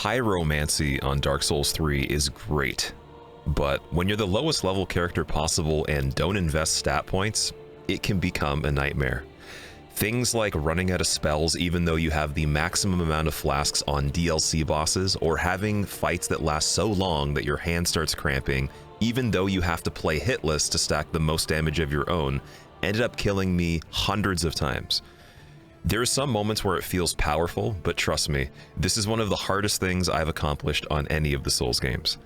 Pyromancy on Dark Souls 3 is great, but when you're the lowest level character possible and don't invest stat points, it can become a nightmare. Things like running out of spells even though you have the maximum amount of flasks on DLC bosses, or having fights that last so long that your hand starts cramping even though you have to play hitless to stack the most damage of your own, ended up killing me hundreds of times. There are some moments where it feels powerful, but trust me, this is one of the hardest things I've accomplished on any of the Souls games.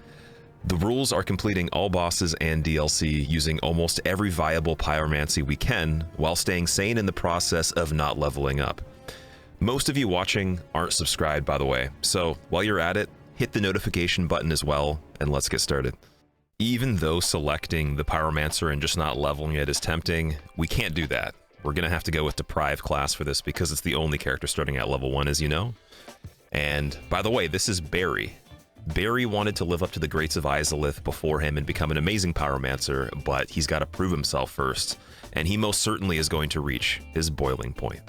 The rules are completing all bosses and DLC using almost every viable pyromancy we can, while staying sane in the process of not leveling up. Most of you watching aren't subscribed, by the way, so while you're at it, hit the notification button as well, and let's get started. Even though selecting the Pyromancer and just not leveling it is tempting, we can't do that. We're gonna have to go with Deprived class for this because it's the only character starting at level 1, as you know. And by the way, this is Barry. Barry wanted to live up to the greats of Izalith before him and become an amazing Pyromancer, but he's got to prove himself first, and he most certainly is going to reach his boiling point.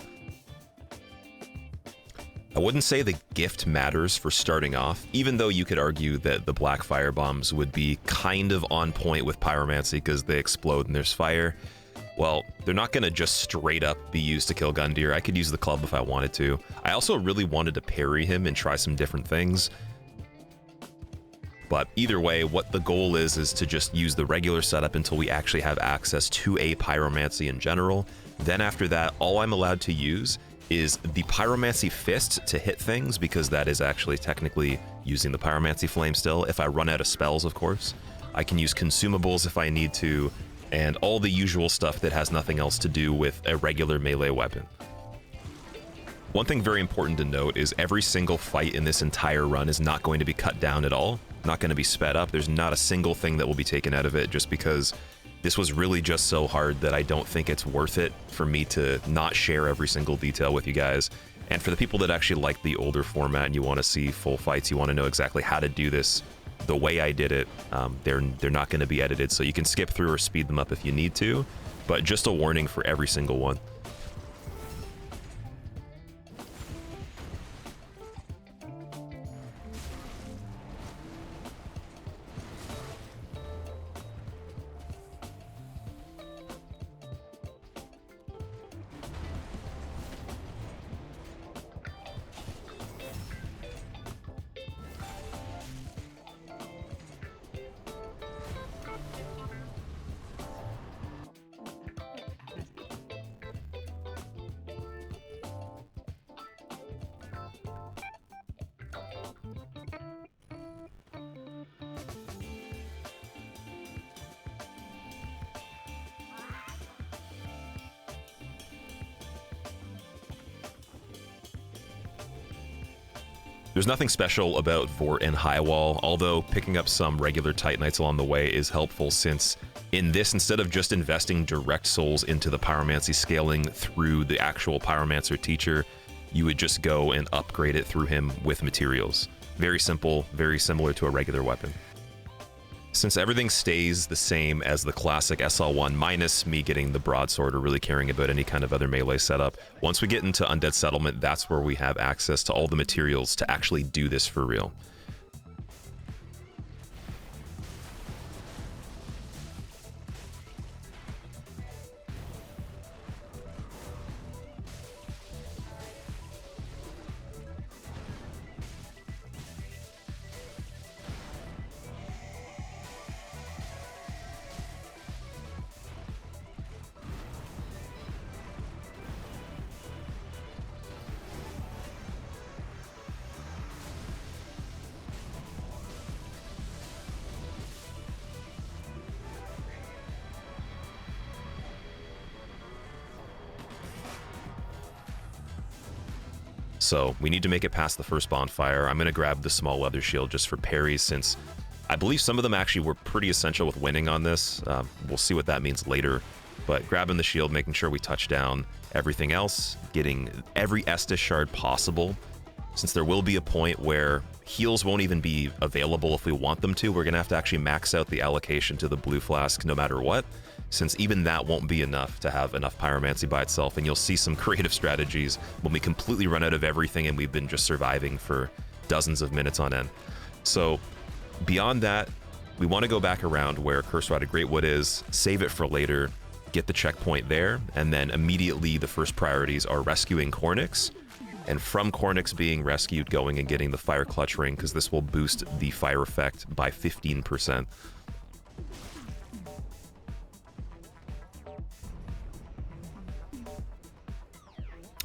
I wouldn't say the gift matters for starting off, even though you could argue that the black fire bombs would be kind of on point with Pyromancy because they explode and there's fire. Well, they're not going to just straight up be used to kill Gundyr. I could use the club if I wanted to. I also really wanted to parry him and try some different things. But either way, what the goal is to just use the regular setup until we actually have access to a Pyromancy in general. Then after that, all I'm allowed to use is the Pyromancy Fist to hit things, because that is actually technically using the Pyromancy Flame still. If I run out of spells, of course. I can use consumables if I need to, and all the usual stuff that has nothing else to do with a regular melee weapon. One thing very important to note is every single fight in this entire run is not going to be cut down at all, not going to be sped up. There's not a single thing that will be taken out of it, just because this was really just so hard that I don't think it's worth it for me to not share every single detail with you guys. And for the people that actually like the older format and you want to see full fights, you want to know exactly how to do this the way I did it, they're not going to be edited, so you can skip through or speed them up if you need to, but just a warning for every single one. There's nothing special about Vort and Highwall, although picking up some regular Titanites along the way is helpful, since in this, instead of just investing direct souls into the Pyromancy scaling through the actual Pyromancer teacher, you would just go and upgrade it through him with materials. Very simple, very similar to a regular weapon. Since everything stays the same as the classic SL1, minus me getting the broadsword or really caring about any kind of other melee setup, once we get into Undead Settlement, that's where we have access to all the materials to actually do this for real. So we need to make it past the first bonfire. I'm going to grab the small leather shield just for parries, since I believe some of them actually were pretty essential with winning on this. We'll see what that means later. But grabbing the shield, making sure we touch down everything else, getting every Estus shard possible, since there will be a point where heals won't even be available if we want them to. We're going to have to actually max out the allocation to the blue flask no matter what, since even that won't be enough to have enough pyromancy by itself. And you'll see some creative strategies when we completely run out of everything and we've been just surviving for dozens of minutes on end. So beyond that, we want to go back around where Curse-Rotted Greatwood is, save it for later, get the checkpoint there, and then immediately the first priorities are rescuing Cornyx, and from Cornyx being rescued, going and getting the Fire Clutch Ring, because this will boost the fire effect by 15%.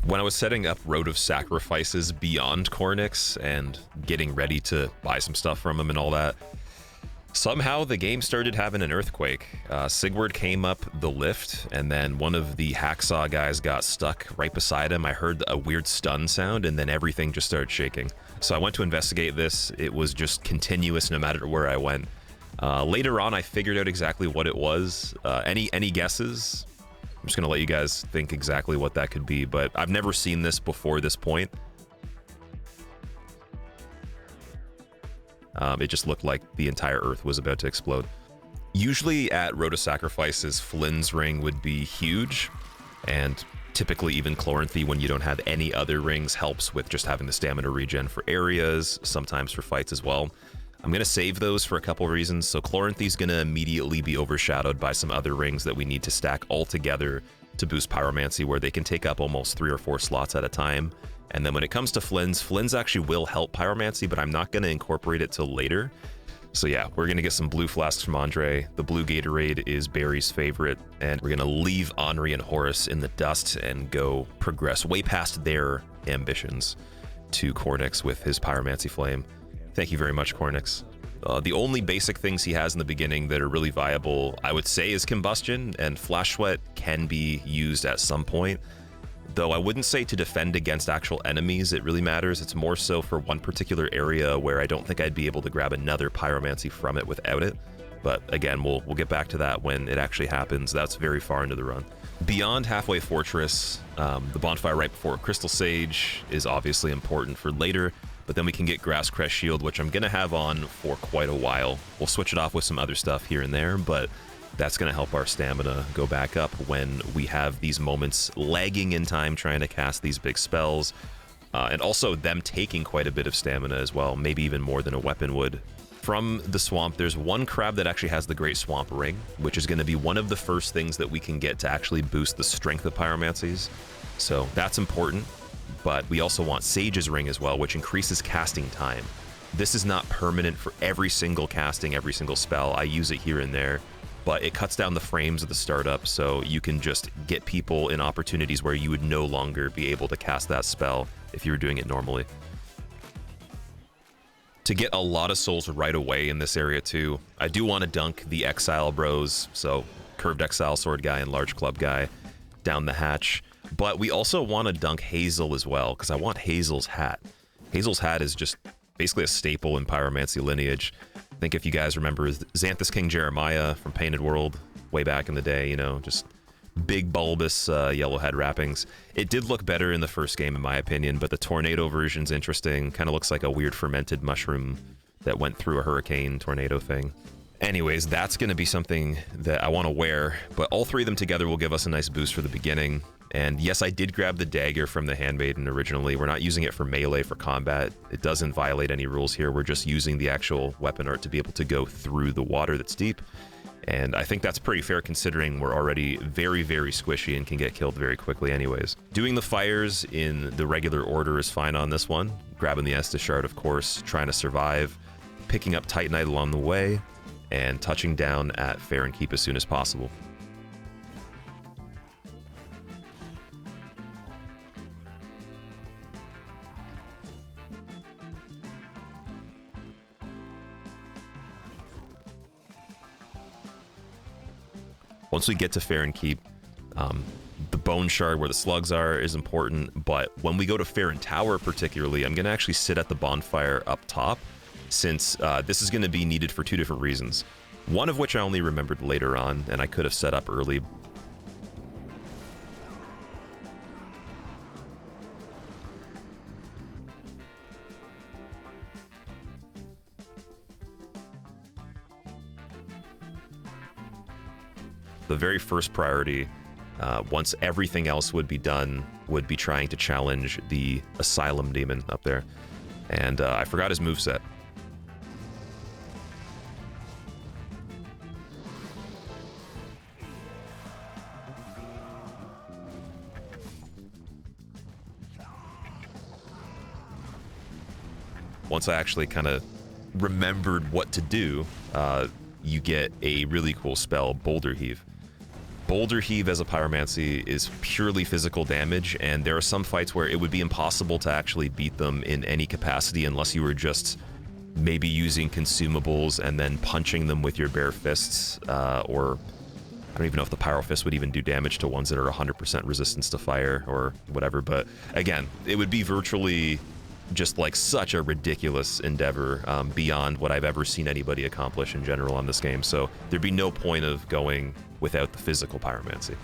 When I was setting up Road of Sacrifices beyond Cornyx and getting ready to buy some stuff from him and all that, somehow the game started having an earthquake. Sigurd came up the lift, and then one of the hacksaw guys got stuck right beside him. I heard a weird stun sound, and then everything just started shaking. So I went to investigate this. It was just continuous no matter where I went. Later on, I figured out exactly what it was. Any guesses? I'm just going to let you guys think exactly what that could be, but I've never seen this before this point. It just looked like the entire Earth was about to explode. Usually at Road of Sacrifices, Flynn's ring would be huge, and typically even Chloranthy, when you don't have any other rings, helps with just having the stamina regen for areas, sometimes for fights as well. I'm going to save those for a couple reasons. So Chloranthy's going to immediately be overshadowed by some other rings that we need to stack all together to boost Pyromancy, where they can take up almost 3 or 4 slots at a time. And then when it comes to Flynn's actually will help Pyromancy, but I'm not going to incorporate it till later. So yeah, we're going to get some blue flasks from Andre. The blue Gatorade is Barry's favorite, and we're going to leave Henri and Horace in the dust and go progress way past their ambitions to Cornyx with his Pyromancy Flame. Thank you very much, Cornyx. The only basic things he has in the beginning that are really viable, I would say, is Combustion, and Flash Sweat can be used at some point. Though I wouldn't say to defend against actual enemies it really matters. It's more so for one particular area where I don't think I'd be able to grab another Pyromancy from it without it. But again, we'll get back to that when it actually happens. That's very far into the run. Beyond Halfway Fortress, the bonfire right before Crystal Sage is obviously important for later. But then we can get Grasscrest Shield, which I'm going to have on for quite a while. We'll switch it off with some other stuff here and there, but that's going to help our stamina go back up when we have these moments lagging in time trying to cast these big spells. And also them taking quite a bit of stamina as well, maybe even more than a weapon would. From the swamp, there's one crab that actually has the Great Swamp Ring, which is going to be one of the first things that we can get to actually boost the strength of Pyromancies. So that's important. But we also want Sage's Ring as well, which increases casting time. This is not permanent for every single casting, every single spell. I use it here and there, but it cuts down the frames of the startup, so you can just get people in opportunities where you would no longer be able to cast that spell if you were doing it normally. To get a lot of souls right away in this area too, I do want to dunk the Exile bros, so Curved Exile Sword guy and Large Club guy, down the hatch. But we also want to dunk Hazel as well, because I want Hazel's hat. Hazel's hat is just basically a staple in Pyromancy lineage. I think if you guys remember Xanthus King Jeremiah from Painted World way back in the day, you know, just big bulbous yellow head wrappings. It did look better in the first game in my opinion, but the Tornado version's interesting. Kind of looks like a weird fermented mushroom that went through a hurricane tornado thing. Anyways, that's going to be something that I want to wear, but all three of them together will give us a nice boost for the beginning. And yes, I did grab the dagger from the Handmaiden originally. We're not using it for melee for combat. It doesn't violate any rules here. We're just using the actual weapon art to be able to go through the water that's deep. And I think that's pretty fair considering we're already very, very squishy and can get killed very quickly anyways. Doing the fires in the regular order is fine on this one. Grabbing the Estus Shard, of course, trying to survive, picking up Titanite along the way, and touching down at Fair and Keep as soon as possible. Once we get to Fair and Keep, the Bone Shard where the slugs are is important, but when we go to Fair and Tower particularly, I'm going to actually sit at the bonfire up top, since this is going to be needed for two different reasons. One of which I only remembered later on, and I could have set up early. The very first priority, once everything else would be done, would be trying to challenge the Asylum Demon up there. And I forgot his moveset. Once I actually kind of remembered what to do, you get a really cool spell, Boulder Heave. Boulder Heave as a pyromancy is purely physical damage, and there are some fights where it would be impossible to actually beat them in any capacity unless you were just maybe using consumables and then punching them with your bare fists, or I don't even know if the Pyro Fist would even do damage to ones that are 100% resistance to fire or whatever, but again, it would be virtually just like such a ridiculous endeavor, beyond what I've ever seen anybody accomplish in general on this game, so there'd be no point of going without the physical pyromancy.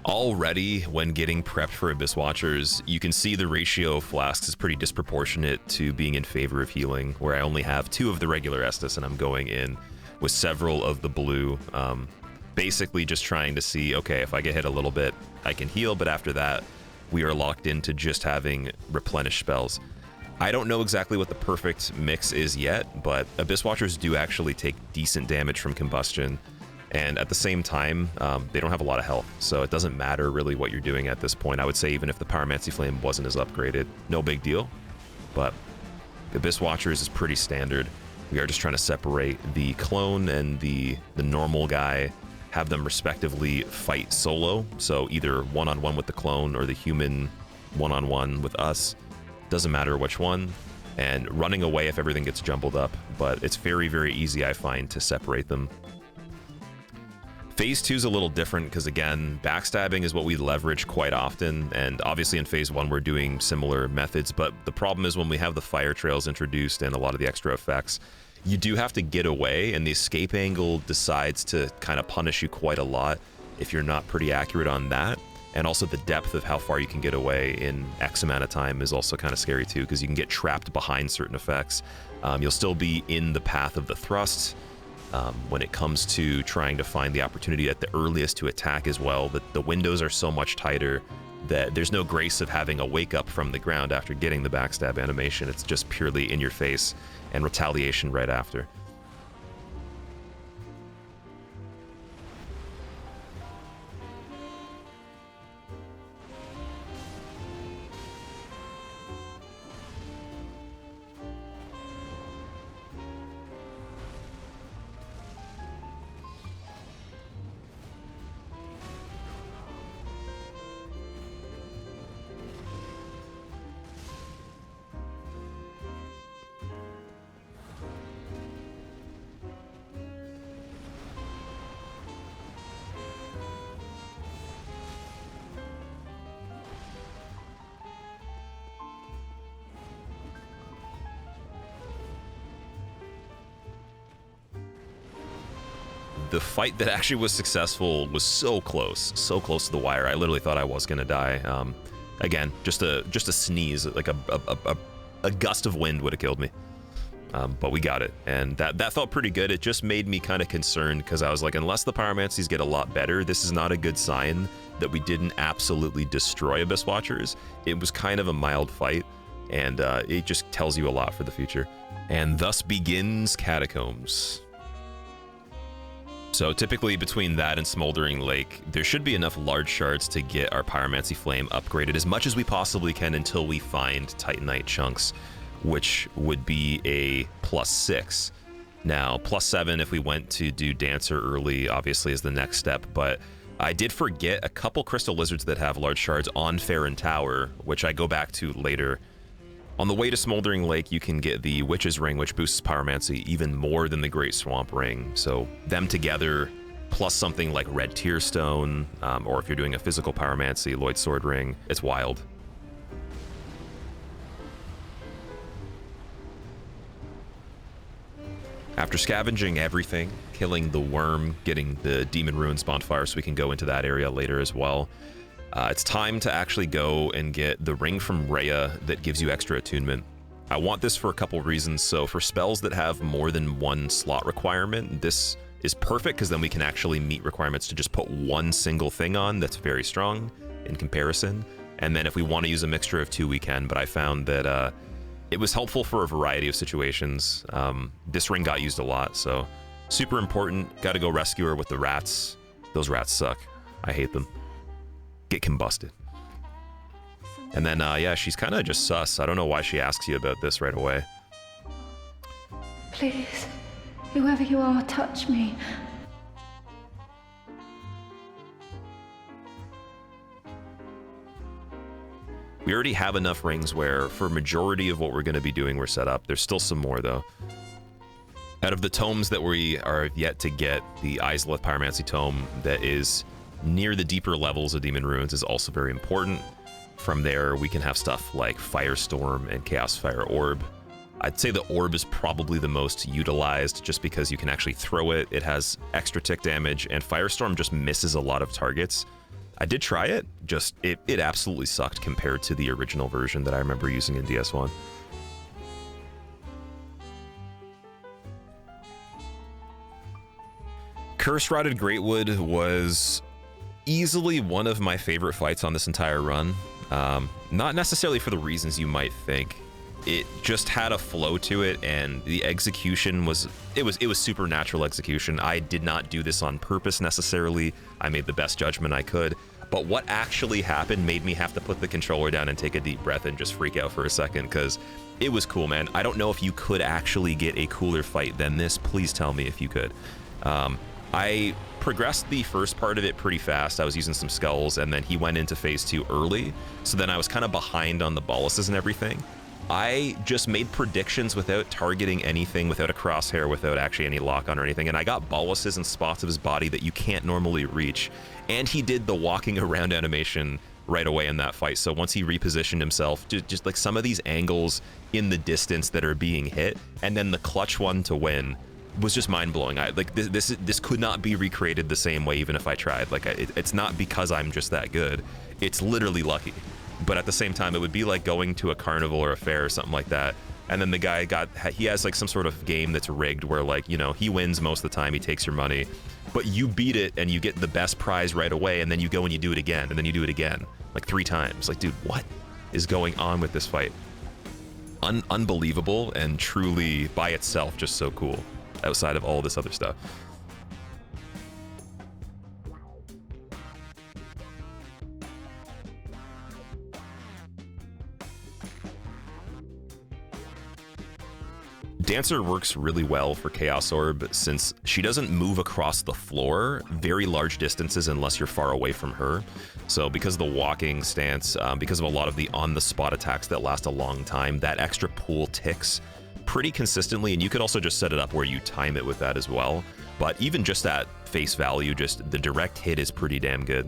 Already, when getting prepped for Abyss Watchers, you can see the ratio of flasks is pretty disproportionate to being in favor of healing, where I only have 2 of the regular Estus and I'm going in with several of the blue, basically just trying to see, okay, if I get hit a little bit, I can heal, but after that, we are locked into just having replenish spells. I don't know exactly what the perfect mix is yet, but Abyss Watchers do actually take decent damage from combustion, and at the same time, they don't have a lot of health, so it doesn't matter really what you're doing at this point. I would say even if the Pyromancy Flame wasn't as upgraded, no big deal, but Abyss Watchers is pretty standard. We are just trying to separate the clone and the normal guy, have them respectively fight solo, so either one-on-one with the clone or the human one-on-one with us, doesn't matter which one, and running away if everything gets jumbled up, but it's very, very easy, I find, to separate them. Phase 2 is a little different because, again, backstabbing is what we leverage quite often, and obviously in Phase 1 we're doing similar methods, but the problem is when we have the fire trails introduced and a lot of the extra effects, you do have to get away, and the escape angle decides to kind of punish you quite a lot if you're not pretty accurate on that, and also the depth of how far you can get away in X amount of time is also kind of scary too, because you can get trapped behind certain effects. You'll still be in the path of the thrust. When it comes to trying to find the opportunity at the earliest to attack as well, the windows are so much tighter that there's no grace of having a wake up from the ground after getting the backstab animation. It's just purely in your face and retaliation right after. The fight that actually was successful was so close to the wire. I literally thought I was gonna die. Again, just a sneeze, like a gust of wind would have killed me. But we got it, and that felt pretty good. It just made me kind of concerned because I was like, unless the pyromancies get a lot better, this is not a good sign that we didn't absolutely destroy Abyss Watchers. It was kind of a mild fight, and it just tells you a lot for the future. And thus begins Catacombs. So typically between that and Smoldering Lake, there should be enough large shards to get our Pyromancy Flame upgraded as much as we possibly can until we find Titanite chunks, which would be a +6. Now, +7 if we went to do Dancer early, obviously, is the next step, but I did forget a couple Crystal Lizards that have large shards on Farron Tower, which I go back to later. On the way to Smoldering Lake, you can get the Witch's Ring, which boosts Pyromancy even more than the Great Swamp Ring. So them together, plus something like Red Tearstone, or if you're doing a physical Pyromancy, Lloyd Sword Ring, it's wild. After scavenging everything, killing the worm, getting the Demon Ruins bonfire so we can go into that area later as well, It's time to actually go and get the ring from Rhea that gives you extra attunement. I want this for a couple reasons. So for spells that have more than one slot requirement, this is perfect because then we can actually meet requirements to just put one single thing on that's very strong in comparison. And then if we want to use a mixture of two, we can. But I found that it was helpful for a variety of situations. This ring got used a lot, so super important. Got to go rescue her with the rats. Those rats suck. I hate them. Get combusted. And then, yeah, she's kind of just sus. I don't know why she asks you about this right away. Please, whoever you are, touch me. We already have enough rings where, for majority of what we're going to be doing, we're set up. There's still some more, though. Out of the tomes that we are yet to get, the Izalith Pyromancy tome that is near the deeper levels of Demon Ruins is also very important. From there, we can have stuff like Firestorm and Chaos Fire Orb. I'd say the Orb is probably the most utilized just because you can actually throw it. It has extra tick damage, and Firestorm just misses a lot of targets. I did try it, just it absolutely sucked compared to the original version that I remember using in DS1. Curse-Rotted Greatwood was easily one of my favorite fights on this entire run. Not necessarily for the reasons you might think. It just had a flow to it, and the execution was supernatural execution. I did not do this on purpose necessarily. I made the best judgment I could. But what actually happened made me have to put the controller down and take a deep breath and just freak out for a second, because it was cool, man. I don't know if you could actually get a cooler fight than this. Please tell me if you could. I progressed the first part of it pretty fast. I was using some skulls, and then he went into phase 2 early, so then I was kind of behind on the boluses and everything. I just made predictions without targeting anything, without a crosshair, without actually any lock-on or anything, and I got boluses and spots of his body that you can't normally reach, and he did the walking around animation right away in that fight. So once he repositioned himself, just like some of these angles in the distance that are being hit, and then the clutch one to win was just mind-blowing. Like this could not be recreated the same way even if I tried. Like it's not because I'm just that good. It's literally lucky. But at the same time, it would be like going to a carnival or a fair or something like that, and then the guy he has like some sort of game that's rigged where, like, you know, he wins most of the time, he takes your money, but you beat it and you get the best prize right away, and then you go and you do it again, and then you do it again, like 3 times. Like, dude, what is going on with this fight? Unbelievable, and truly by itself just so cool, outside of all this other stuff. Dancer works really well for Chaos Orb since she doesn't move across the floor very large distances unless you're far away from her. So because of the walking stance, because of a lot of the on-the-spot attacks that last a long time, that extra pool ticks pretty consistently, and you could also just set it up where you time it with that as well. But even just at face value, just the direct hit is pretty damn good.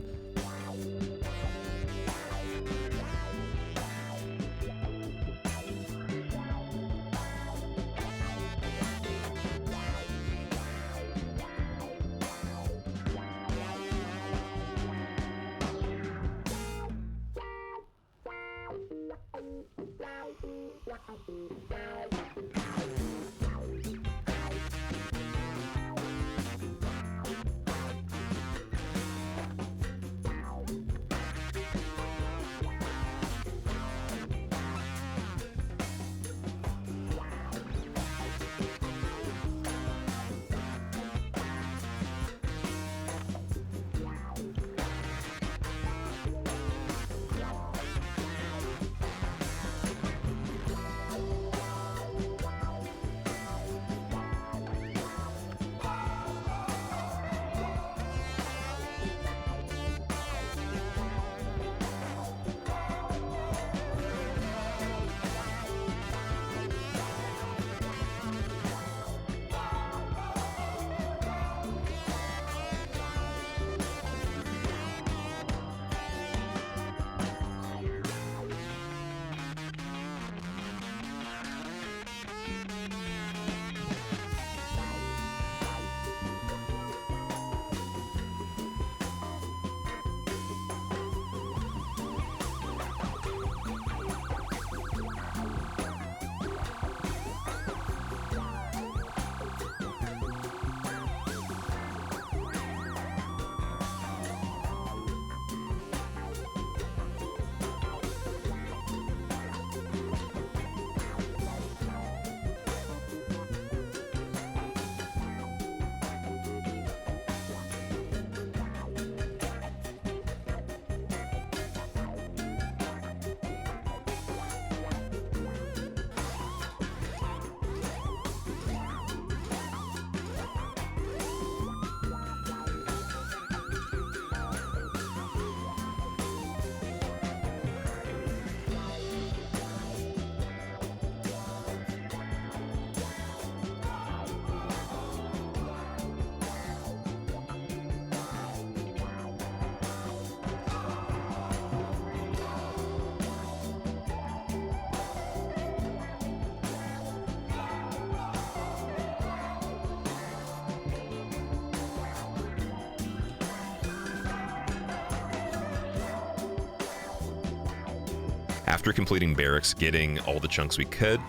After completing barracks, getting all the chunks we could,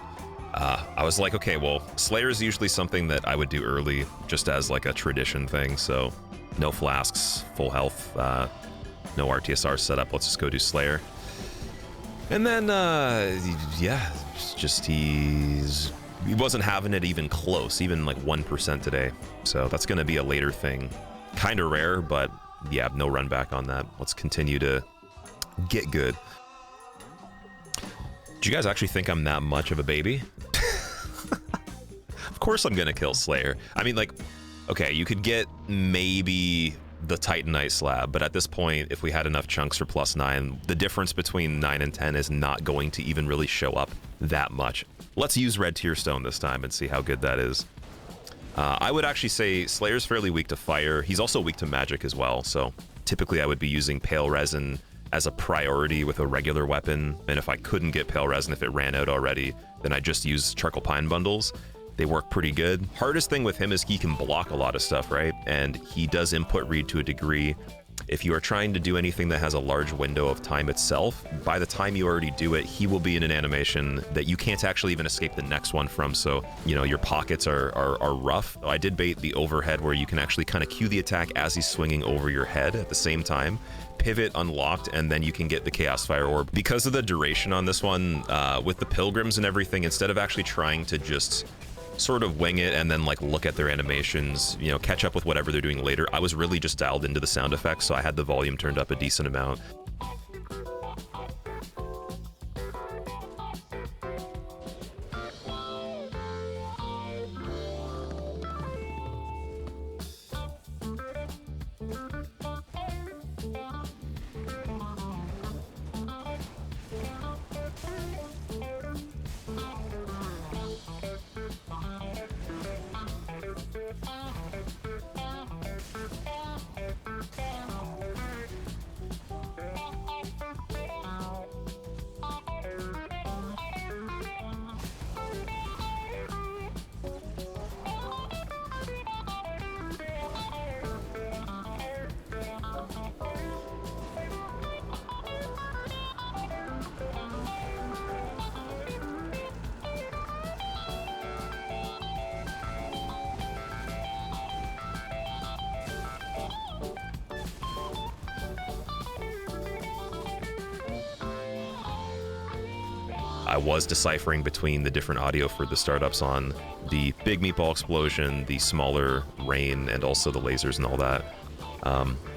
I was like, okay, well, Slayer is usually something that I would do early, just as like a tradition thing. So no flasks, full health, no RTSR setup. Let's just go do Slayer. And then, yeah, just he wasn't having it even close, even like 1% today. So that's going to be a later thing. Kind of rare, but yeah, no run back on that. Let's continue to get good. Do you guys actually think I'm that much of a baby? Of course I'm gonna kill Slayer. I mean, like, okay, you could get maybe the Titanite slab, but at this point, if we had enough chunks for +9, the difference between 9 and 10 is not going to even really show up that much. Let's use Red Tear Stone this time and see how good that is. I would actually say Slayer's fairly weak to fire. He's also weak to magic as well, so typically I would be using Pale Resin as a priority with a regular weapon, and if I couldn't get Pale Resin, if it ran out already, then I just use Charcoal Pine bundles. They work pretty good. Hardest thing with him is he can block a lot of stuff, right? And he does input read to a degree. If you are trying to do anything that has a large window of time itself, by the time you already do it, he will be in an animation that you can't actually even escape the next one from. So, you know, your pockets are rough. I did bait the overhead where you can actually kind of cue the attack as he's swinging over your head at the same time. Pivot unlocked, and then you can get the Chaos Fire Orb. Because of the duration on this one, with the pilgrims and everything, instead of actually trying to just sort of wing it and then like look at their animations, you know, catch up with whatever they're doing later, I was really just dialed into the sound effects, so I had the volume turned up a decent amount. I was deciphering between the different audio for the startups on the big meatball explosion, the smaller rain, and also the lasers and all that.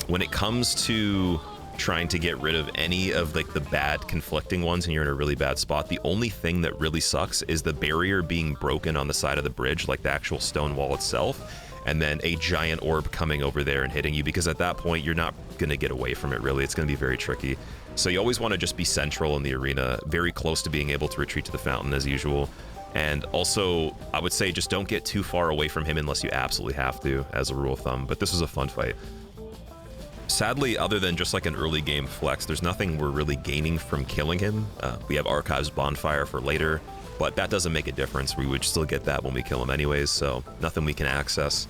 When it comes to trying to get rid of any of like the bad conflicting ones and you're in a really bad spot, the only thing that really sucks is the barrier being broken on the side of the bridge, like the actual stone wall itself, and then a giant orb coming over there and hitting you, because at that point you're not going to get away from it really. It's going to be very tricky. So you always want to just be central in the arena, very close to being able to retreat to the fountain as usual. And also, I would say just don't get too far away from him unless you absolutely have to, as a rule of thumb. But this was a fun fight. Sadly, other than just like an early game flex, there's nothing we're really gaining from killing him. We have Archives Bonfire for later, but that doesn't make a difference. We would still get that when we kill him anyways, so nothing we can access.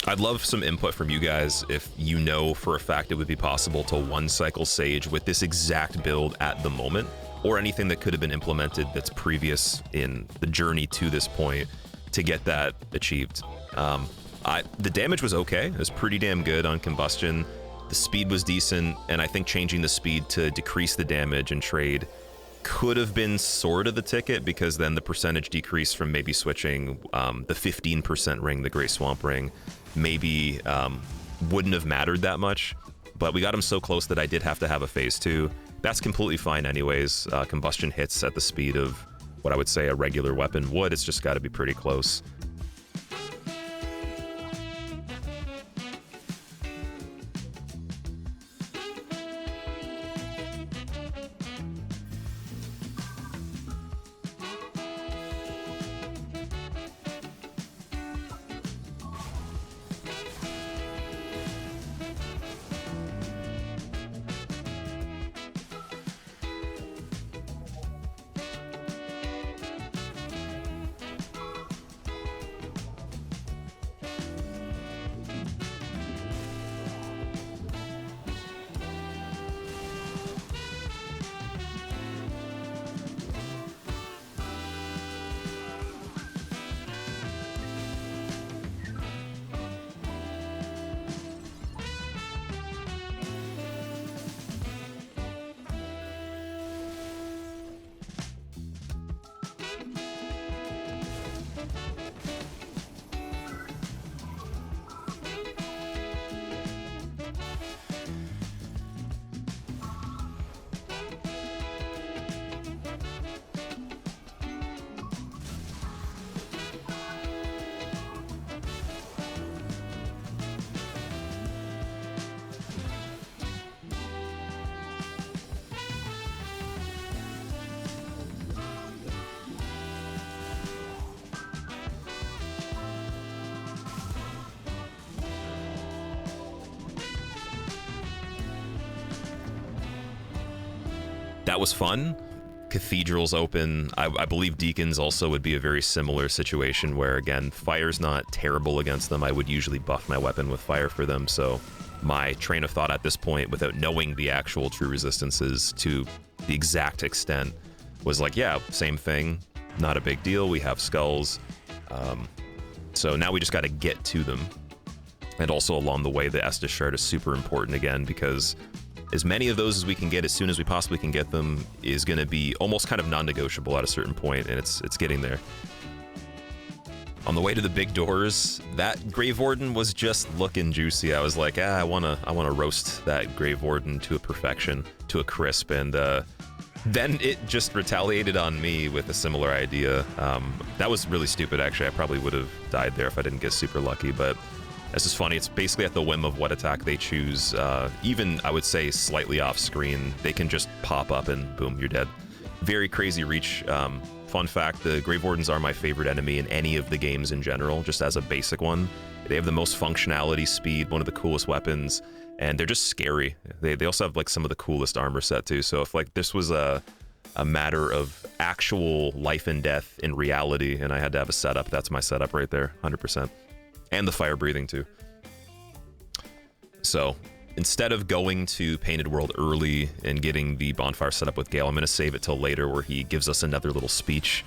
I'd love some input from you guys if you know for a fact it would be possible to one cycle Sage with this exact build at the moment, or anything that could have been implemented that's previous in the journey to this point to get that achieved. The damage was okay. It was pretty damn good on combustion. The speed was decent, and I think changing the speed to decrease the damage and trade could have been sort of the ticket, because then the percentage decrease from maybe switching the 15% ring, the Grey Swamp ring, maybe wouldn't have mattered that much. But we got him so close that I did have to have a phase 2. That's completely fine anyways. Combustion hits at the speed of what I would say a regular weapon would. It's just got to be pretty close. That was fun. Cathedral's open. I believe Deacons also would be a very similar situation where, again, fire's not terrible against them. I would usually buff my weapon with fire for them, so my train of thought at this point, without knowing the actual true resistances to the exact extent, was like, yeah, same thing. Not a big deal. We have skulls. So now we just got to get to them. And also along the way, the Estus Shard is super important again, because as many of those as we can get as soon as we possibly can get them is going to be almost kind of non-negotiable at a certain point, and it's getting there. On the way to the big doors, that Grave Warden was just looking juicy. I was like, I wanna roast that Grave Warden to a perfection, to a crisp, and then it just retaliated on me with a similar idea. That was really stupid, actually. I probably would have died there if I didn't get super lucky, but this is funny. It's basically at the whim of what attack they choose. Even, I would say, slightly off screen, they can just pop up and boom, you're dead. Very crazy reach. Fun fact, the Grave Wardens are my favorite enemy in any of the games in general, just as a basic one. They have the most functionality, speed, one of the coolest weapons, and they're just scary. They also have like some of the coolest armor set too. So if like this was a matter of actual life and death in reality, and I had to have a setup, that's my setup right there, 100%. And the fire breathing too. So instead of going to Painted World early and getting the bonfire set up with Gael, I'm going to save it till later where he gives us another little speech.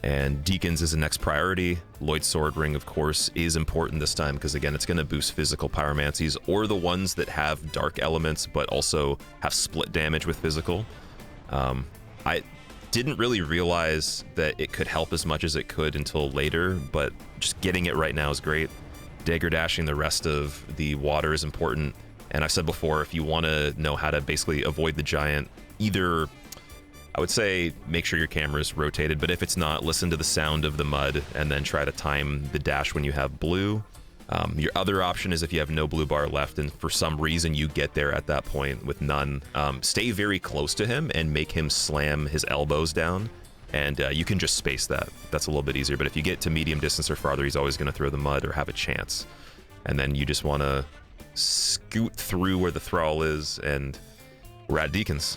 And Deacons is the next priority. Lloyd's Sword Ring, of course, is important this time because, again, it's going to boost physical pyromancies or the ones that have dark elements but also have split damage with physical. I didn't really realize that it could help as much as it could until later, but just getting it right now is great. Dagger dashing the rest of the water is important. And I've said before, if you want to know how to basically avoid the giant, either, I would say, make sure your camera's rotated, but if it's not, listen to the sound of the mud and then try to time the dash when you have blue. Your other option is if you have no blue bar left and for some reason you get there at that point with none, stay very close to him and make him slam his elbows down, and you can just space that. That's a little bit easier, but if you get to medium distance or farther, he's always going to throw the mud or have a chance. And then you just want to scoot through where the thrall is, and we're at Deacons.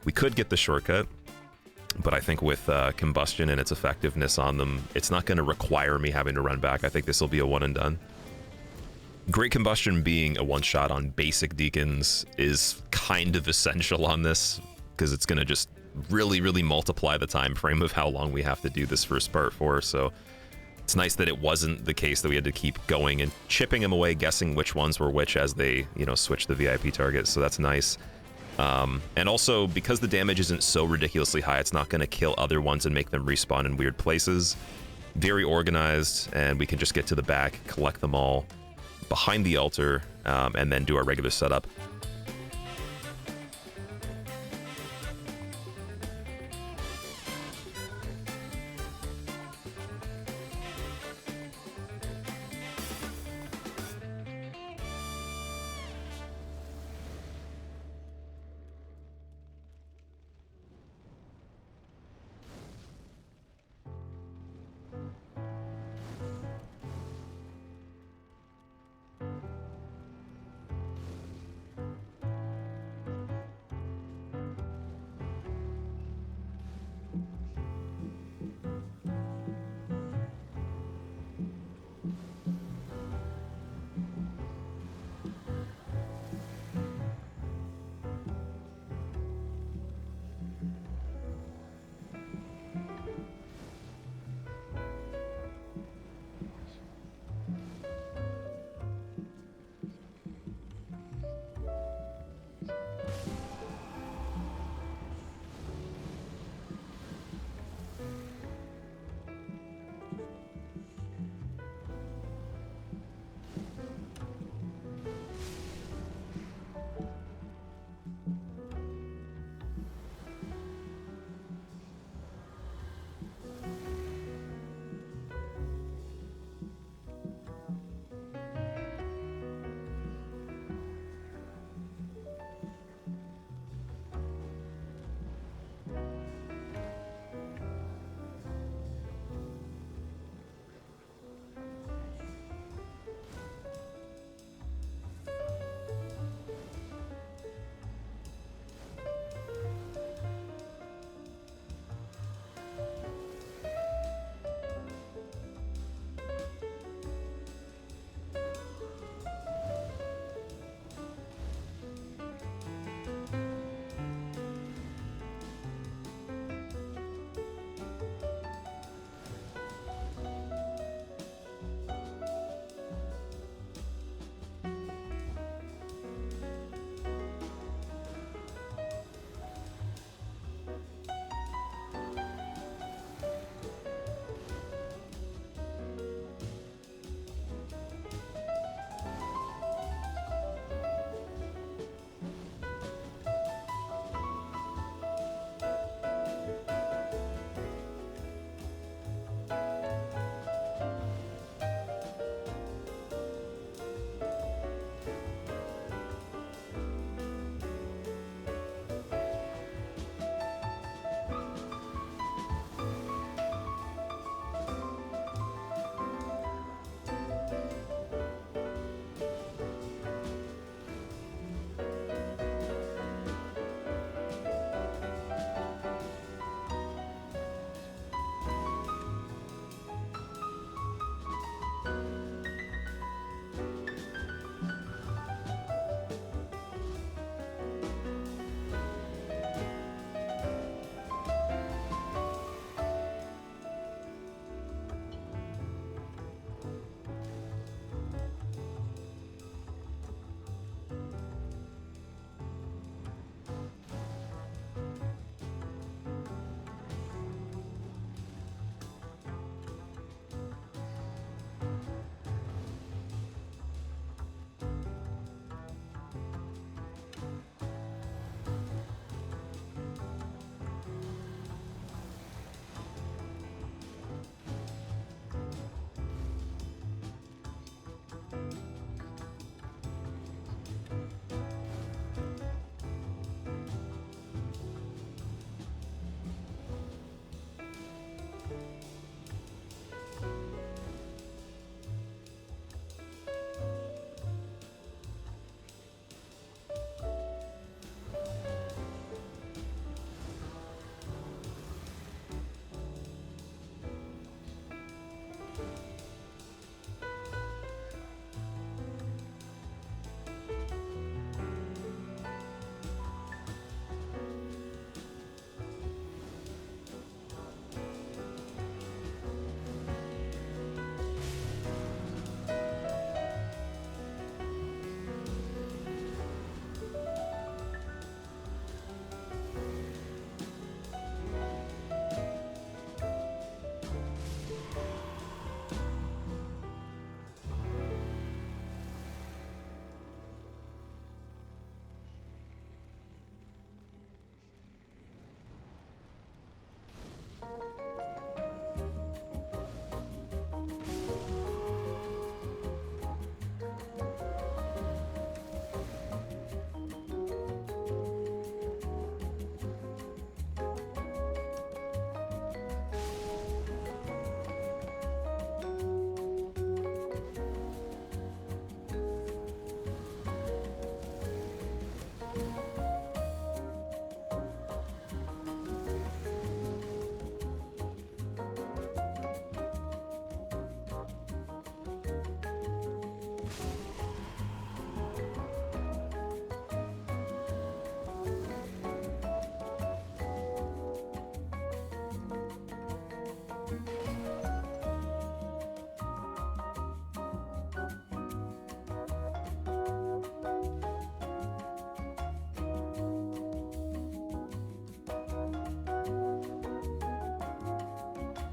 We could get the shortcut, but I think with combustion and its effectiveness on them, it's not going to require me having to run back. I think this will be a one and done. Great Combustion being a one-shot on basic deacons is kind of essential on this, because it's going to just really, really multiply the time frame of how long we have to do this first part for. So it's nice that it wasn't the case that we had to keep going and chipping them away, guessing which ones were which as they, you know, switch the VIP targets. So that's nice. And also, because the damage isn't so ridiculously high, it's not going to kill other ones and make them respawn in weird places. Very organized, and we can just get to the back, collect them all behind the altar, and then do our regular setup.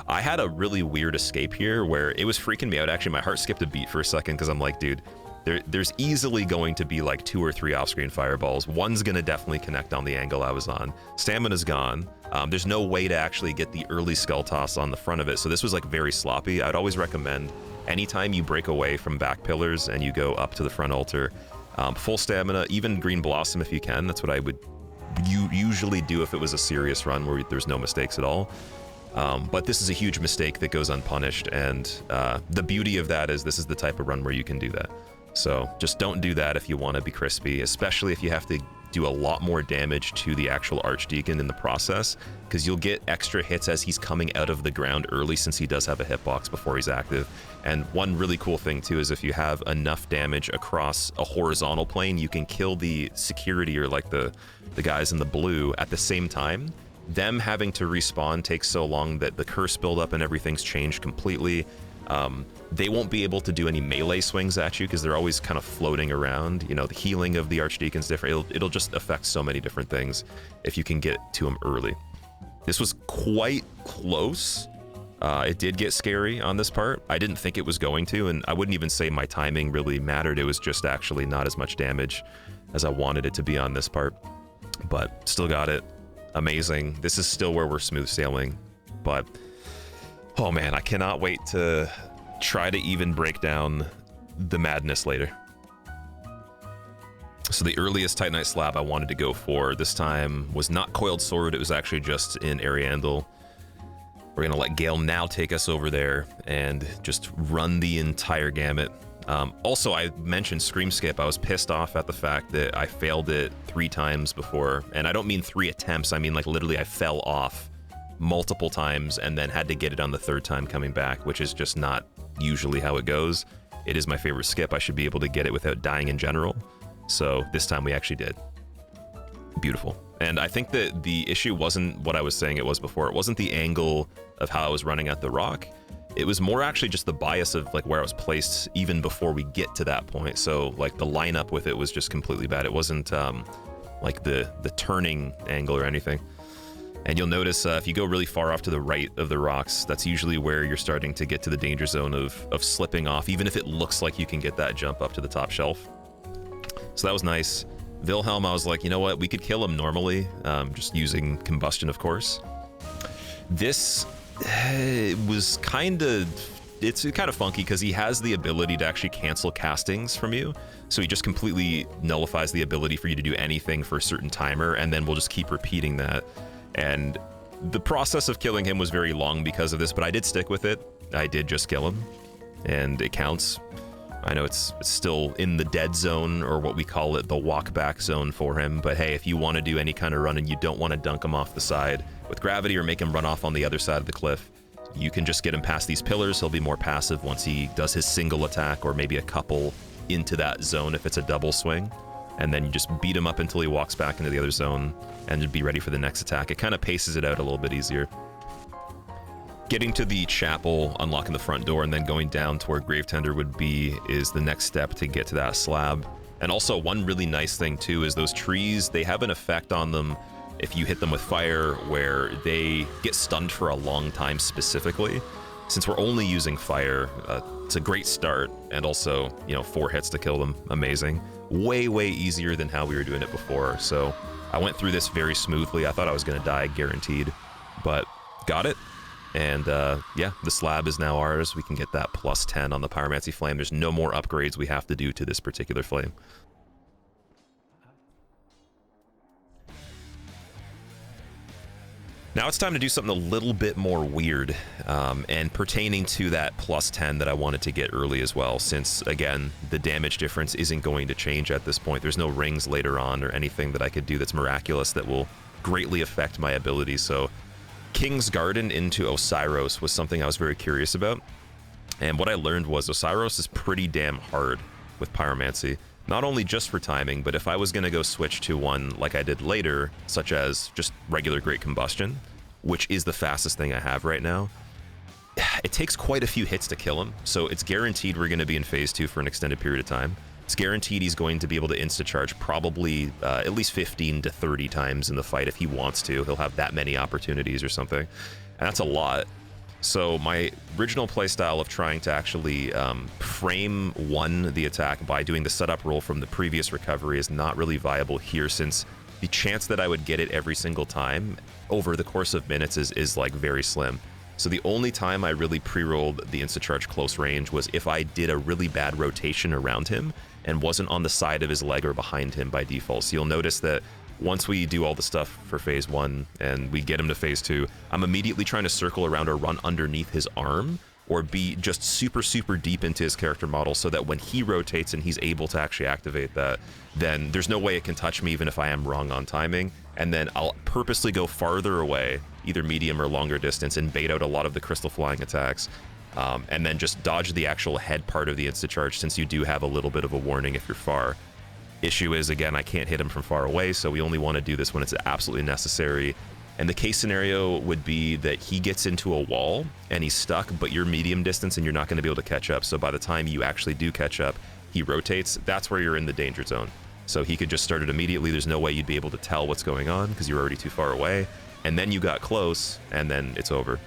I had a really weird escape here where it was freaking me out. Actually, my heart skipped a beat for a second because I'm like, dude, there's easily going to be like 2 or 3 off-screen fireballs. One's going to definitely connect on the angle I was on. Stamina's gone. There's no way to actually get the early skull toss on the front of it. So this was like very sloppy. I'd always recommend anytime you break away from back pillars and you go up to the front altar, full stamina, even green blossom if you can. That's what I would usually do if it was a serious run where there's no mistakes at all. But this is a huge mistake that goes unpunished, and the beauty of that is this is the type of run where you can do that. So just don't do that if you want to be crispy, especially if you have to do a lot more damage to the actual Archdeacon in the process, because you'll get extra hits as he's coming out of the ground early, since he does have a hitbox before he's active. And one really cool thing too is if you have enough damage across a horizontal plane, you can kill the security or like the guys in the blue at the same time. Them having to respawn takes so long that the curse buildup and everything's changed completely. They won't be able to do any melee swings at you because they're always kind of floating around. You know, the healing of the Archdeacon's different. It'll just affect so many different things if you can get to them early. This was quite close. It did get scary on this part. I didn't think it was going to, and I wouldn't even say my timing really mattered. It was just actually not as much damage as I wanted it to be on this part, but still got it. Amazing. This is still where we're smooth sailing, but oh man, I cannot wait to try to even break down the madness later. So the earliest Titanite slab I wanted to go for this time was not Coiled Sword, it was actually just in Ariandel. We're gonna let Gael now take us over there and just run the entire gamut. Also, I mentioned Scream Skip. I was pissed off at the fact that I failed it 3 times before, and I don't mean 3 attempts, I mean like literally I fell off multiple times and then had to get it on the 3rd time coming back, which is just not usually how it goes. It is my favorite skip. I should be able to get it without dying in general. So this time we actually did. Beautiful. And I think that the issue wasn't what I was saying it was before. It wasn't the angle of how I was running at the rock. It was more actually just the bias of like where I was placed even before we get to that point. So like the lineup with it was just completely bad. It wasn't like the turning angle or anything. And you'll notice if you go really far off to the right of the rocks, that's usually where you're starting to get to the danger zone of slipping off, even if it looks like you can get that jump up to the top shelf. So that was nice. Wilhelm, I was like, you know what? We could kill him normally, just using combustion, of course. This was it's kind of funky because he has the ability to actually cancel castings from you. So he just completely nullifies the ability for you to do anything for a certain timer, and then we'll just keep repeating that. And the process of killing him was very long because of this, but I did stick with it. I did just kill him, and it counts. I know it's still in the dead zone, or what we call it, the walk back zone for him. But hey, if you want to do any kind of run and you don't want to dunk him off the side with gravity or make him run off on the other side of the cliff, you can just get him past these pillars. He'll be more passive once he does his single attack, or maybe a couple into that zone if it's a double swing. And then you just beat him up until he walks back into the other zone and be ready for the next attack. It kind of paces it out a little bit easier. Getting to the chapel, unlocking the front door, and then going down to where Gravetender would be is the next step to get to that slab. And also one really nice thing too is those trees, they have an effect on them if you hit them with fire where they get stunned for a long time specifically. Since we're only using fire, it's a great start, and also, you know, 4 hits to kill them, amazing. Way easier than how we were doing it before. So I went through this very smoothly. I thought I was going to die guaranteed, but got it. And yeah, the slab is now ours. We can get that plus 10 on the pyromancy flame. There's no more upgrades we have to do to this particular flame. Now it's time to do something a little bit more weird, and pertaining to that plus 10 that I wanted to get early as well, since, again, the damage difference isn't going to change at this point. There's no rings later on or anything that I could do that's miraculous that will greatly affect my abilities. So King's Garden into Osiris was something I was very curious about. And what I learned was Osiris is pretty damn hard with pyromancy. Not only just for timing, but if I was going to go switch to one like I did later, such as just regular Great Combustion, which is the fastest thing I have right now, it takes quite a few hits to kill him. So it's guaranteed we're going to be in phase 2 for an extended period of time. It's guaranteed he's going to be able to insta-charge probably at least 15 to 30 times in the fight if he wants to. He'll have that many opportunities or something. And that's a lot. So my original playstyle of trying to actually frame one the attack by doing the setup roll from the previous recovery is not really viable here, since the chance that I would get it every single time over the course of minutes is like very slim. So the only time I really pre-rolled the insta-charge close range was if I did a really bad rotation around him and wasn't on the side of his leg or behind him by default. So you'll notice that once we do all the stuff for phase 1 and we get him to phase 2, I'm immediately trying to circle around or run underneath his arm or be just super, super deep into his character model so that when he rotates and he's able to actually activate that, then there's no way it can touch me even if I am wrong on timing. And then I'll purposely go farther away, either medium or longer distance, and bait out a lot of the crystal flying attacks. And then just dodge the actual head part of the insta-charge, since you do have a little bit of a warning if you're far. Issue is, again, I can't hit him from far away, so we only want to do this when it's absolutely necessary. And the case scenario would be that he gets into a wall and he's stuck, but you're medium distance and you're not going to be able to catch up. So by the time you actually do catch up, he rotates. That's where you're in the danger zone. So he could just start it immediately. There's no way you'd be able to tell what's going on because you're already too far away. And then you got close, and then it's over.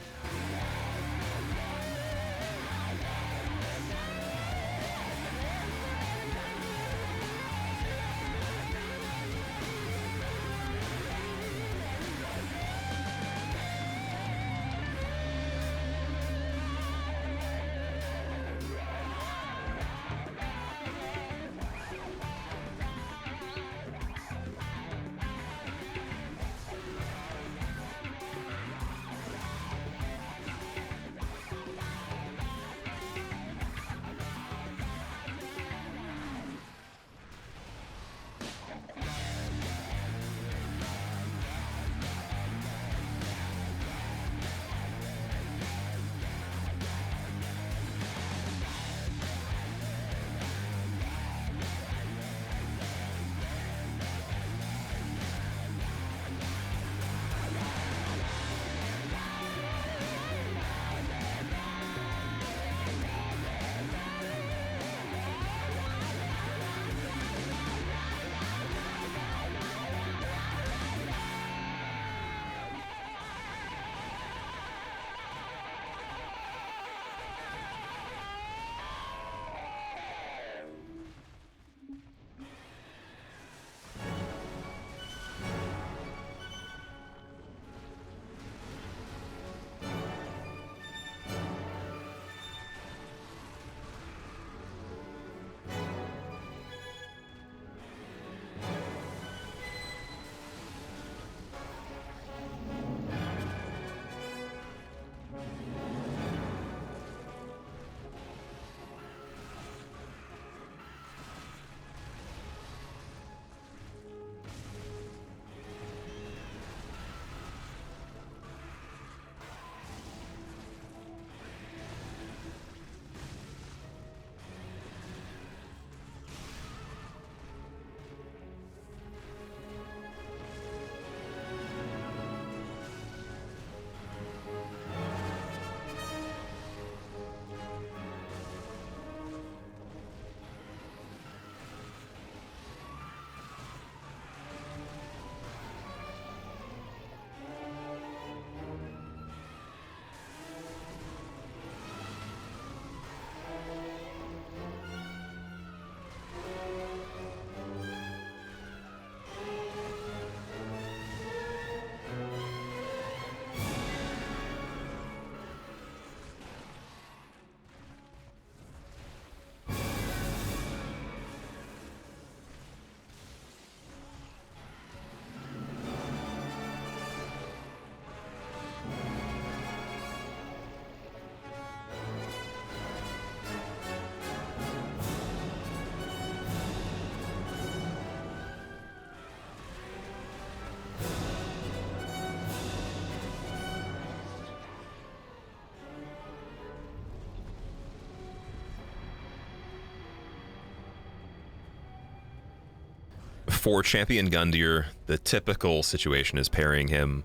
For Champion Gundyr, the typical situation is parrying him.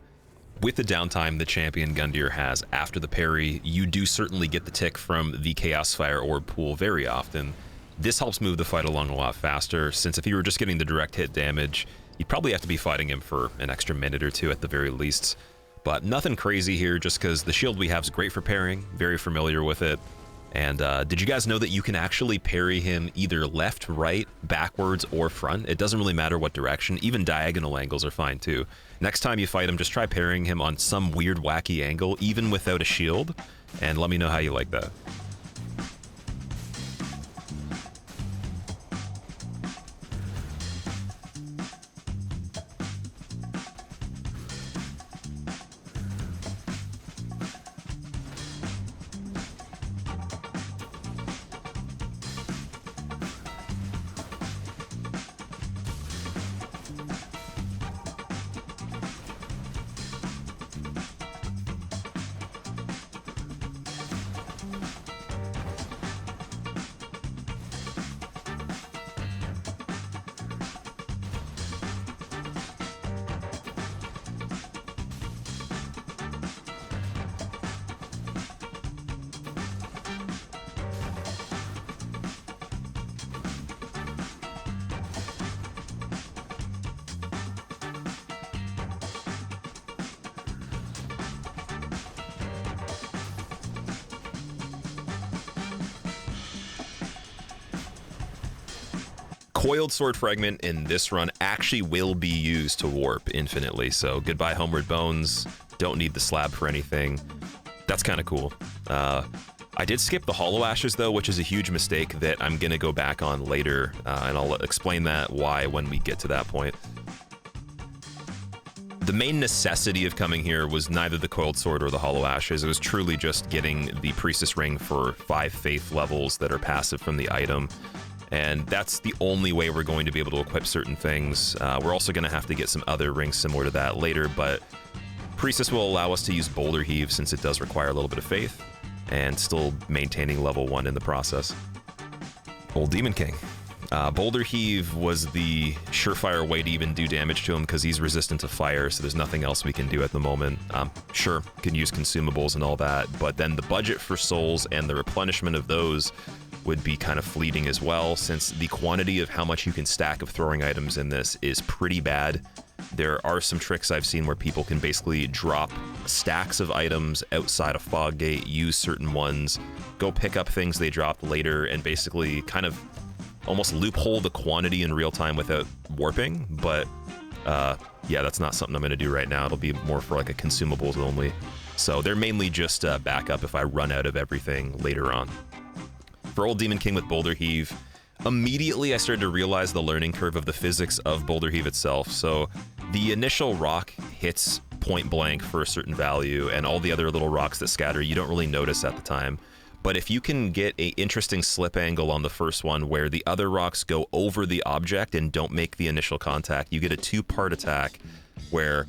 With the downtime the Champion Gundyr has after the parry, you do certainly get the tick from the Chaos Fire Orb pool very often. This helps move the fight along a lot faster, since if you were just getting the direct hit damage, you'd probably have to be fighting him for an extra minute or two at the very least. But nothing crazy here, just because the shield we have is great for parrying, very familiar with it. And did you guys know that you can actually parry him either left, right, backwards, or front? It doesn't really matter what direction. Even diagonal angles are fine too. Next time you fight him, just try parrying him on some weird, wacky angle, even without a shield, and let me know how you like that. Coiled Sword Fragment in this run actually will be used to warp infinitely, so goodbye Homeward Bones, don't need the slab for anything. That's kind of cool. I did skip the Hollow Ashes though, which is a huge mistake that I'm gonna go back on later, and I'll explain that why when we get to that point. The main necessity of coming here was neither the Coiled Sword or the Hollow Ashes. It was truly just getting the Priestess Ring for 5 faith levels that are passive from the item. And that's the only way we're going to be able to equip certain things. We're also going to have to get some other rings similar to that later, but Priestess will allow us to use Boulder Heave since it does require a little bit of faith, and still maintaining level 1 in the process. Old Demon King. Boulder Heave was the surefire way to even do damage to him because he's resistant to fire, so there's nothing else we can do at the moment. Sure, can use consumables and all that, but then the budget for souls and the replenishment of those would be kind of fleeting as well, since the quantity of how much you can stack of throwing items in this is pretty bad. There are some tricks I've seen where people can basically drop stacks of items outside a fog gate, use certain ones, go pick up things they dropped later, and basically kind of almost loophole the quantity in real time without warping. But yeah, that's not something I'm going to do right now. It'll be more for like a consumables only. So they're mainly just backup if I run out of everything later on. For Old Demon King with Boulder Heave, immediately I started to realize the learning curve of the physics of Boulder Heave itself. So the initial rock hits point blank for a certain value, and all the other little rocks that scatter you don't really notice at the time. But if you can get an interesting slip angle on the first one where the other rocks go over the object and don't make the initial contact, you get a 2-part attack where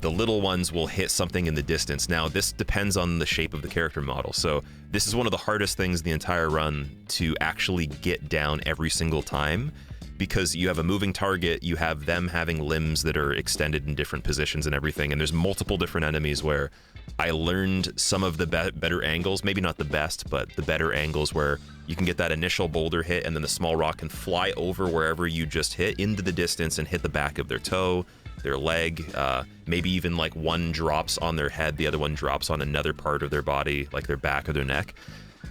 the little ones will hit something in the distance. Now, this depends on the shape of the character model. So this is one of the hardest things the entire run to actually get down every single time, because you have a moving target, you have them having limbs that are extended in different positions and everything, and there's multiple different enemies where I learned some of the better angles, maybe not the best, but the better angles where you can get that initial boulder hit and then the small rock can fly over wherever you just hit into the distance and hit the back of their toe, their leg, maybe even like one drops on their head, the other one drops on another part of their body, like their back or their neck.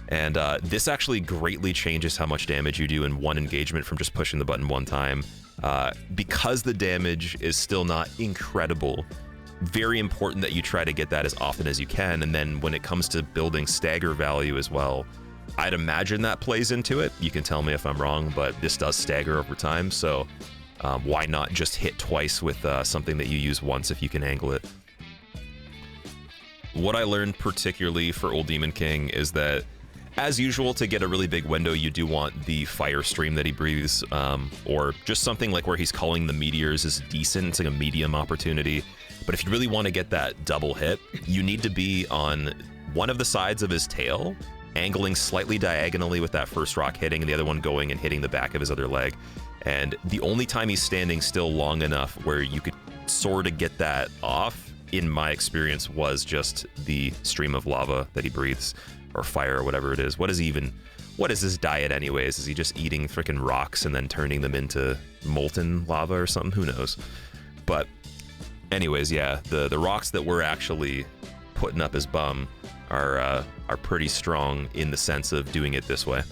And this actually greatly changes how much damage you do in one engagement from just pushing the button one time. Because the damage is still not incredible, very important that you try to get that as often as you can. And then when it comes to building stagger value as well, I'd imagine that plays into it. You can tell me if I'm wrong, but this does stagger over time. So why not just hit twice with something that you use once if you can angle it? What I learned particularly for Old Demon King is that, as usual, to get a really big window, you do want the fire stream that he breathes, or just something like where he's calling the meteors is decent. It's like a medium opportunity. But if you really want to get that double hit, you need to be on one of the sides of his tail angling slightly diagonally with that first rock hitting, and the other one going and hitting the back of his other leg. And the only time he's standing still long enough where you could sort of get that off, in my experience, was just the stream of lava that he breathes, or fire, or whatever it is. What is his diet anyways? Is he just eating freaking rocks and then turning them into molten lava or something? Who knows? But anyways, yeah, the rocks that we're actually putting up his bum are pretty strong in the sense of doing it this way.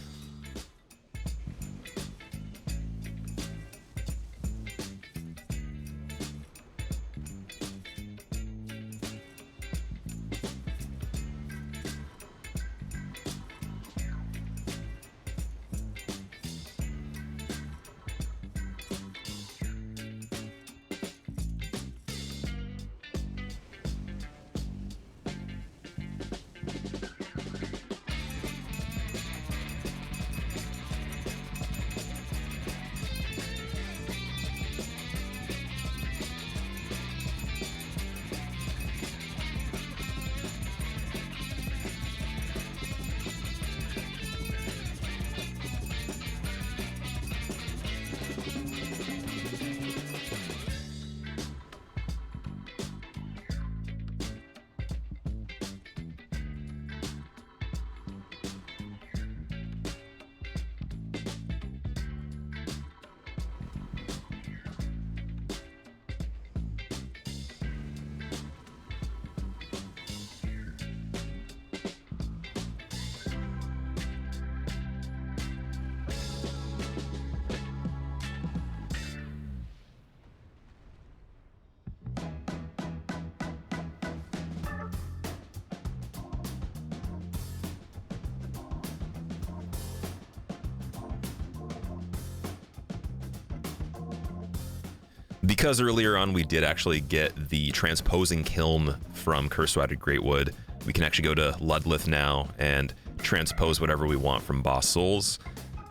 Because earlier on we did actually get the transposing kiln from Curse-Routed Greatwood, we can actually go to Ludlith now and transpose whatever we want from boss souls.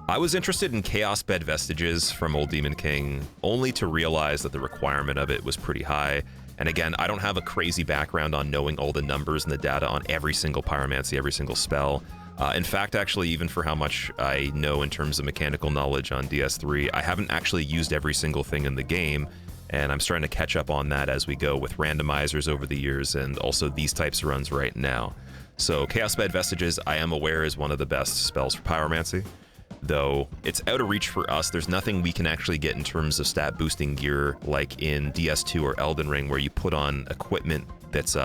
I was interested in Chaos Bed Vestiges from Old Demon King, only to realize that the requirement of it was pretty high. And again, I don't have a crazy background on knowing all the numbers and the data on every single pyromancy, every single spell. In fact, actually, even for how much I know in terms of mechanical knowledge on DS3, I haven't actually used every single thing in the game, and I'm starting to catch up on that as we go with randomizers over the years and also these types of runs right now. So Chaos Bed Vestiges, I am aware, is one of the best spells for pyromancy, though it's out of reach for us. There's nothing we can actually get in terms of stat boosting gear like in DS2 or Elden Ring, where you put on equipment that's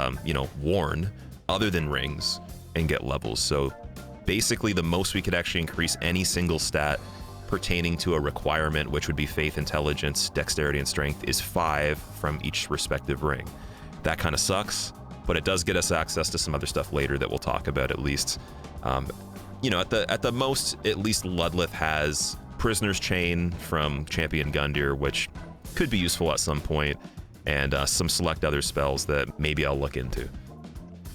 worn other than rings and get levels. So basically the most we could actually increase any single stat pertaining to a requirement, which would be faith, intelligence, dexterity, and strength, is 5 from each respective ring. That kind of sucks, but it does get us access to some other stuff later that we'll talk about at least. At the most, at least Ludlith has Prisoner's Chain from Champion Gundyr, which could be useful at some point, and some select other spells that maybe I'll look into.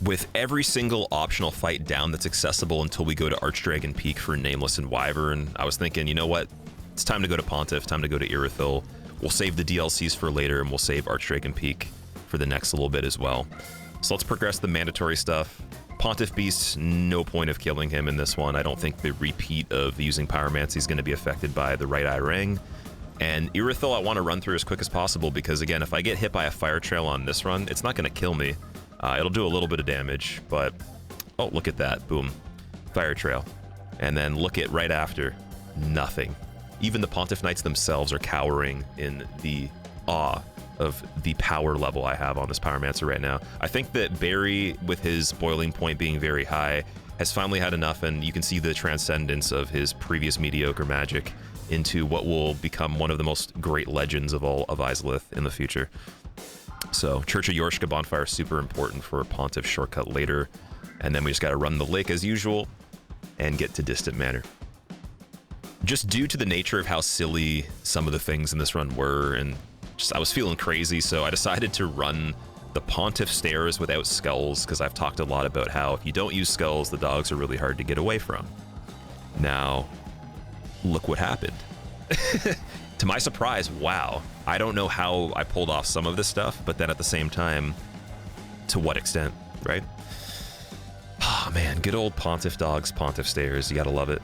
With every single optional fight down that's accessible until we go to Archdragon Peak for Nameless and Wyvern, I was thinking, you know what? It's time to go to Pontiff, time to go to Irithyll. We'll save the DLCs for later, and we'll save Archdragon Peak for the next little bit as well. So let's progress the mandatory stuff. Pontiff Beast, no point of killing him in this one. I don't think the repeat of using Pyromancy is going to be affected by the Right Eye Ring. And Irithyll I want to run through as quick as possible, because again, if I get hit by a fire trail on this run, it's not going to kill me. It'll do a little bit of damage, but oh, look at that. Boom. Fire trail. And then look at right after. Nothing. Even the Pontiff Knights themselves are cowering in the awe of the power level I have on this Pyromancer right now. I think that Barry, with his boiling point being very high, has finally had enough, and you can see the transcendence of his previous mediocre magic into what will become one of the most great legends of all of Izalith in the future. So Church of Yorshka Bonfire is super important for a Pontiff shortcut later, and then we just got to run the lake as usual and get to Distant Manor. Just due to the nature of how silly some of the things in this run were, and just I was feeling crazy, so I decided to run the Pontiff Stairs without skulls, because I've talked a lot about how if you don't use skulls, the dogs are really hard to get away from. Now, look what happened. To my surprise, wow. I don't know how I pulled off some of this stuff, but then at the same time, to what extent, right? Oh man, Good old Pontiff dogs, Pontiff stairs. You gotta love it.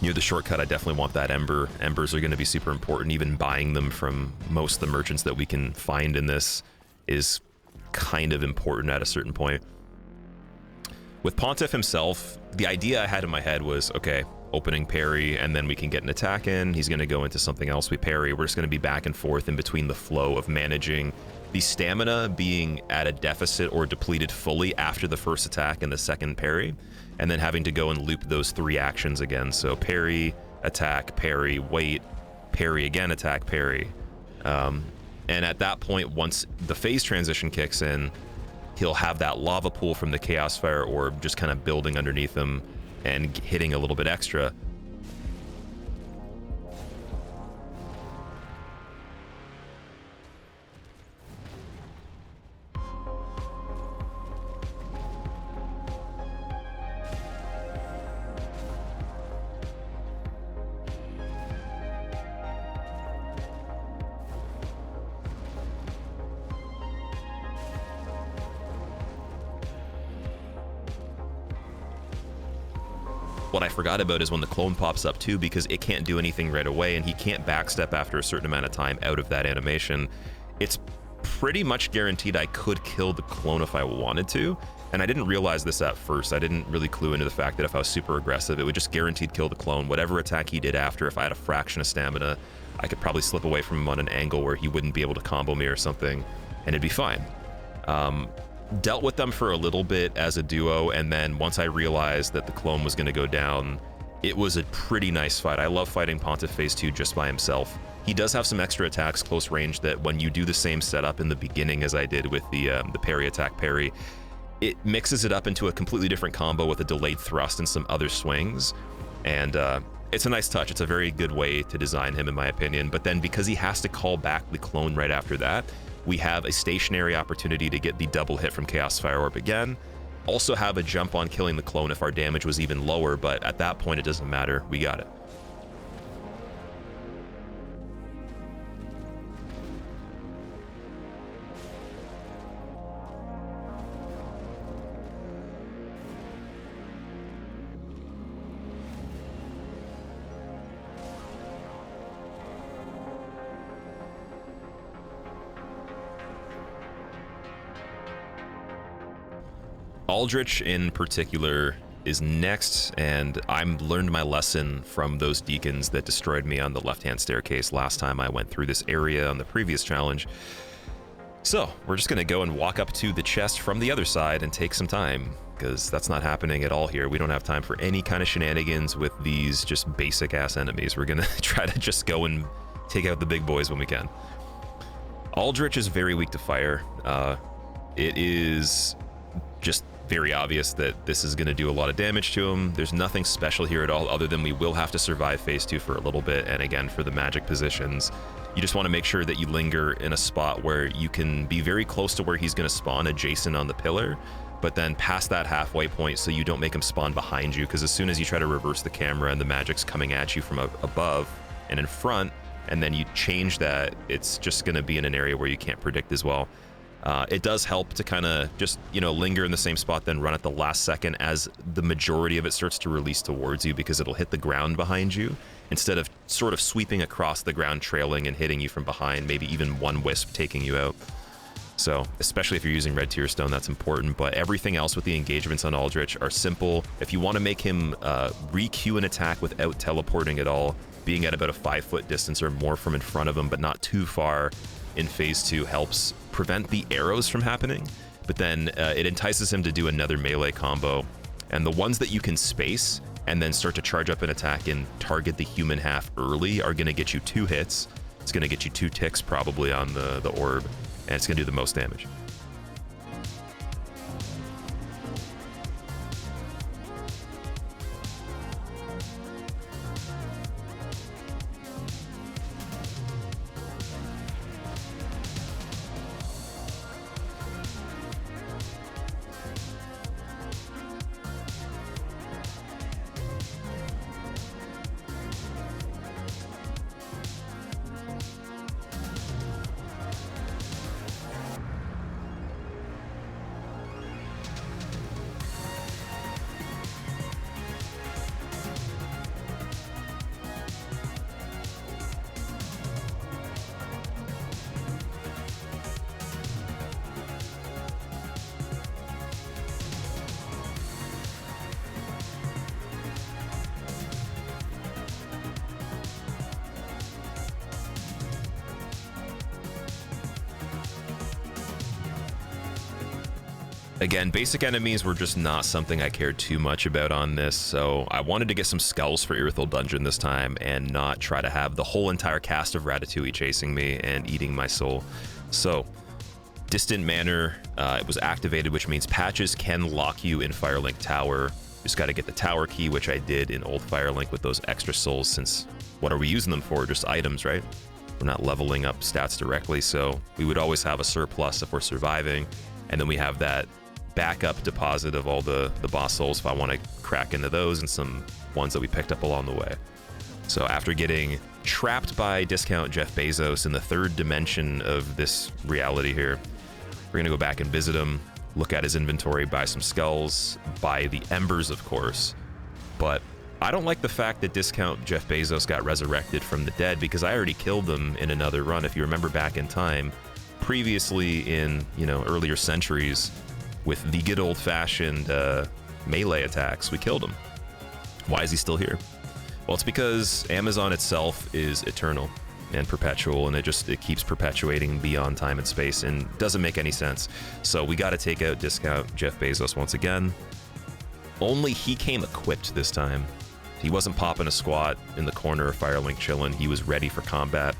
Near the shortcut, I definitely want that ember. Embers are going to be super important. Even buying them from most of the merchants that we can find in this is kind of important at a certain point. With Pontiff himself, the idea I had in my head was, okay, opening parry, and then we can get an attack in. He's going to go into something else, we parry. We're just going to be back and forth in between the flow of managing the stamina being at a deficit or depleted fully after the first attack and the second parry, and then having to go and loop those 3 actions again. So parry, attack, parry, wait, parry again, attack, parry. And at that point, once the phase transition kicks in, he'll have that lava pool from the Chaos Fire Orb just kind of building underneath him and hitting a little bit extra. What I forgot about is when the clone pops up too, because it can't do anything right away and he can't backstep after a certain amount of time out of that animation. It's pretty much guaranteed I could kill the clone if I wanted to, and I didn't realize this at first. I didn't really clue into the fact that if I was super aggressive, it would just guaranteed kill the clone. Whatever attack he did after, if I had a fraction of stamina, I could probably slip away from him on an angle where he wouldn't be able to combo me or something, and it'd be fine. Dealt with them for a little bit as a duo, and then once I realized that the clone was going to go down, it was a pretty nice fight. I love fighting Pontiff Phase 2 just by himself. He does have some extra attacks close range that when you do the same setup in the beginning as I did with the parry attack parry, it mixes it up into a completely different combo with a delayed thrust and some other swings, and it's a nice touch. It's a very good way to design him in my opinion, but then because he has to call back the clone right after that, we have a stationary opportunity to get the double hit from Chaos Fire Orb again. Also have a jump on killing the clone if our damage was even lower, but at that point it doesn't matter. We got it. Aldrich in particular is next, and I've learned my lesson from those deacons that destroyed me on the left-hand staircase last time I went through this area on the previous challenge. So we're just gonna go and walk up to the chest from the other side and take some time, because that's not happening at all here. We don't have time for any kind of shenanigans with these just basic ass enemies. We're gonna try to just go and take out the big boys when we can. Aldrich is very weak to fire. It is just very obvious that this is going to do a lot of damage to him. There's nothing special here at all other than we will have to survive phase 2 for a little bit, and again for the magic positions you just want to make sure that you linger in a spot where you can be very close to where he's going to spawn adjacent on the pillar, but then past that halfway point so you don't make him spawn behind you, because as soon as you try to reverse the camera and the magic's coming at you from above and in front, and then you change that, it's just going to be in an area where you can't predict as well. It does help to kind of just, you know, linger in the same spot, then run at the last second as the majority of it starts to release towards you, because it'll hit the ground behind you instead of sort of sweeping across the ground, trailing and hitting you from behind, maybe even one wisp taking you out. So, especially if you're using red tier stone, that's important, but everything else with the engagements on Aldrich are simple. If you want to make him re-queue an attack without teleporting at all, being at about a 5-foot distance or more from in front of him, but not too far in phase 2 helps prevent the arrows from happening, but then it entices him to do another melee combo, and the ones that you can space and then start to charge up an attack and target the human half early are going to get you 2 hits. It's going to get you 2 ticks probably on the orb, and it's going to do the most damage. Again, basic enemies were just not something I cared too much about on this, so I wanted to get some skulls for Irithyll Dungeon this time and not try to have the whole entire cast of Ratatouille chasing me and eating my soul. So, Distant Manor, it was activated, which means patches can lock you in Firelink Tower. Just got to get the tower key, which I did in Old Firelink with those extra souls, since what are we using them for? Just items, right? We're not leveling up stats directly, so we would always have a surplus if we're surviving. And then we have that backup deposit of all the boss souls if I want to crack into those and some ones that we picked up along the way. So after getting trapped by Discount Jeff Bezos in the third dimension of this reality here, we're gonna go back and visit him, look at his inventory, buy some skulls, buy the embers, of course. But I don't like the fact that Discount Jeff Bezos got resurrected from the dead, because I already killed them in another run. If you remember back in time, previously in, earlier centuries, with the good old-fashioned melee attacks, we killed him. Why is he still here? Well, it's because Amazon itself is eternal and perpetual, and it keeps perpetuating beyond time and space, and doesn't make any sense. So we got to take out Discount Jeff Bezos once again. Only he came equipped this time. He wasn't popping a squat in the corner of Firelink chilling. He was ready for combat,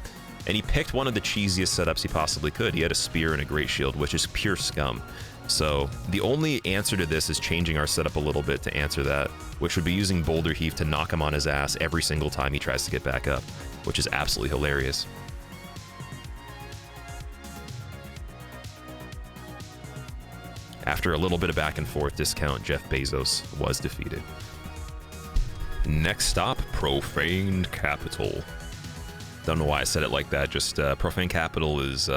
and he picked one of the cheesiest setups he possibly could. He had a spear and a great shield, which is pure scum. So the only answer to this is changing our setup a little bit to answer that, which would be using Boulder Heave to knock him on his ass every single time he tries to get back up, which is absolutely hilarious. After a little bit of back and forth, Discount Jeff Bezos was defeated. Next stop, Profane Capital. Don't know why I said it like that, just Profane Capital is...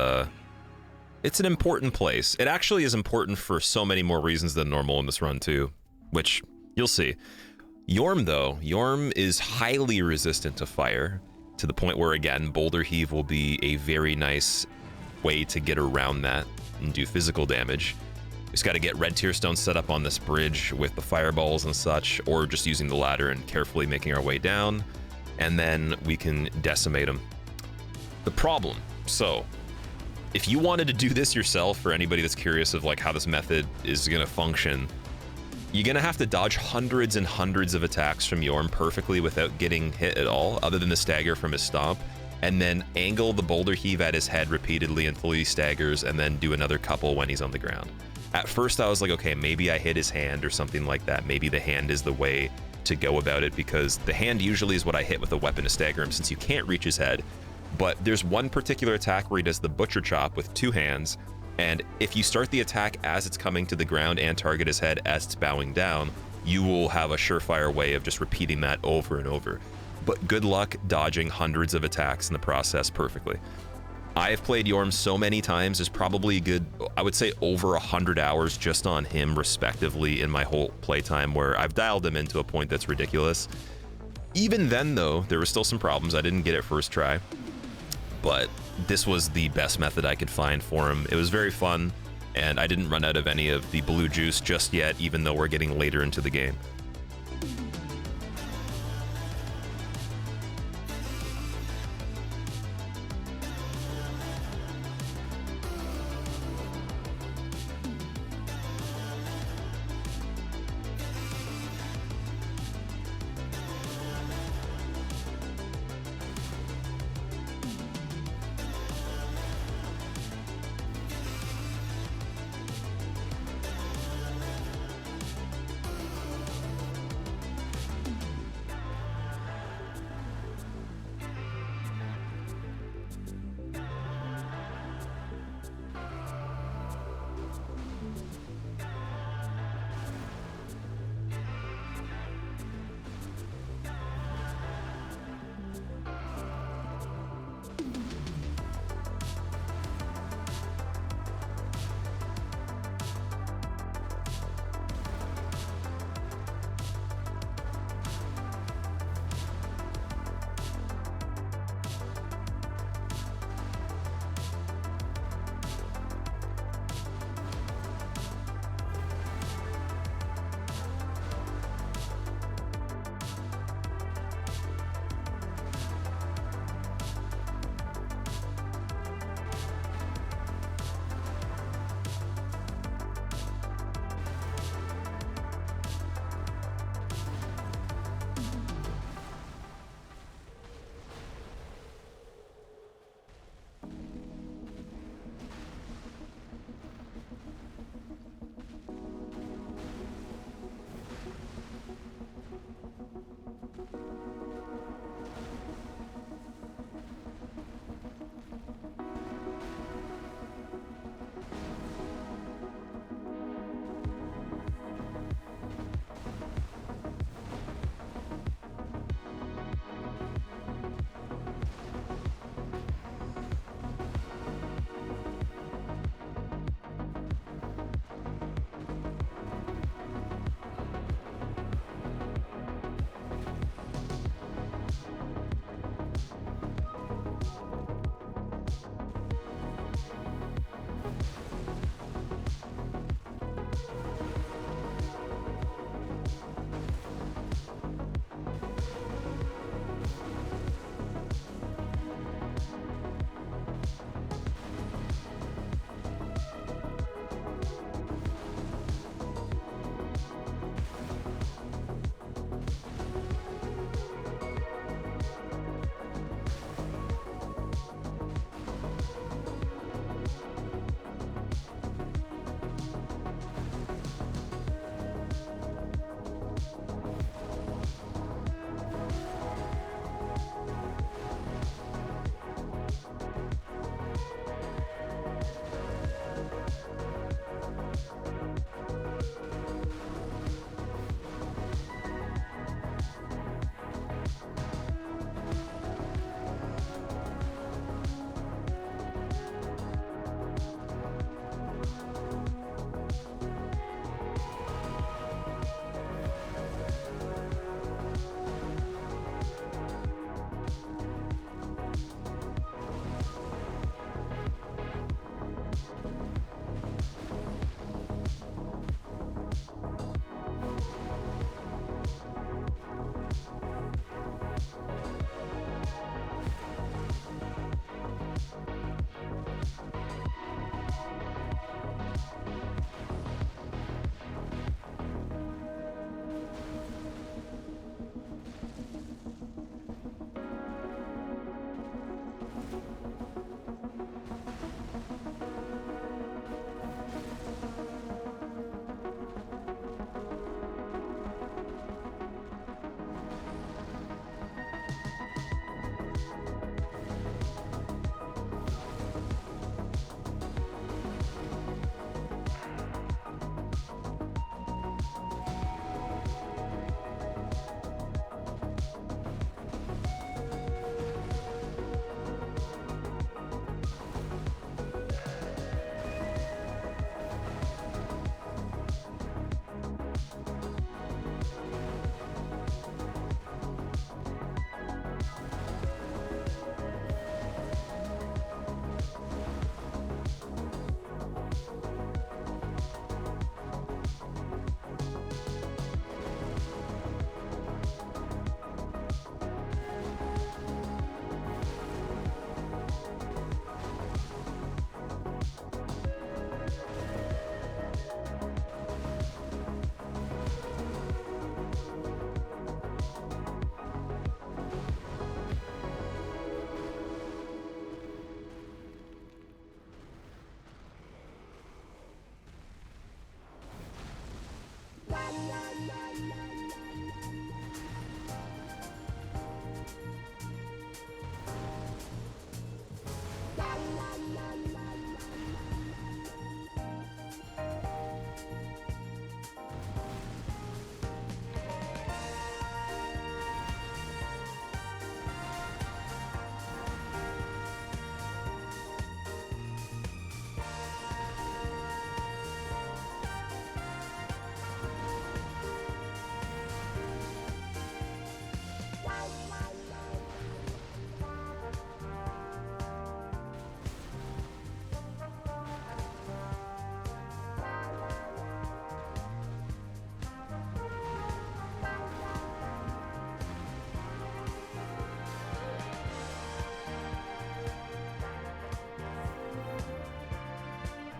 it's an important place. It actually is important for so many more reasons than normal in this run too, which you'll see. Yhorm though, Yhorm is highly resistant to fire, to the point where, again, Boulder Heave will be a very nice way to get around that and do physical damage. We just got to get red tier stone set up on this bridge with the fireballs and such, or just using the ladder and carefully making our way down, and then we can decimate them. The problem, so if you wanted to do this yourself, for anybody that's curious of like how this method is going to function, you're going to have to dodge hundreds and hundreds of attacks from Yhorm perfectly without getting hit at all, other than the stagger from his stomp, and then angle the Boulder Heave at his head repeatedly until he staggers, and then do another couple when he's on the ground. At first I was like, okay, maybe I hit his hand or something like that. Maybe the hand is the way to go about it, because the hand usually is what I hit with a weapon to stagger him, since you can't reach his head. But there's one particular attack where he does the butcher chop with two hands, and if you start the attack as it's coming to the ground and target his head as it's bowing down, you will have a surefire way of just repeating that over and over. But good luck dodging hundreds of attacks in the process perfectly. I have played Yhorm so many times, there's probably a good, I would say, over 100 hours just on him respectively in my whole playtime, where I've dialed him into a point that's ridiculous. Even then though, there were still some problems. I didn't get it first try, but this was the best method I could find for him. It was very fun, and I didn't run out of any of the blue juice just yet, even though we're getting later into the game.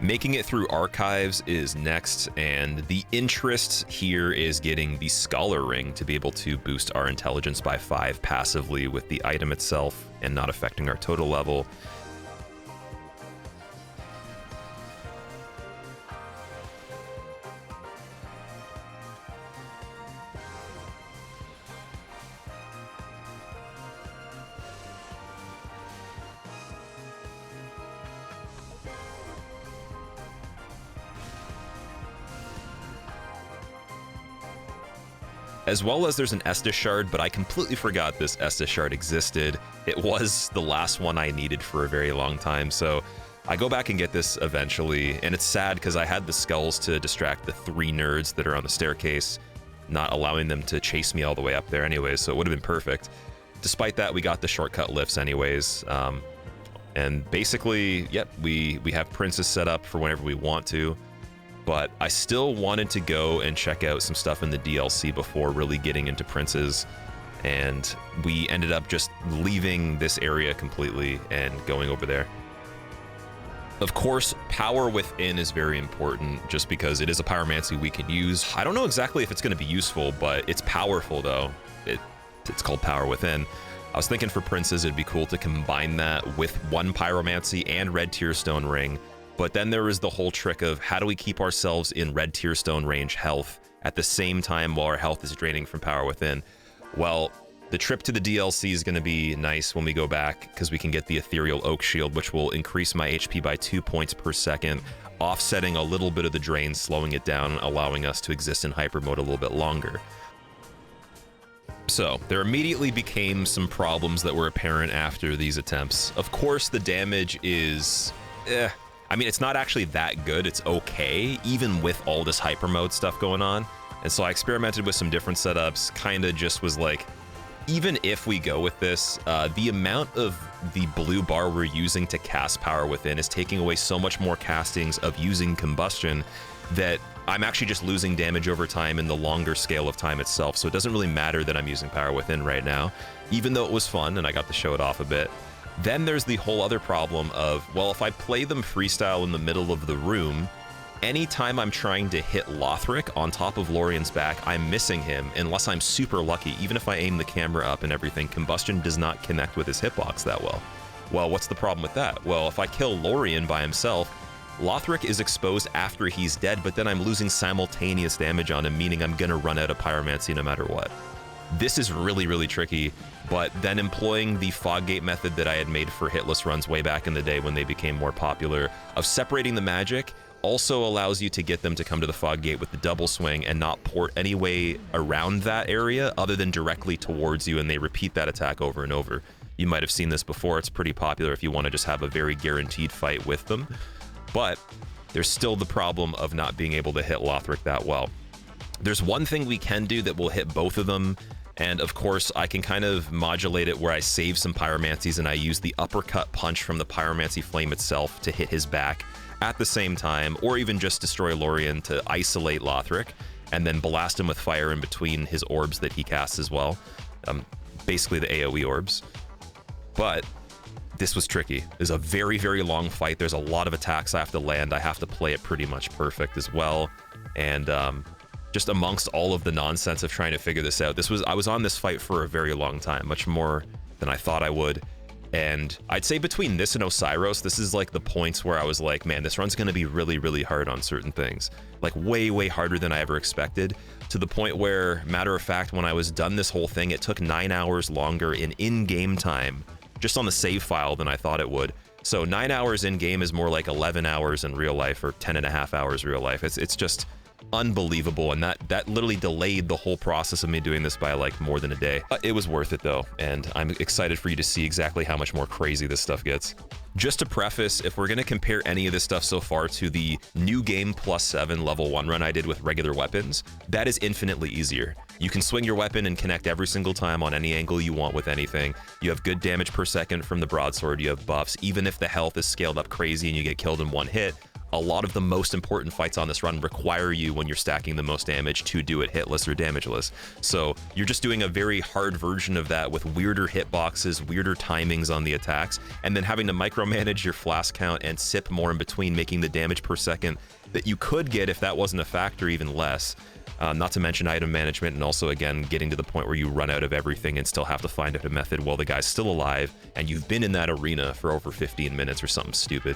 Making it through archives is next, and the interest here is getting the Scholar Ring to be able to boost our intelligence by 5 passively with the item itself and not affecting our total level. As well as there's an Estus Shard, but I completely forgot this Estus Shard existed. It was the last one I needed for a very long time, so I go back and get this eventually, and it's sad because I had the skulls to distract the 3 nerds that are on the staircase, not allowing them to chase me all the way up there anyways, so it would have been perfect. Despite that, we got the shortcut lifts anyways, and basically, yep, we have Princes set up for whenever we want to. But I still wanted to go and check out some stuff in the DLC before really getting into Princes, and we ended up just leaving this area completely and going over there. Of course, power within is very important just because it is a pyromancy we can use. I don't know exactly if it's going to be useful, but it's powerful though. It's called power within. I was thinking for Princes it'd be cool to combine that with 1 pyromancy and red tearstone ring. But then there is the whole trick of how do we keep ourselves in red tearstone range health at the same time while our health is draining from power within. Well, the trip to the DLC is going to be nice when we go back because we can get the ethereal oak shield, which will increase my HP by 2 points per second, offsetting a little bit of the drain, slowing it down, allowing us to exist in hyper mode a little bit longer. So there immediately became some problems that were apparent after these attempts. Of course, the damage is I mean, it's not actually that good. It's okay, even with all this hyper mode stuff going on. And so I experimented with some different setups, kind of just was like, even if we go with this, the amount of the blue bar we're using to cast power within is taking away so much more castings of using combustion that I'm actually just losing damage over time in the longer scale of time itself. So it doesn't really matter that I'm using power within right now, even though it was fun and I got to show it off a bit. Then there's the whole other problem of, well, if I play them freestyle in the middle of the room, anytime I'm trying to hit Lothric on top of Lorien's back, I'm missing him unless I'm super lucky. Even if I aim the camera up and everything, combustion does not connect with his hitbox that well. Well, what's the problem with that? Well, if I kill Lorien by himself, Lothric is exposed after he's dead, but then I'm losing simultaneous damage on him, meaning I'm gonna run out of pyromancy no matter what. This is really, really tricky, but then employing the fog gate method that I had made for hitless runs way back in the day when they became more popular, of separating the magic, also allows you to get them to come to the fog gate with the double swing and not port any way around that area other than directly towards you, and they repeat that attack over and over. You might have seen this before. It's pretty popular if you want to just have a very guaranteed fight with them, but there's still the problem of not being able to hit Lothric that well. There's one thing we can do that will hit both of them, and of course I can kind of modulate it where I save some pyromancies and I use the uppercut punch from the pyromancy flame itself to hit his back at the same time, or even just destroy Lorien to isolate Lothric and then blast him with fire in between his orbs that he casts as well. Basically the AoE orbs. But this was tricky. It's a very, very long fight. There's a lot of attacks I have to land. I have to play it pretty much perfect as well. And just amongst all of the nonsense of trying to figure this out, I was on this fight for a very long time, much more than I thought I would. And I'd say between this and Osiris, this is like the points where I was like, man, this run's gonna be really, really hard on certain things. Like way, way harder than I ever expected, to the point where, matter of fact, when I was done this whole thing, it took 9 hours longer in-game time, just on the save file, than I thought it would. So 9 hours in-game is more like 11 hours in real life, or 10.5 hours real life. It's just unbelievable, and that literally delayed the whole process of me doing this by like more than a day. It was worth it though, and I'm excited for you to see exactly how much more crazy this stuff gets. Just to preface, if we're gonna compare any of this stuff so far to the new game +7 level 1 run I did with regular weapons, that is infinitely easier. You can swing your weapon and connect every single time on any angle you want with anything. You have good damage per second from the broadsword, you have buffs. Even if the health is scaled up crazy and you get killed in one hit, A lot of the most important fights on this run require you, when you're stacking the most damage, to do it hitless or damageless. So you're just doing a very hard version of that with weirder hitboxes, weirder timings on the attacks, and then having to micromanage your flask count and sip more in between, making the damage per second that you could get if that wasn't a factor even less. Not to mention item management, and also, again, getting to the point where you run out of everything and still have to find out a method while the guy's still alive, and you've been in that arena for over 15 minutes or something stupid.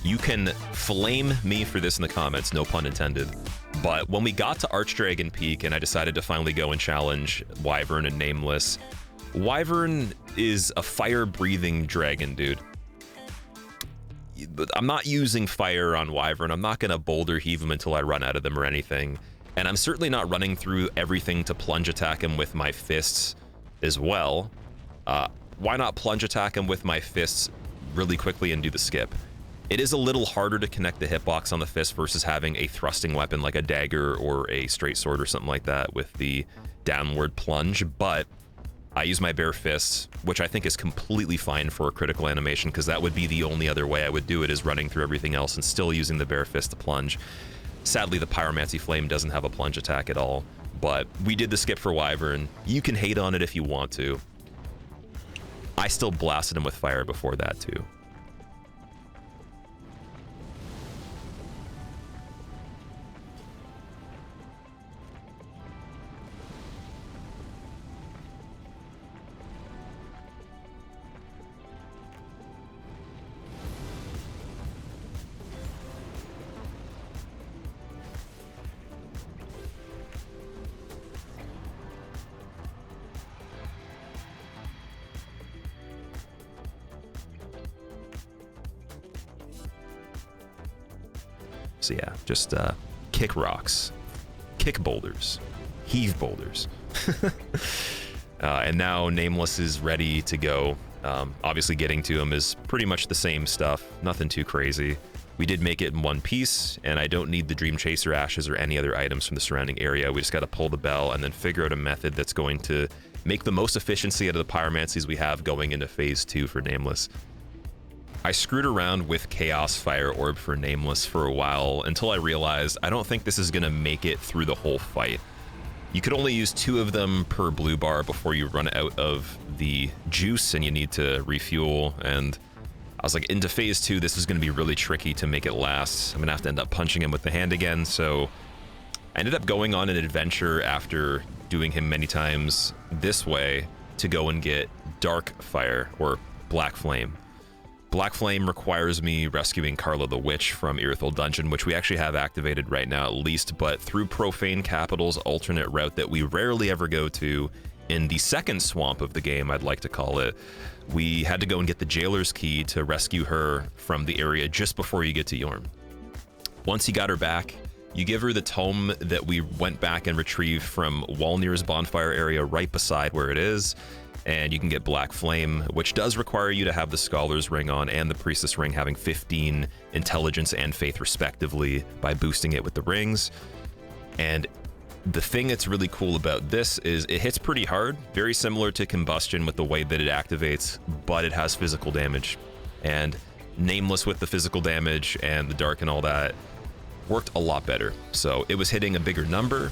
You can flame me for this in the comments, no pun intended. But when we got to Archdragon Peak and I decided to finally go and challenge Wyvern and Nameless, Wyvern is a fire-breathing dragon, dude. I'm not using fire on Wyvern. I'm not going to boulder heave him until I run out of them or anything. And I'm certainly not running through everything to plunge attack him with my fists as well. Why not plunge attack him with my fists really quickly and do the skip? It is a little harder to connect the hitbox on the fist versus having a thrusting weapon like a dagger or a straight sword or something like that with the downward plunge, but I use my bare fists, which I think is completely fine for a critical animation, because that would be the only other way I would do it, is running through everything else and still using the bare fist to plunge. Sadly, the Pyromancy Flame doesn't have a plunge attack at all, but we did the skip for Wyvern. You can hate on it if you want to. I still blasted him with fire before that too. So yeah, just kick rocks, kick boulders, heave boulders. And now Nameless is ready to go. Obviously getting to him is pretty much the same stuff, nothing too crazy. We did make it in one piece, and I don't need the Dream Chaser ashes or any other items from the surrounding area. We just got to pull the bell and then figure out a method that's going to make the most efficiency out of the pyromancies we have going into phase 2 for Nameless. I screwed around with Chaos Fire Orb for Nameless for a while until I realized I don't think this is going to make it through the whole fight. You could only use 2 of them per blue bar before you run out of the juice and you need to refuel, and I was like, into phase 2, this is going to be really tricky to make it last. I'm going to have to end up punching him with the hand again, so I ended up going on an adventure after doing him many times this way to go and get Dark Fire, or Black Flame. Black Flame requires me rescuing Carla the Witch from Irithyll Dungeon, which we actually have activated right now at least, but through Profane Capital's alternate route that we rarely ever go to, in the second swamp of the game, I'd like to call it, we had to go and get the Jailer's Key to rescue her from the area just before you get to Yhorm. Once you got her back, you give her the tome that we went back and retrieved from Walnir's bonfire area right beside where it is, and you can get Black Flame, which does require you to have the Scholar's Ring on and the Priestess Ring having 15 intelligence and faith respectively by boosting it with the rings. And the thing that's really cool about this is it hits pretty hard, very similar to Combustion with the way that it activates, but it has physical damage. And Nameless with the physical damage and the dark and all that worked a lot better. So it was hitting a bigger number.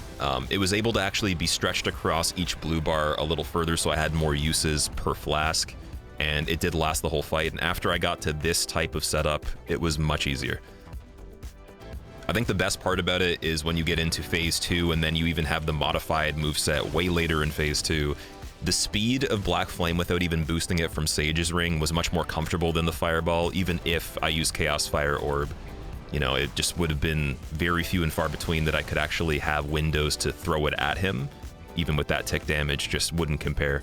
It was able to actually be stretched across each blue bar a little further, so I had more uses per flask, and it did last the whole fight. And after I got to this type of setup, it was much easier. I think the best part about it is when you get into phase 2 and then you even have the modified moveset way later in phase 2, the speed of Black Flame without even boosting it from Sage's Ring was much more comfortable than the Fireball, even if I used Chaos Fire Orb. You know, it just would have been very few and far between that I could actually have windows to throw it at him. Even with that tick damage, just wouldn't compare.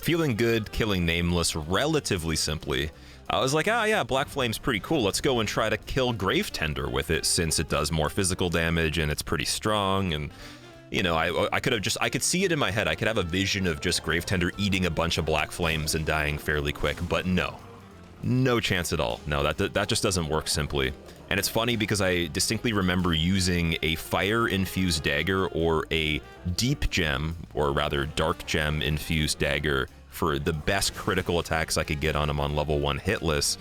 feeling good, killing Nameless relatively simply. I was like, ah, yeah, Black Flame's pretty cool. Let's go and try to kill Gravetender with it, since it does more physical damage and it's pretty strong. And, you know, I could see it in my head. I could have a vision of just Gravetender eating a bunch of Black Flames and dying fairly quick, but no chance at all. No, that just doesn't work simply. And it's funny because I distinctly remember using a fire-infused dagger or a deep gem, or rather dark gem-infused dagger for the best critical attacks I could get on him on level 1 hitless.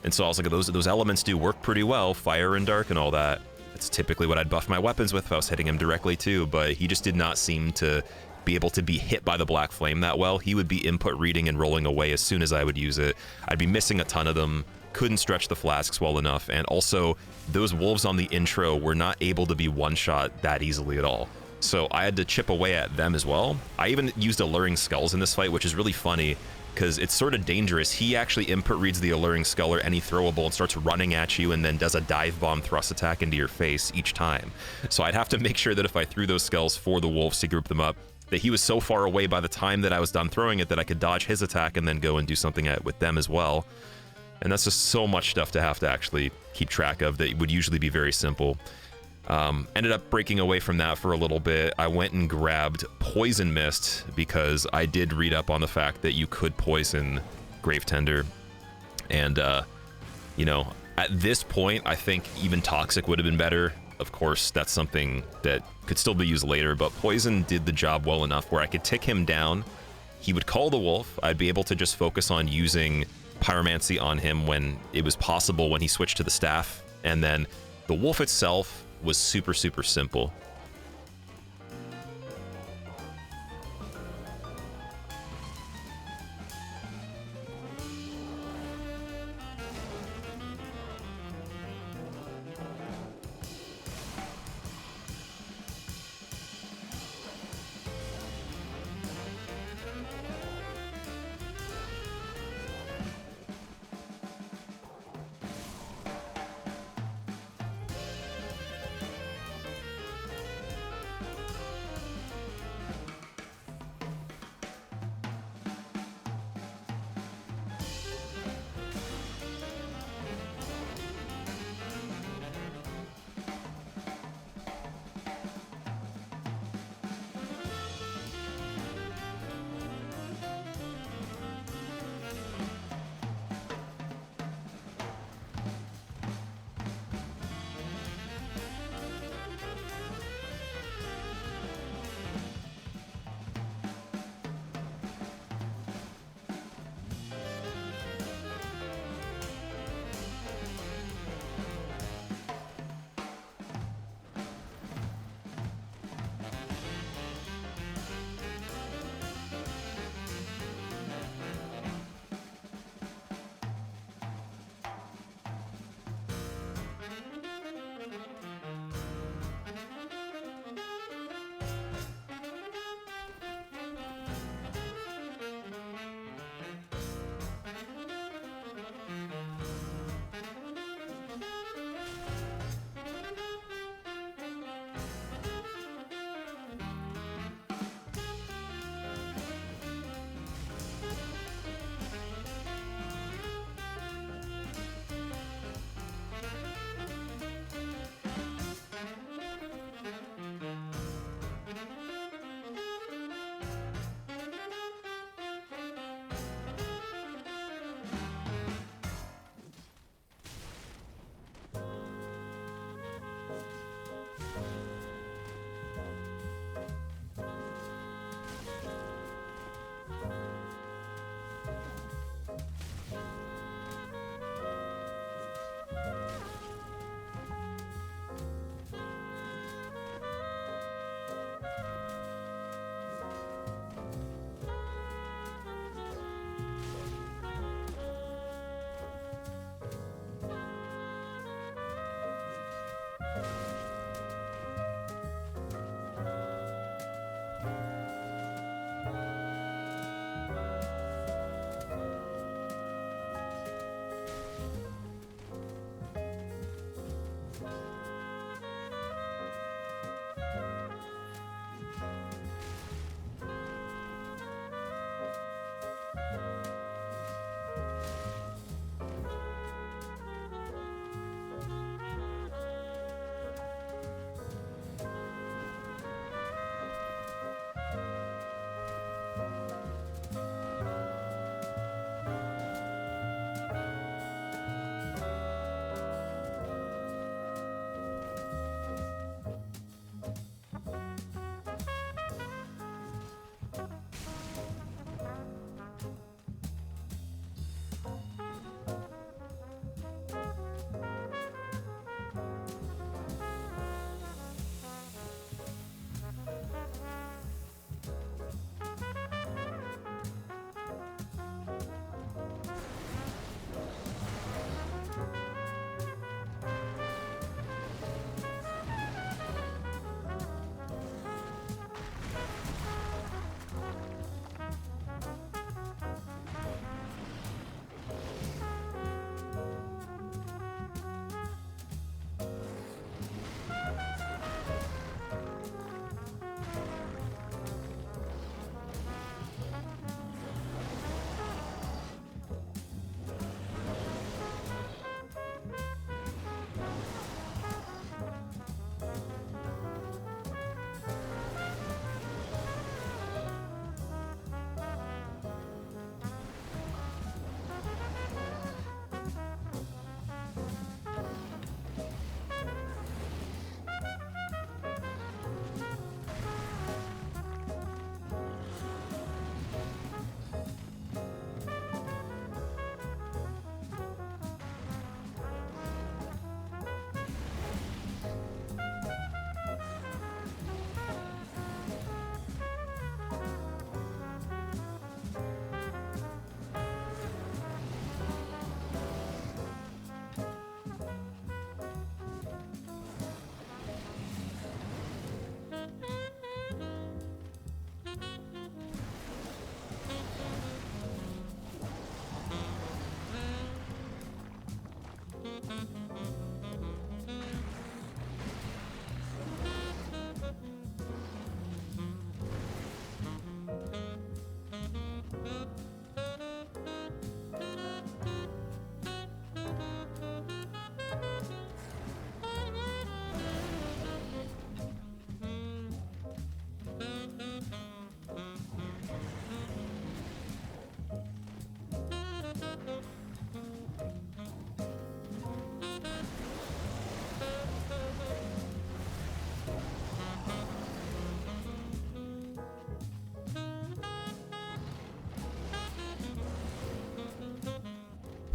And so I was like, those elements do work pretty well, fire and dark and all that. It's typically what I'd buff my weapons with if I was hitting him directly too, but he just did not seem to be able to be hit by the Black Flame that well. He would be input reading and rolling away as soon as I would use it. I'd be missing a ton of them, couldn't stretch the flasks well enough, and also those wolves on the intro were not able to be one-shot that easily at all. So I had to chip away at them as well. I even used Alluring Skulls in this fight, which is really funny because it's sort of dangerous. He actually input reads the Alluring Skull or any throwable and starts running at you and then does a dive bomb thrust attack into your face each time. So I'd have to make sure that if I threw those skulls for the wolves to group them up, that he was so far away by the time that I was done throwing it that I could dodge his attack and then go and do something with them as well. And that's just so much stuff to have to actually keep track of that would usually be very simple. Ended up breaking away from that for a little bit. I went and grabbed Poison Mist because I did read up on the fact that you could poison Gravetender. And, you know, at this point, I think even Toxic would have been better. Of course, that's something that could still be used later, but Poison did the job well enough where I could tick him down. He would call the wolf. I'd be able to just focus on using pyromancy on him when it was possible when he switched to the staff. And then the wolf itself was super, super simple.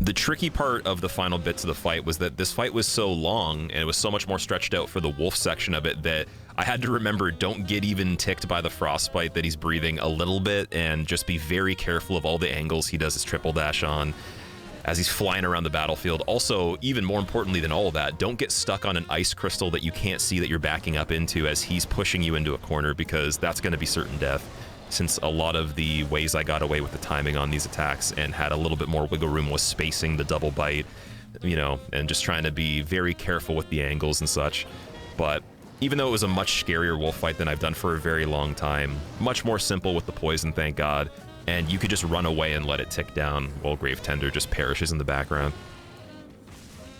The tricky part of the final bits of the fight was that this fight was so long and it was so much more stretched out for the wolf section of it that I had to remember, don't get even ticked by the frostbite that he's breathing a little bit, and just be very careful of all the angles he does his triple dash on as he's flying around the battlefield. Also, even more importantly than all of that, don't get stuck on an ice crystal that you can't see that you're backing up into as he's pushing you into a corner, because that's going to be certain death. Since a lot of the ways I got away with the timing on these attacks and had a little bit more wiggle room was spacing the double bite, you know, and just trying to be very careful with the angles and such. But even though it was a much scarier wolf fight than I've done for a very long time, much more simple with the poison, thank God, and you could just run away and let it tick down while Grave Tender just perishes in the background.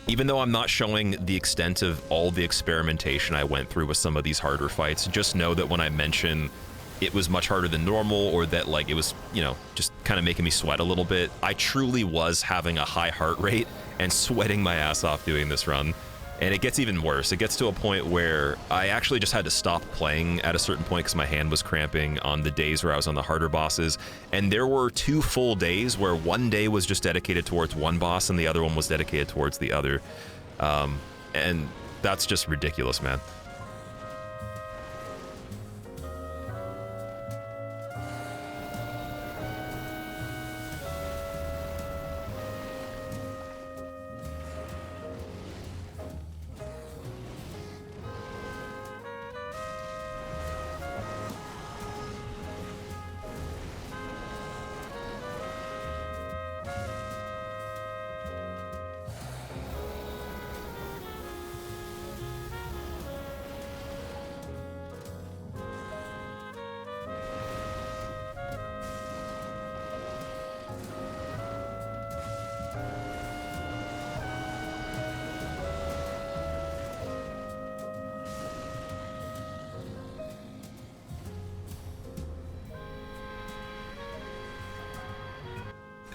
Even though I'm not showing the extent of all the experimentation I went through with some of these harder fights, just know that when I mention it was much harder than normal, or that like it was, you know, just kind of making me sweat a little bit, I truly was having a high heart rate and sweating my ass off doing this run. And it gets even worse. It gets to a point where I actually just had to stop playing at a certain point because my hand was cramping on the days where I was on the harder bosses. And there were 2 full days where one day was just dedicated towards one boss and the other one was dedicated towards the other. And that's just ridiculous, man.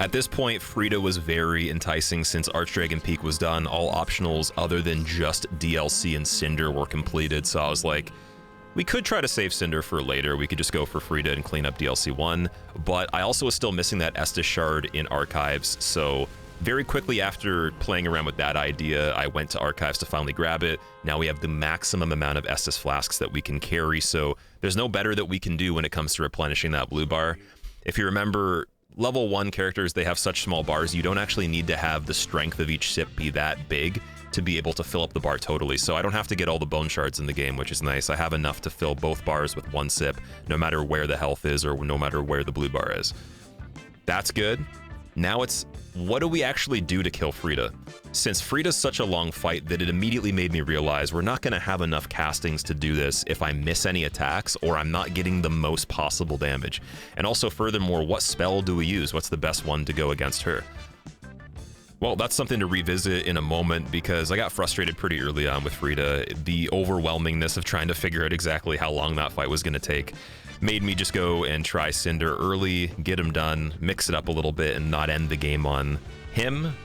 At this point, Friede was very enticing since Archdragon Peak was done. All optionals other than just DLC and Cinder were completed, so I was like, we could try to save Cinder for later. We could just go for Friede and clean up DLC 1, but I also was still missing that Estus Shard in Archives, so very quickly after playing around with that idea, I went to Archives to finally grab it. Now we have the maximum amount of Estus Flasks that we can carry, so there's no better that we can do when it comes to replenishing that blue bar. If you remember, level 1 characters, they have such small bars, you don't actually need to have the strength of each sip be that big to be able to fill up the bar totally. So I don't have to get all the bone shards in the game, which is nice. I have enough to fill both bars with 1 sip, no matter where the health is or no matter where the blue bar is. That's good. Now it's, what do we actually do to kill Friede? Since Friede's such a long fight that it immediately made me realize we're not going to have enough castings to do this if I miss any attacks or I'm not getting the most possible damage. And also, furthermore, what spell do we use? What's the best one to go against her? Well, that's something to revisit in a moment because I got frustrated pretty early on with Friede. The overwhelmingness of trying to figure out exactly how long that fight was going to take made me just go and try Cinder early, get him done, mix it up a little bit, and not end the game on him,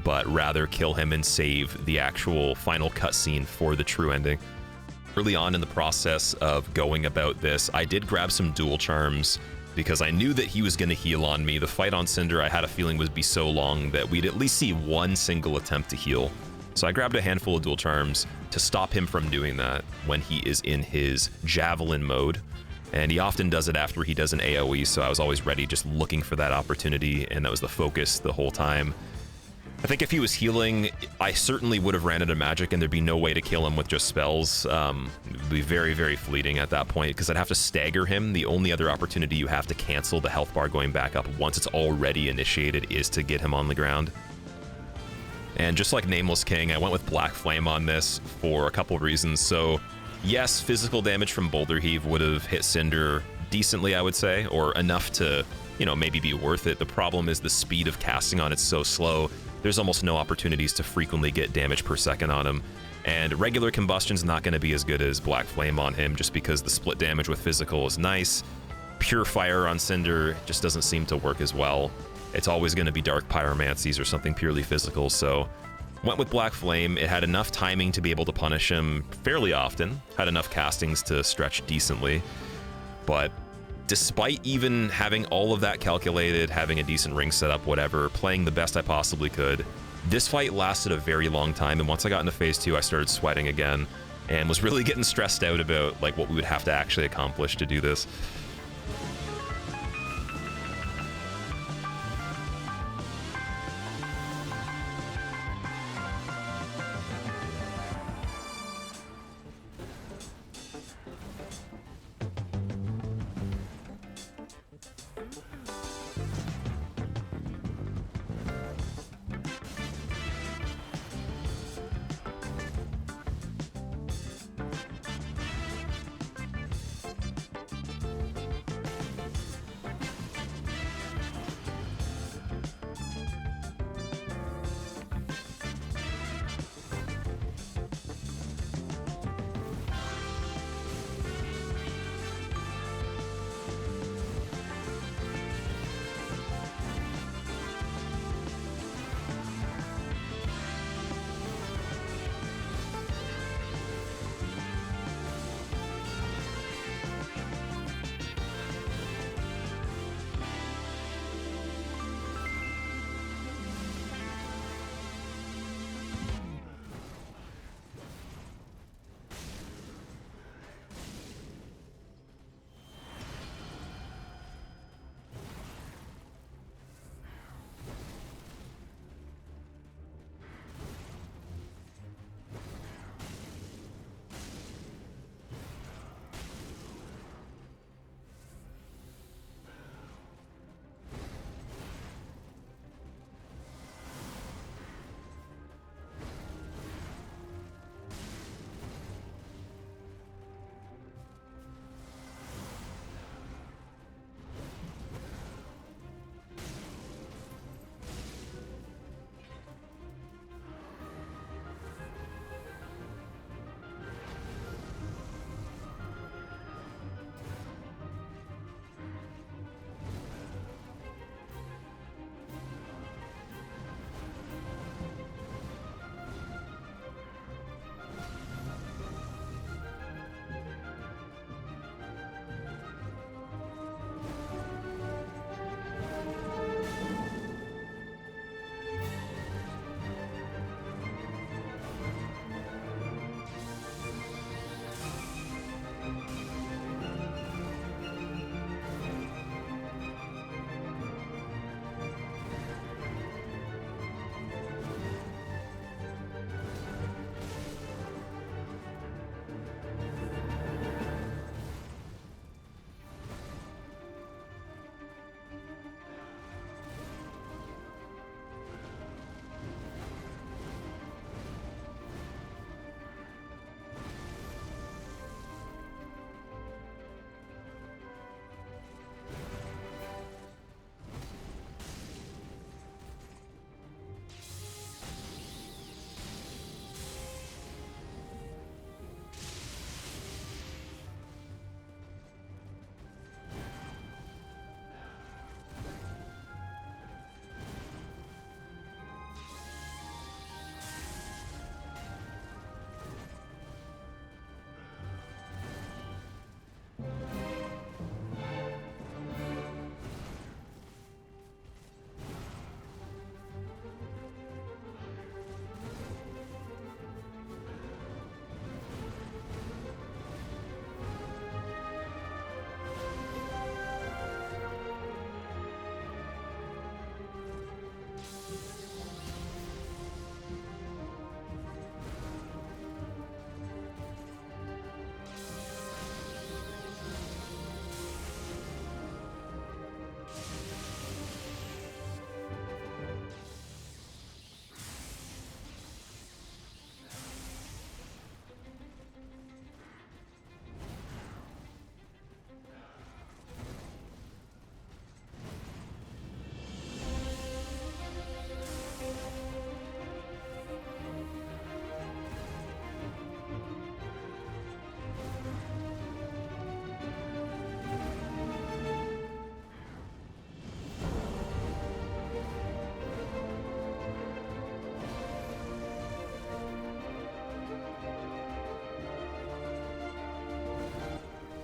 but rather kill him and save the actual final cutscene for the true ending. Early on in the process of going about this, I did grab some dual charms because I knew that he was going to heal on me. The fight on Cinder, I had a feeling, would be so long that we'd at least see one single attempt to heal. So I grabbed a handful of dual charms to stop him from doing that when he is in his javelin mode. And he often does it after he does an AoE, so I was always ready, just looking for that opportunity, and that was the focus the whole time. I think if he was healing, I certainly would have ran into magic, and there'd be no way to kill him with just spells. It would be very, very fleeting at that point, because I'd have to stagger him. The only other opportunity you have to cancel the health bar going back up once it's already initiated is to get him on the ground. And just like Nameless King, I went with Black Flame on this for a couple of reasons. So yes, physical damage from Boulder Heave would have hit Cinder decently, I would say, or enough to, you know, maybe be worth it. The problem is the speed of casting on it's so slow. There's almost no opportunities to frequently get damage per second on him. And regular combustion's not going to be as good as Black Flame on him just because the split damage with physical is nice. Pure Fire on Cinder just doesn't seem to work as well. It's always going to be Dark Pyromancies or something purely physical, so went with Black Flame. It had enough timing to be able to punish him fairly often, had enough castings to stretch decently, but despite even having all of that calculated, having a decent ring setup, whatever, playing the best I possibly could, this fight lasted a very long time, and once I got into phase 2, I started sweating again, and was really getting stressed out about like what we would have to actually accomplish to do this.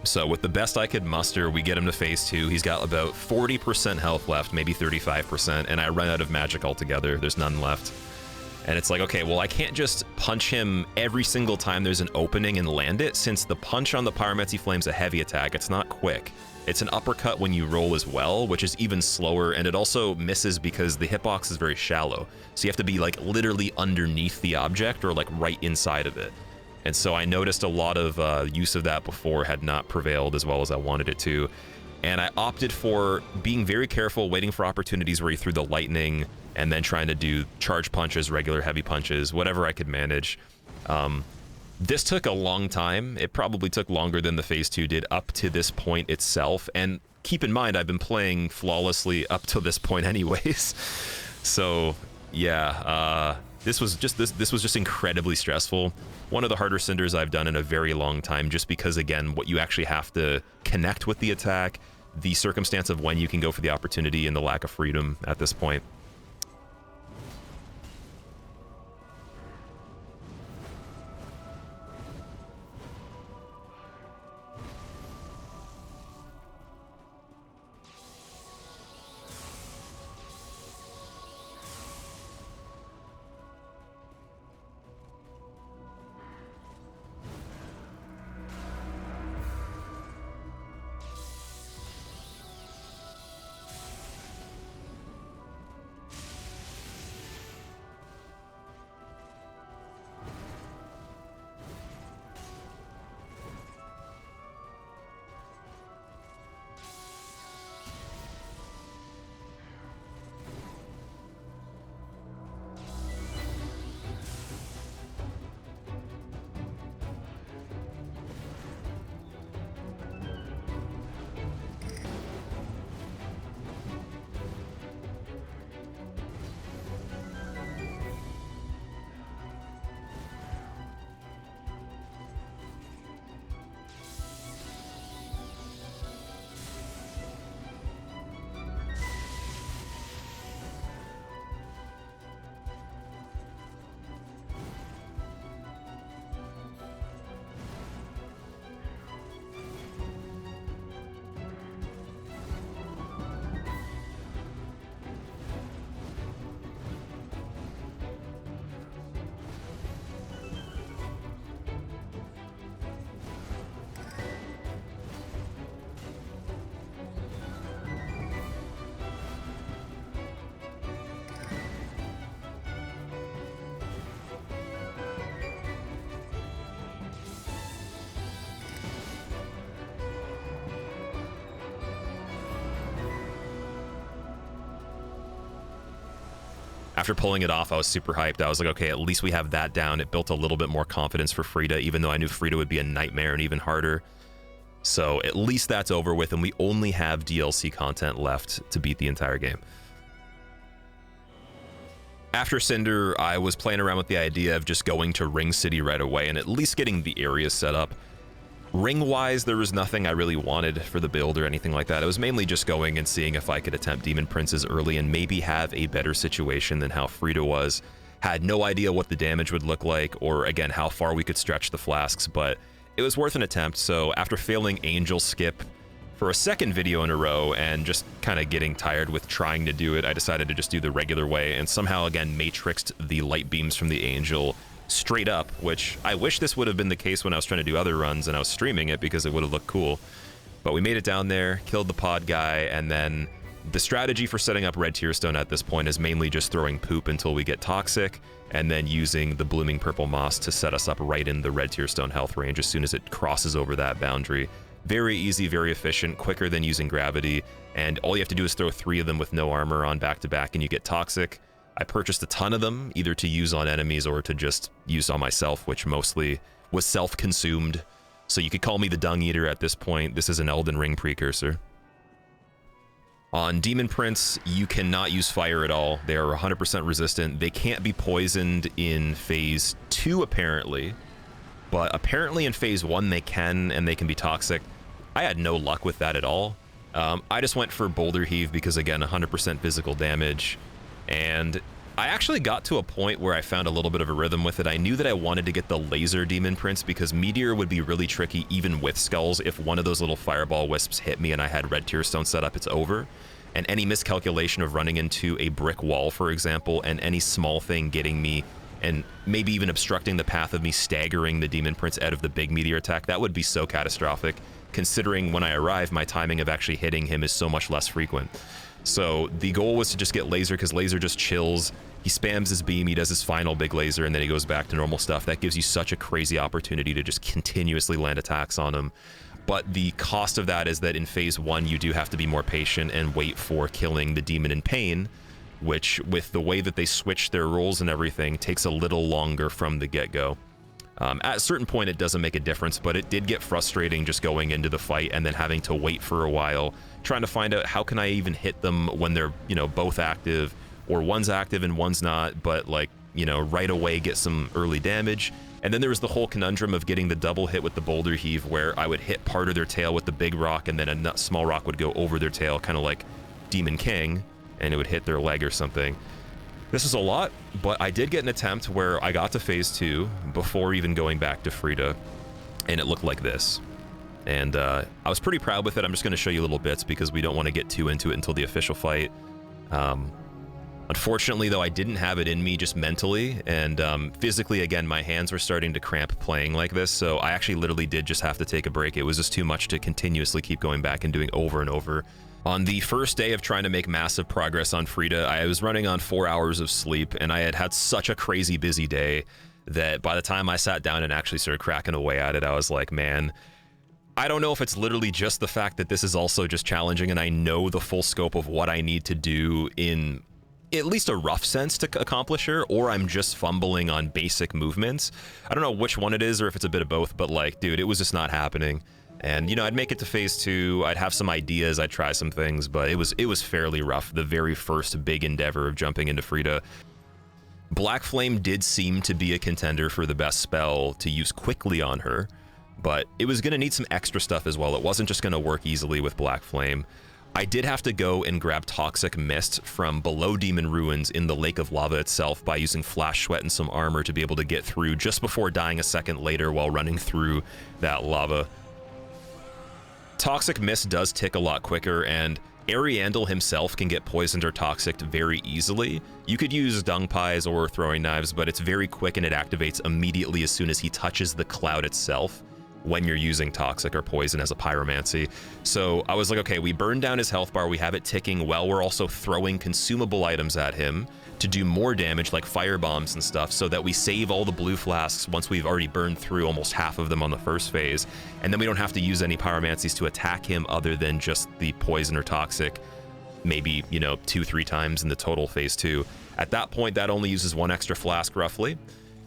So with the best I could muster, we get him to phase 2. He's got about 40% health left, maybe 35%, and I run out of magic altogether. There's none left. And it's like, okay, well, I can't just punch him every single time there's an opening and land it, since the punch on the Pyromancy Flame's a heavy attack. It's not quick. It's an uppercut when you roll as well, which is even slower, and it also misses because the hitbox is very shallow. So you have to be like literally underneath the object or like right inside of it. And so I noticed a lot of use of that before had not prevailed as well as I wanted it to. And I opted for being very careful, waiting for opportunities where he threw the lightning, and then trying to do charge punches, regular heavy punches, whatever I could manage. This took a long time. It probably took longer than the phase 2 did up to this point itself. And keep in mind, I've been playing flawlessly up to this point anyways. So yeah, this was just incredibly stressful. One of the harder Cinders I've done in a very long time, just because, again, what you actually have to connect with the attack, the circumstance of when you can go for the opportunity, and the lack of freedom at this point. After pulling it off, I was super hyped. I was like, okay, at least we have that down. It built a little bit more confidence for Friede, even though I knew Friede would be a nightmare and even harder. So at least that's over with, and we only have DLC content left to beat the entire game. After Cinder, I was playing around with the idea of just going to Ring City right away and at least getting the area set up. Ring-wise, there was nothing I really wanted for the build or anything like that. It was mainly just going and seeing if I could attempt Demon Princes early and maybe have a better situation than how Friede was. Had no idea what the damage would look like or, again, how far we could stretch the flasks, but it was worth an attempt. So after failing Angel Skip for a second video in a row and just kind of getting tired with trying to do it, I decided to just do the regular way and somehow, again, matrixed the light beams from the Angel straight up, which I wish this would have been the case when I was trying to do other runs and I was streaming it because it would have looked cool. But we made it down there, killed the pod guy, and then the strategy for setting up Red Tearstone at this point is mainly just throwing poop until we get toxic, and then using the Blooming Purple Moss to set us up right in the Red Tearstone health range as soon as it crosses over that boundary. Very easy, very efficient, quicker than using gravity, and all you have to do is throw 3 of them with no armor on back to back and you get toxic. I purchased a ton of them, either to use on enemies or to just use on myself, which mostly was self-consumed. So you could call me the Dung Eater at this point. This is an Elden Ring precursor. On Demon Prince, you cannot use fire at all. They are 100% resistant. They can't be poisoned in phase 2, apparently. But apparently in phase 1 they can, and they can be toxic. I had no luck with that at all. I just went for Boulder Heave because, again, 100% physical damage. And I actually got to a point where I found a little bit of a rhythm with it. I knew that I wanted to get the laser demon prince because Midir would be really tricky even with skulls. If one of those little fireball wisps hit me and I had red tear stone set up, it's over. And any miscalculation of running into a brick wall, for example, and any small thing getting me and maybe even obstructing the path of me staggering the demon prince out of the big meteor attack, that would be so catastrophic, considering when I arrive, my timing of actually hitting him is so much less frequent. So the goal was to just get laser, because laser just chills. He spams his beam, he does his final big laser, and then he goes back to normal stuff. That gives you such a crazy opportunity to just continuously land attacks on him. But the cost of that is that in phase 1, you do have to be more patient and wait for killing the demon in pain, which, with the way that they switch their roles and everything, takes a little longer from the get-go. At a certain point, it doesn't make a difference, but it did get frustrating just going into the fight and then having to wait for a while, trying to find out how can I even hit them when they're, you know, both active, or one's active and one's not, but like, you know, right away get some early damage. And then there was the whole conundrum of getting the double hit with the boulder heave, where I would hit part of their tail with the big rock and then a small rock would go over their tail, kind of like Demon King, and it would hit their leg or something. This is a lot, but I did get an attempt where I got to phase 2 before even going back to Friede, and it looked like this. And I was pretty proud with it. I'm just going to show you little bits because we don't want to get too into it until the official fight. Unfortunately, though, I didn't have it in me just mentally, and physically, again, my hands were starting to cramp playing like this, so I actually literally did just have to take a break. It was just too much to continuously keep going back and doing over and over. On the first day of trying to make massive progress on Friede, I was running on 4 hours of sleep, and I had had such a crazy busy day that by the time I sat down and actually started cracking away at it, I was like, man, I don't know if it's literally just the fact that this is also just challenging and I know the full scope of what I need to do in at least a rough sense to accomplish her, or I'm just fumbling on basic movements. I don't know which one it is or if it's a bit of both, but like, dude, it was just not happening. And, you know, I'd make it to phase 2, I'd have some ideas, I'd try some things, but it was fairly rough, the very first big endeavor of jumping into Friede. Black Flame did seem to be a contender for the best spell to use quickly on her, but it was going to need some extra stuff as well. It wasn't just going to work easily with Black Flame. I did have to go and grab Toxic Mist from below Demon Ruins in the Lake of Lava itself by using Flash Sweat and some armor to be able to get through just before dying a second later while running through that lava. Toxic Mist does tick a lot quicker, and Ariandel himself can get poisoned or toxic very easily. You could use dung pies or throwing knives, but it's very quick and it activates immediately as soon as he touches the cloud itself when you're using toxic or poison as a pyromancy. So I was like, okay, we burned down his health bar, we have it ticking while we're also throwing consumable items at him to do more damage like fire bombs and stuff, so that we save all the blue flasks once we've already burned through almost half of them on the first phase, and then we don't have to use any pyromancies to attack him other than just the poison or toxic, maybe, you know, 2-3 times in the total phase 2. At that point, that only uses 1 extra flask roughly,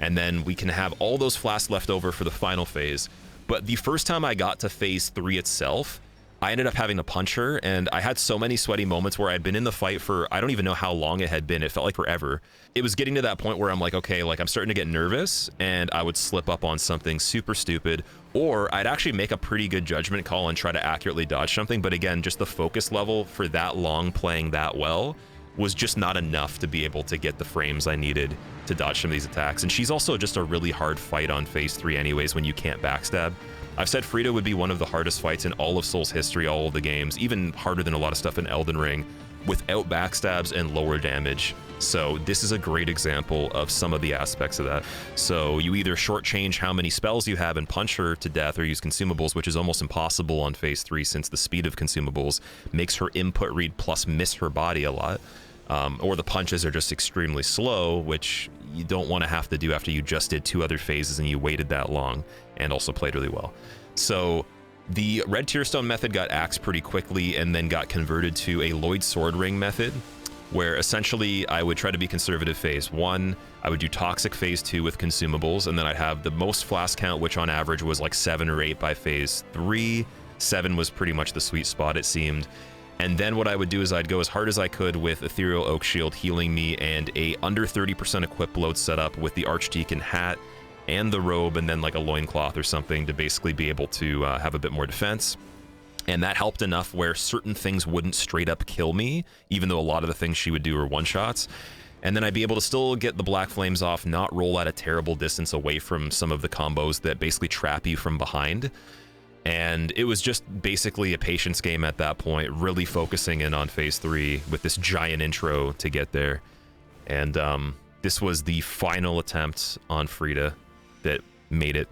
and then we can have all those flasks left over for the final phase. But the first time I got to phase 3 itself, I ended up having to punch her, and I had so many sweaty moments where I'd been in the fight for, I don't even know how long it had been. It felt like forever. It was getting to that point where I'm like, okay, like I'm starting to get nervous, and I would slip up on something super stupid, or I'd actually make a pretty good judgment call and try to accurately dodge something. But again, just the focus level for that long playing that well was just not enough to be able to get the frames I needed to dodge some of these attacks. And she's also just a really hard fight on phase 3 anyways when you can't backstab. I've said Friede would be one of the hardest fights in all of Souls history, all of the games, even harder than a lot of stuff in Elden Ring, without backstabs and lower damage. So this is a great example of some of the aspects of that. So you either shortchange how many spells you have and punch her to death, or use consumables, which is almost impossible on phase 3 since the speed of consumables makes her input read plus miss her body a lot. Or the punches are just extremely slow, which you don't want to have to do after you just did 2 other phases and you waited that long and also played really well. So the Red Tearstone method got axed pretty quickly and then got converted to a Lloyd Sword Ring method, where essentially I would try to be conservative phase 1, I would do toxic phase 2 with consumables, and then I'd have the most flask count, which on average was like 7 or 8 by phase 3. 7 was pretty much the sweet spot, it seemed. And then what I would do is I'd go as hard as I could with Ethereal Oak Shield healing me and a under 30% equip load setup with the Archdeacon hat and the robe, and then like a loincloth or something to basically be able to have a bit more defense. And that helped enough where certain things wouldn't straight up kill me, even though a lot of the things she would do were one-shots. And then I'd be able to still get the black flames off, not roll at a terrible distance away from some of the combos that basically trap you from behind. And it was just basically a patience game at that point, really focusing in on phase 3 with this giant intro to get there. And this was the final attempt on Friede that made it.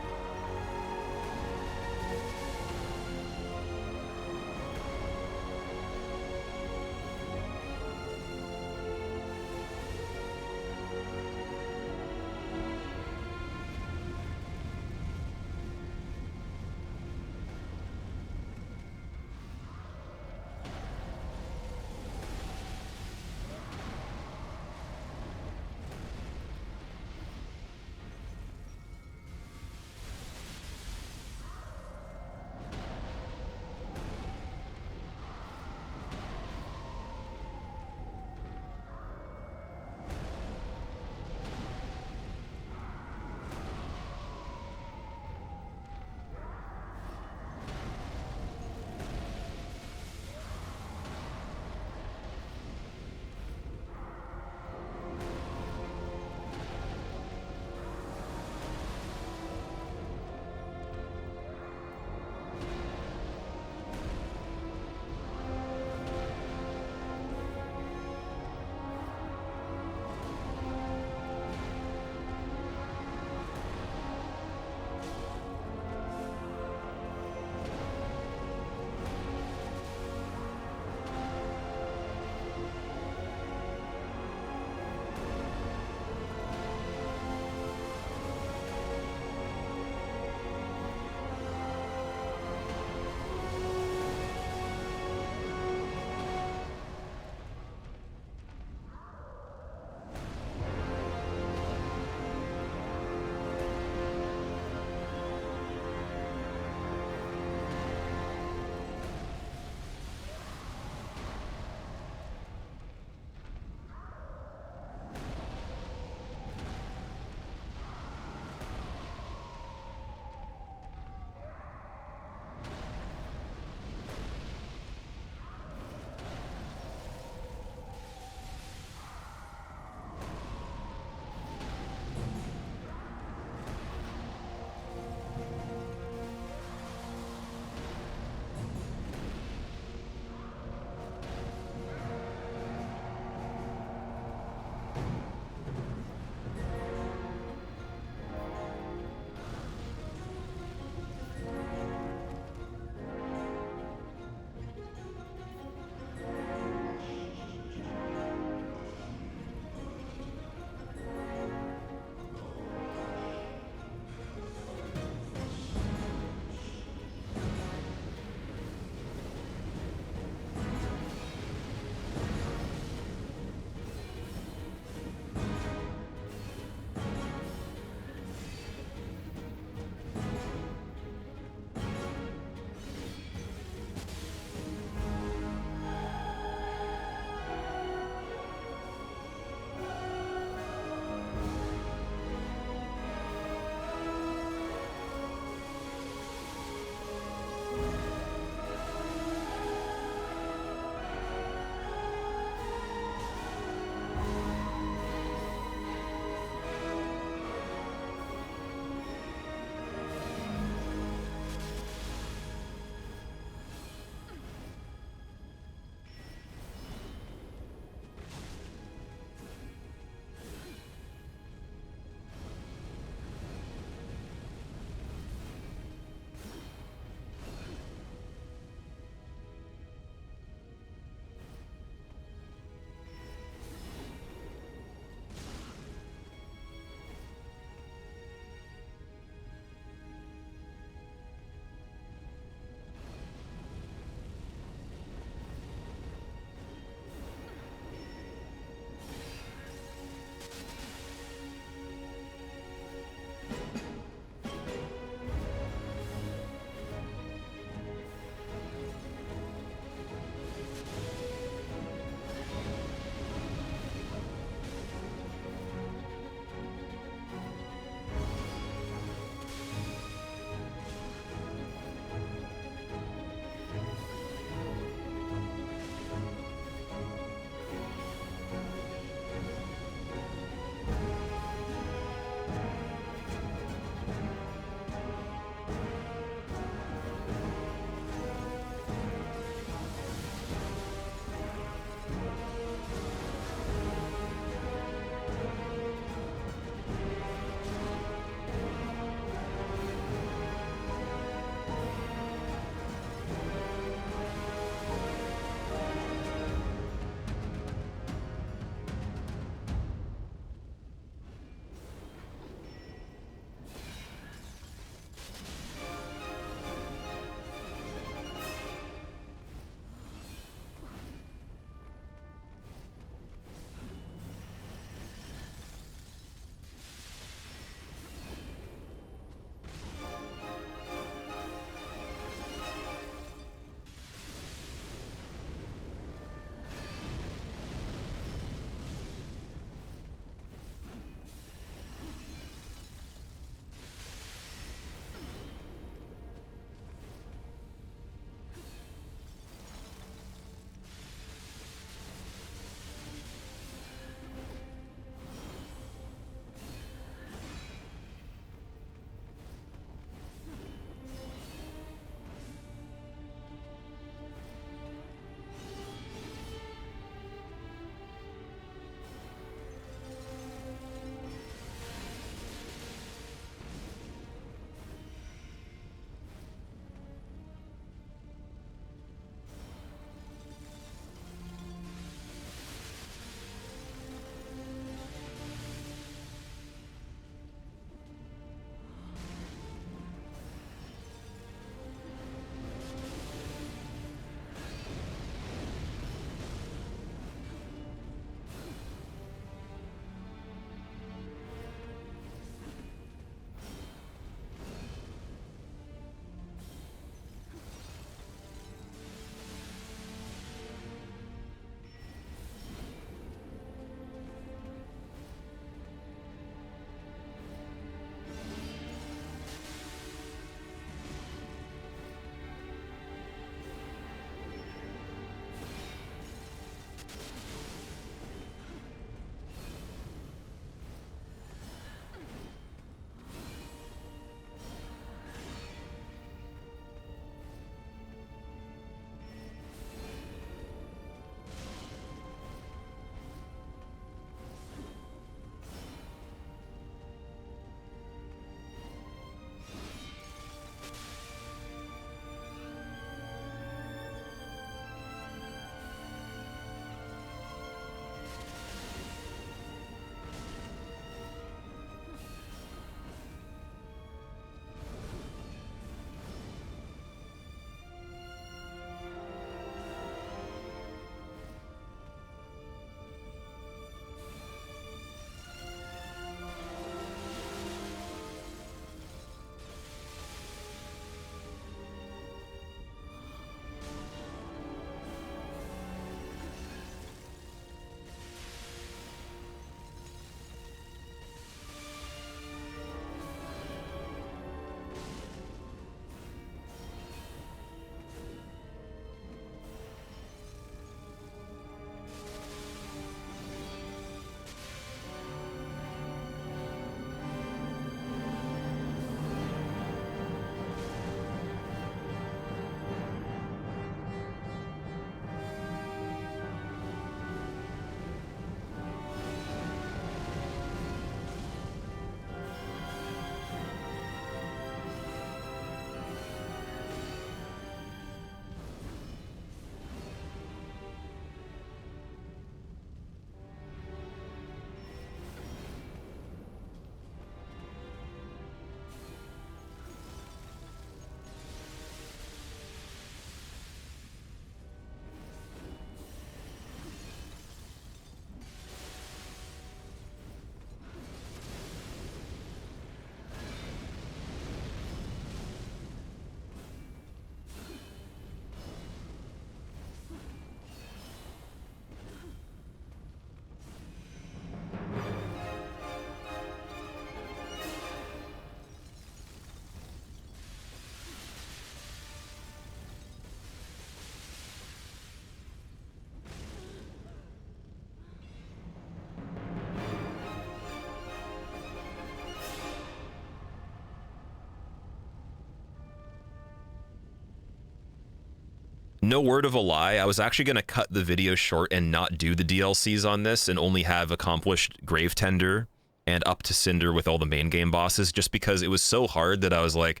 No word of a lie, I was actually going to cut the video short and not do the DLCs on this and only have accomplished Grave Tender and up to Cinder with all the main game bosses, just because it was so hard that I was like,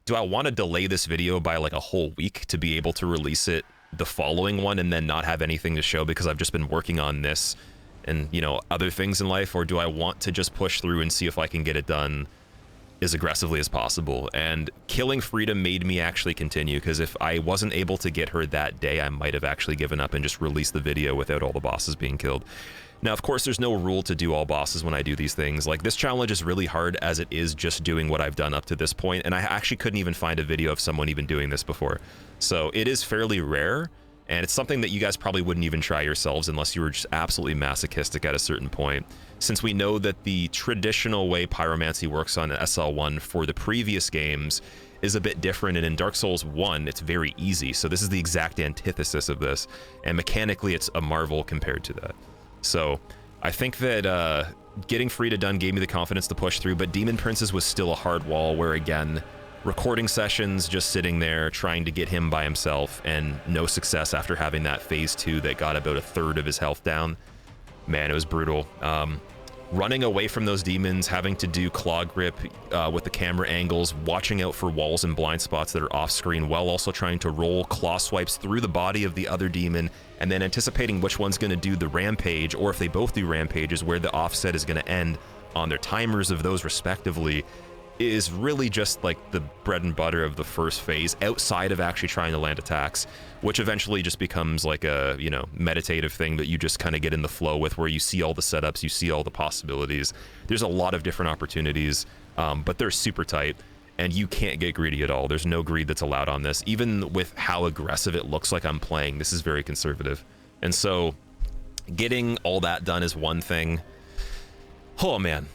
do I want to delay this video by like a whole week to be able to release it the following one and then not have anything to show because I've just been working on this and, you know, other things in life? Or do I want to just push through and see if I can get it done as aggressively as possible? And killing Friede made me actually continue, because if I wasn't able to get her that day, I might have actually given up and just released the video without all the bosses being killed. Now, of course, there's no rule to do all bosses when I do these things. Like, this challenge is really hard as it is just doing what I've done up to this point, and I actually couldn't even find a video of someone even doing this before. So it is fairly rare, and it's something that you guys probably wouldn't even try yourselves unless you were just absolutely masochistic at a certain point. Since we know that the traditional way pyromancy works on SL1 for the previous games is a bit different, and in Dark Souls 1, it's very easy. So this is the exact antithesis of this, and mechanically, it's a marvel compared to that. So I think that getting Friede done gave me the confidence to push through, but Demon Princes was still a hard wall where, again, recording sessions, just sitting there trying to get him by himself and no success after having that phase 2 that got about a third of his health down. Man, it was brutal. Running away from those demons, having to do claw grip with the camera angles, watching out for walls and blind spots that are off screen, while also trying to roll claw swipes through the body of the other demon, and then anticipating which one's going to do the rampage, or if they both do rampages, where the offset is going to end on their timers of those respectively, is really just like the bread and butter of the first phase, outside of actually trying to land attacks, which eventually just becomes like a, you know, meditative thing that you just kind of get in the flow with, where you see all the setups, you see all the possibilities. There's a lot of different opportunities, but they're super tight, and you can't get greedy at all. There's no greed that's allowed on this. Even with how aggressive it looks like I'm playing, this is very conservative. And so getting all that done is one thing. Oh man.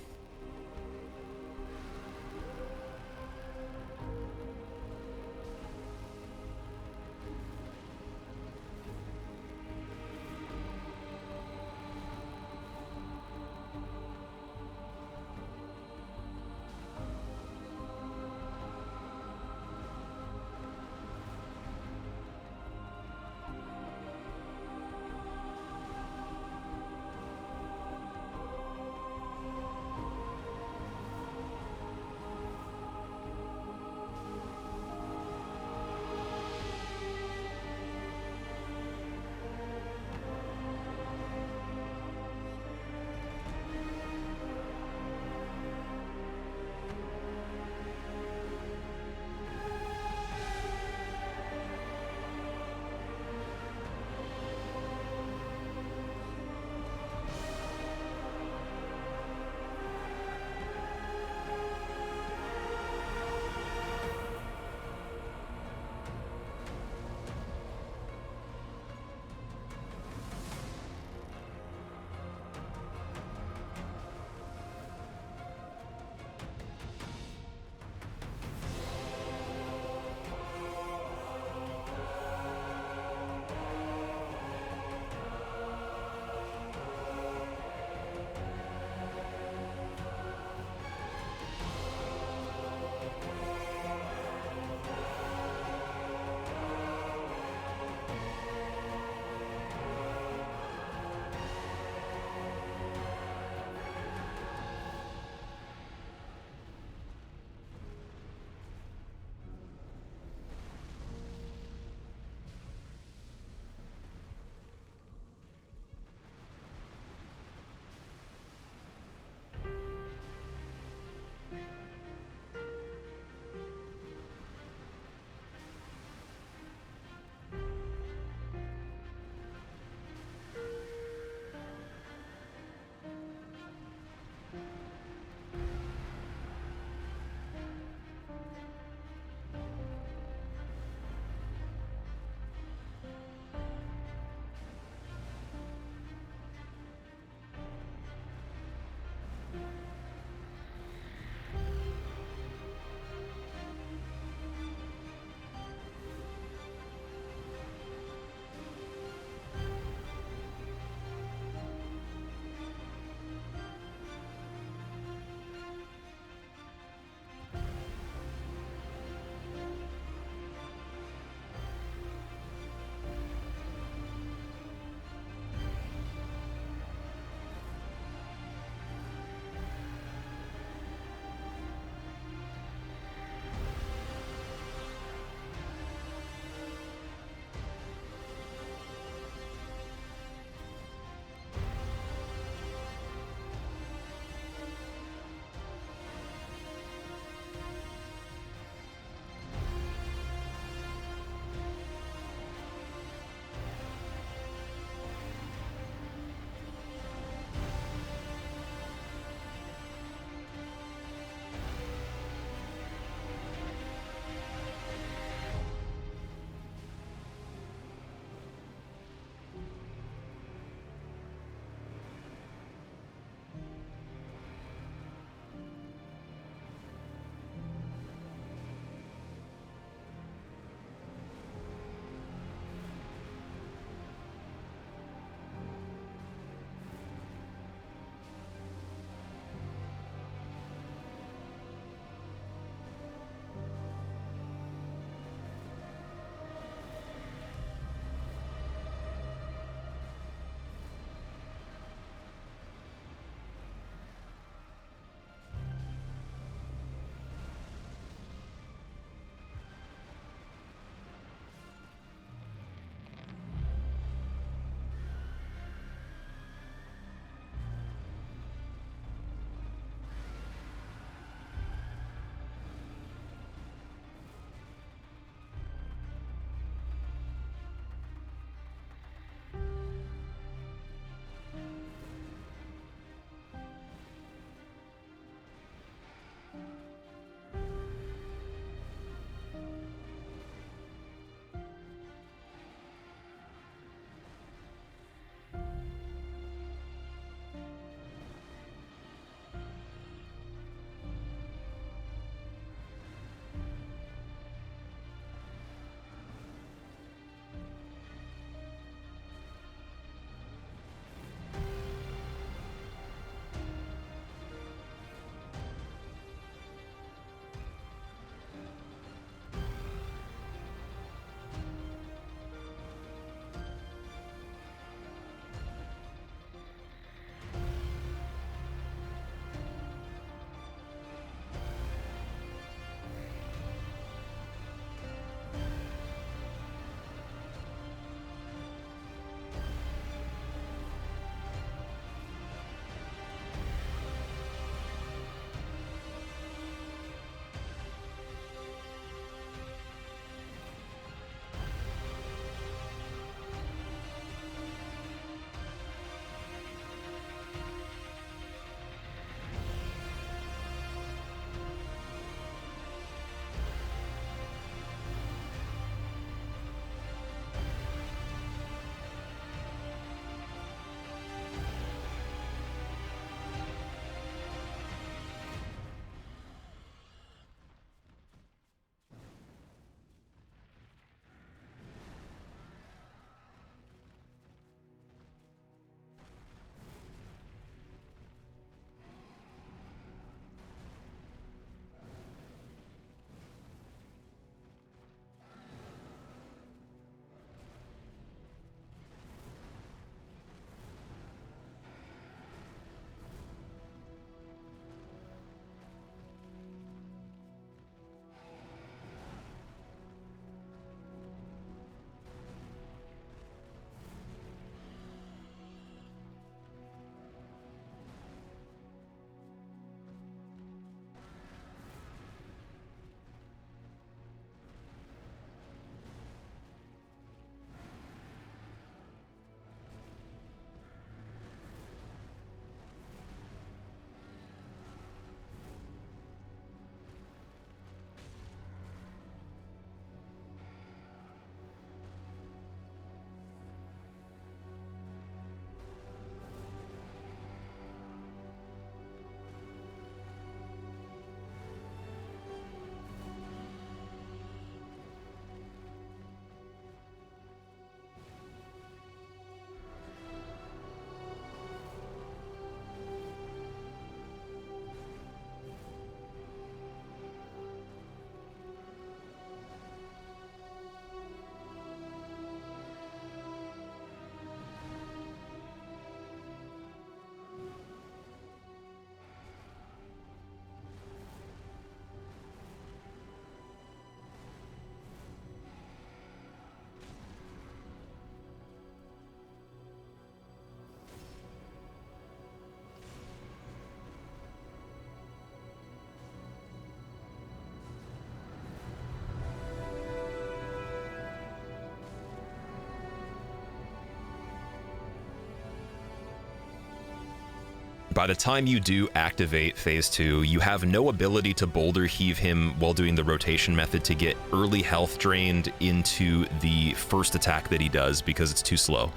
By the time you do activate phase 2, you have no ability to boulder heave him while doing the rotation method to get early health drained into the first attack that he does because it's too slow.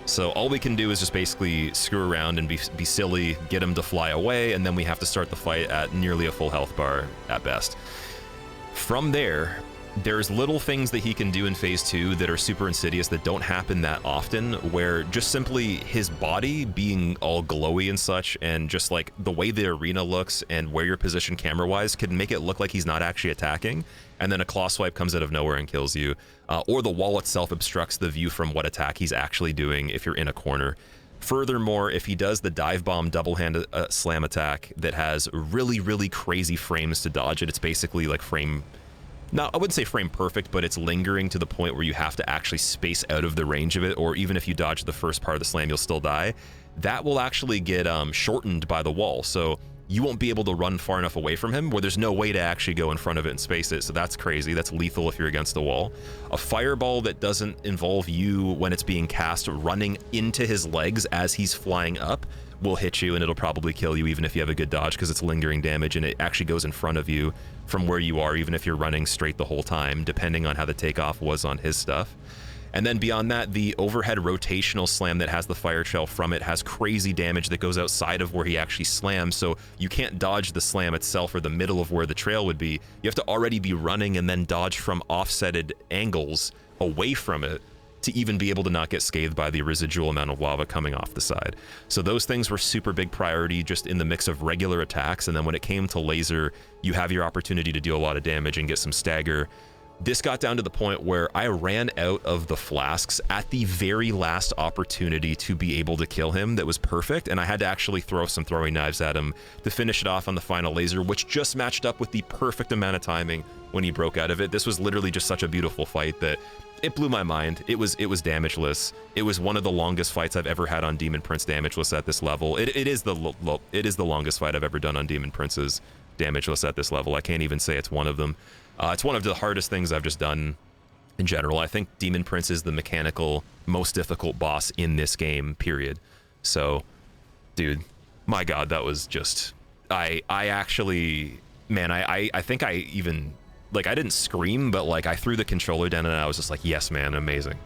So all we can do is just basically screw around and be silly, get him to fly away, and then we have to start the fight at nearly a full health bar at best. From there, there's little things that he can do in phase 2 that are super insidious that don't happen that often, where just simply his body being all glowy and such, and just like the way the arena looks and where you're positioned camera-wise can make it look like he's not actually attacking, and then a claw swipe comes out of nowhere and kills you, or the wall itself obstructs the view from what attack he's actually doing if you're in a corner. Furthermore, if he does the dive bomb double-hand slam attack that has really, really crazy frames to dodge it, it's basically like frame... Now, I wouldn't say frame perfect, but it's lingering to the point where you have to actually space out of the range of it, or even if you dodge the first part of the slam, you'll still die. That will actually get shortened by the wall, so you won't be able to run far enough away from him where there's no way to actually go in front of it and space it, so that's crazy. That's lethal if you're against the wall. A fireball that doesn't involve you when it's being cast running into his legs as he's flying up will hit you, and it'll probably kill you even if you have a good dodge because it's lingering damage, and it actually goes in front of you from where you are, even if you're running straight the whole time, depending on how the takeoff was on his stuff. And then beyond that, the overhead rotational slam that has the fire trail from it has crazy damage that goes outside of where he actually slams, so you can't dodge the slam itself or the middle of where the trail would be. You have to already be running and then dodge from offsetted angles away from it to even be able to not get scathed by the residual amount of lava coming off the side. So those things were super big priority just in the mix of regular attacks, and then when it came to laser, you have your opportunity to deal a lot of damage and get some stagger. This got down to the point where I ran out of the flasks at the very last opportunity to be able to kill him that was perfect, and I had to actually throw some throwing knives at him to finish it off on the final laser, which just matched up with the perfect amount of timing when he broke out of it. This was literally just such a beautiful fight that it blew my mind. It was damageless. It was one of the longest fights I've ever had on Demon Prince damageless at this level. It is the longest fight I've ever done on Demon Prince's damageless at this level. I can't even say it's one of them. It's one of the hardest things I've just done in general. I think Demon Prince is the mechanical most difficult boss in this game, period. So, dude, my God, that was just... I actually... Man, I think I even... Like, I didn't scream, but like I threw the controller down and I was just like, yes, man, amazing.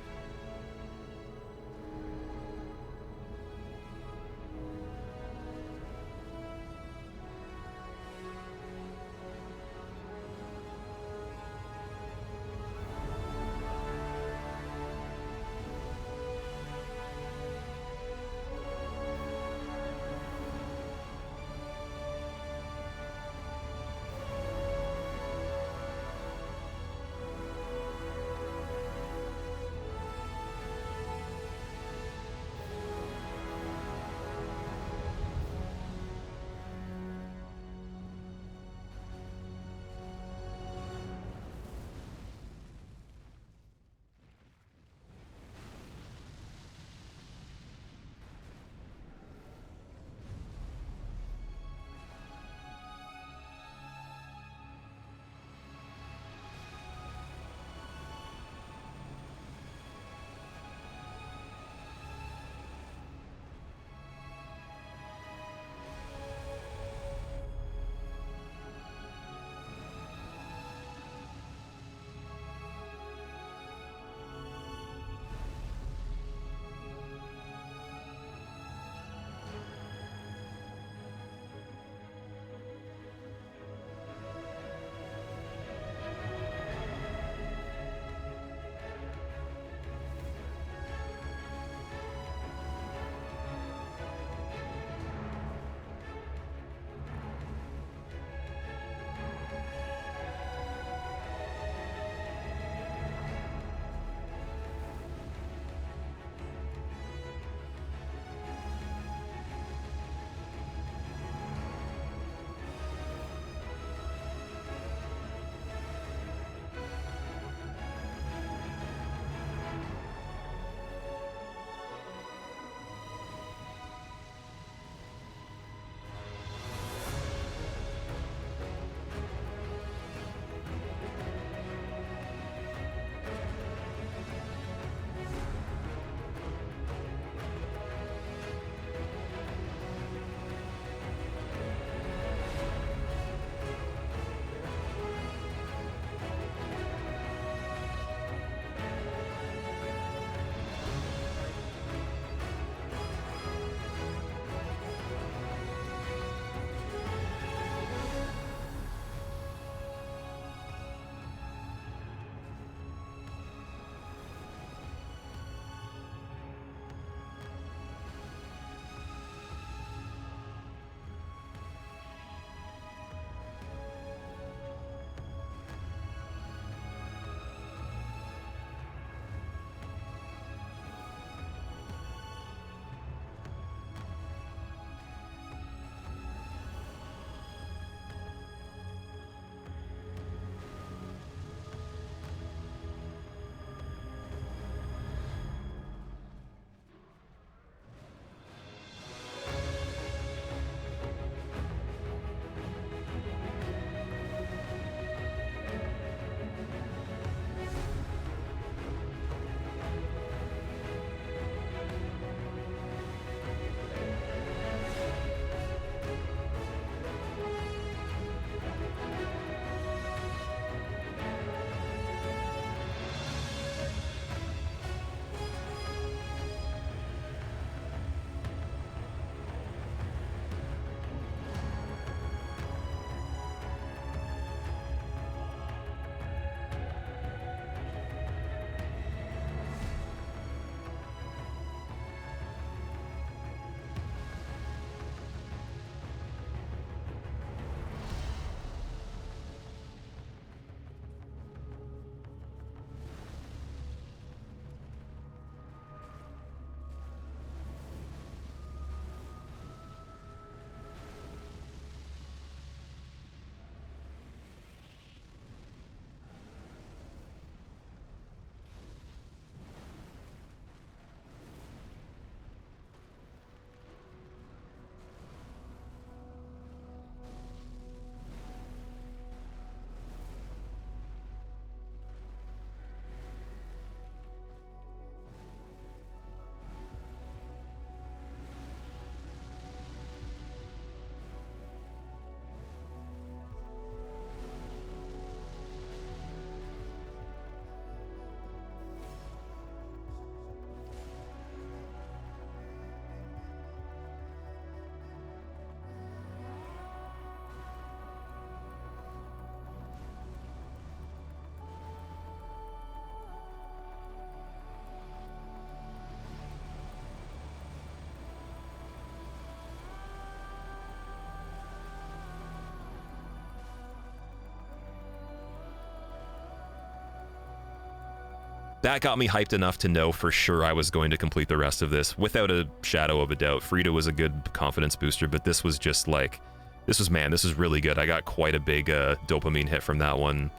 that got me hyped enough to know for sure I was going to complete the rest of this without a shadow of a doubt. Friede was a good confidence booster, but this was just like, this was really good. I got quite a big dopamine hit from that one,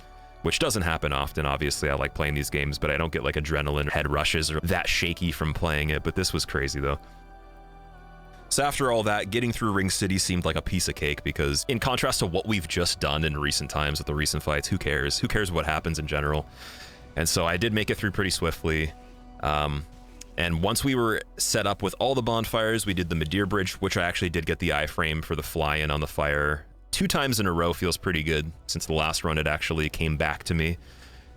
which doesn't happen often. Obviously, I like playing these games, but I don't get like adrenaline, head rushes, or that shaky from playing it, but this was crazy though. So after all that, getting through Ring City seemed like a piece of cake because in contrast to what we've just done in recent times with the recent fights, who cares? Who cares what happens in general? And so I did make it through pretty swiftly. And once we were set up with all the bonfires, we did the Midir Bridge, which I actually did get the iframe for the fly-in on the fire 2 times in a row. Feels pretty good since the last run it actually came back to me.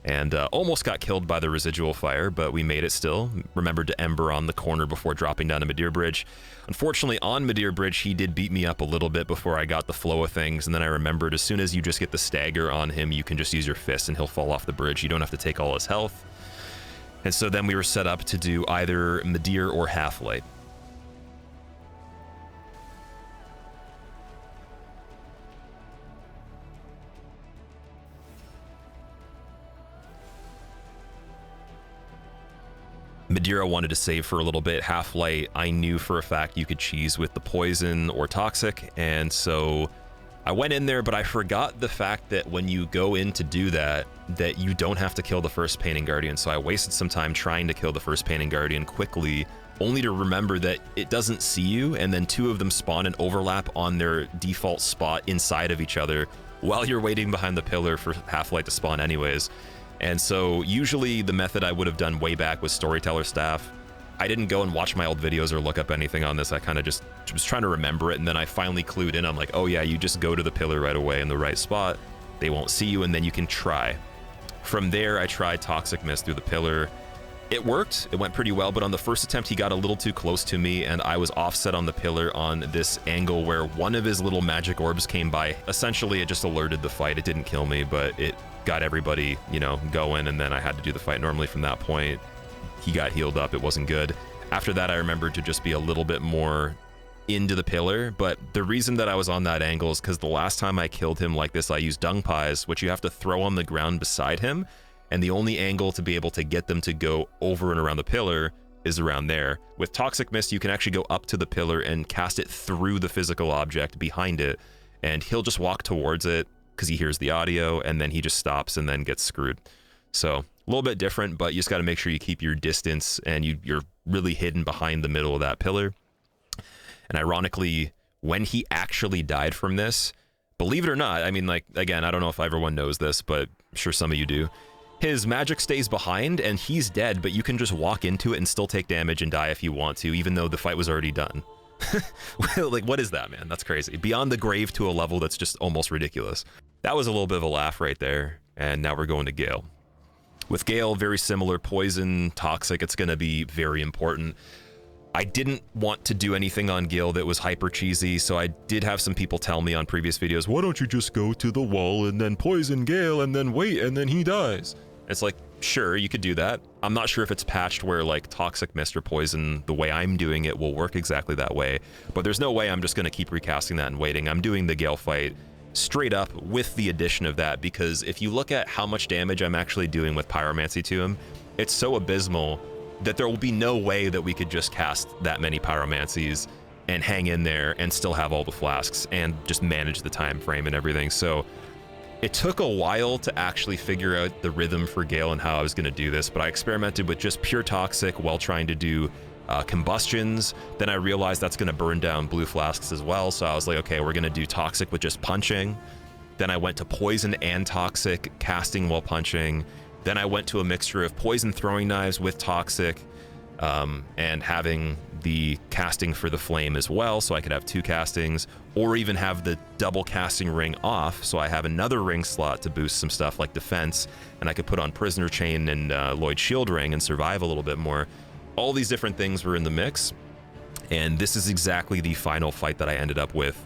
And almost got killed by the residual fire, but we made it still. Remembered to Ember on the corner before dropping down to Midir Bridge. Unfortunately, on Midir Bridge, he did beat me up a little bit before I got the flow of things, and then I remembered as soon as you just get the stagger on him, you can just use your fist and he'll fall off the bridge. You don't have to take all his health. And so then we were set up to do either Midir or Halflight. Midir I wanted to save for a little bit. Halflight, I knew for a fact you could cheese with the poison or toxic, and so I went in there, but I forgot the fact that when you go in to do that, that you don't have to kill the first Painting Guardian, so I wasted some time trying to kill the first Painting Guardian quickly, only to remember that it doesn't see you, and then 2 of them spawn and overlap on their default spot inside of each other while you're waiting behind the pillar for Halflight to spawn anyways. And so usually the method I would have done way back was Storyteller Staff. I didn't go and watch my old videos or look up anything on this. I kind of just was trying to remember it, and then I finally clued in. I'm like, oh yeah, you just go to the pillar right away in the right spot. They won't see you, and then you can try. From there, I tried Toxic Mist through the pillar. It worked. It went pretty well, but on the first attempt, he got a little too close to me, and I was offset on the pillar on this angle where one of his little magic orbs came by. Essentially, it just alerted the fight. It didn't kill me, but it got everybody, you know, going, and then I had to do the fight normally from that point. He got healed up. It wasn't good. After that, I remembered to just be a little bit more into the pillar, but the reason that I was on that angle is because the last time I killed him like this, I used dung pies, which you have to throw on the ground beside him, and the only angle to be able to get them to go over and around the pillar is around there. With Toxic Mist, you can actually go up to the pillar and cast it through the physical object behind it, and he'll just walk towards it because he hears the audio, and then he just stops and then gets screwed. So a little bit different, but you just got to make sure you keep your distance and you're really hidden behind the middle of that pillar. And ironically, when he actually died from this, believe it or not, I mean, like, again, I don't know if everyone knows this, but I'm sure some of you do. His magic stays behind and he's dead, but you can just walk into it and still take damage and die if you want to, even though the fight was already done. Like, what is that, man? That's crazy. Beyond the grave to a level that's just almost ridiculous. That was a little bit of a laugh right there. And now we're going to Gael. With Gael, very similar. Poison, toxic, it's going to be very important. I didn't want to do anything on Gael that was hyper cheesy, so I did have some people tell me on previous videos, why don't you just go to the wall and then poison Gael and then wait and then he dies? It's like, sure, you could do that. I'm not sure if it's patched where like Toxic Mist or Poison, the way I'm doing it, will work exactly that way, but there's no way I'm just going to keep recasting that and waiting. I'm doing the Gael fight straight up with the addition of that, because if you look at how much damage I'm actually doing with Pyromancy to him, it's so abysmal that there will be no way that we could just cast that many Pyromancies and hang in there and still have all the flasks and just manage the time frame and everything. So it took a while to actually figure out the rhythm for Gael and how I was going to do this, but I experimented with just pure toxic while trying to do combustions. Then I realized that's going to burn down blue flasks as well, so I was like, okay, we're going to do toxic with just punching. Then I went to poison and toxic, casting while punching. Then I went to a mixture of poison throwing knives with toxic, and having the casting for the flame as well, so I could have 2 castings, or even have the double casting ring off, so I have another ring slot to boost some stuff like defense, and I could put on Prisoner Chain and Lloyd Shield Ring and survive a little bit more. All these different things were in the mix, and this is exactly the final fight that I ended up with.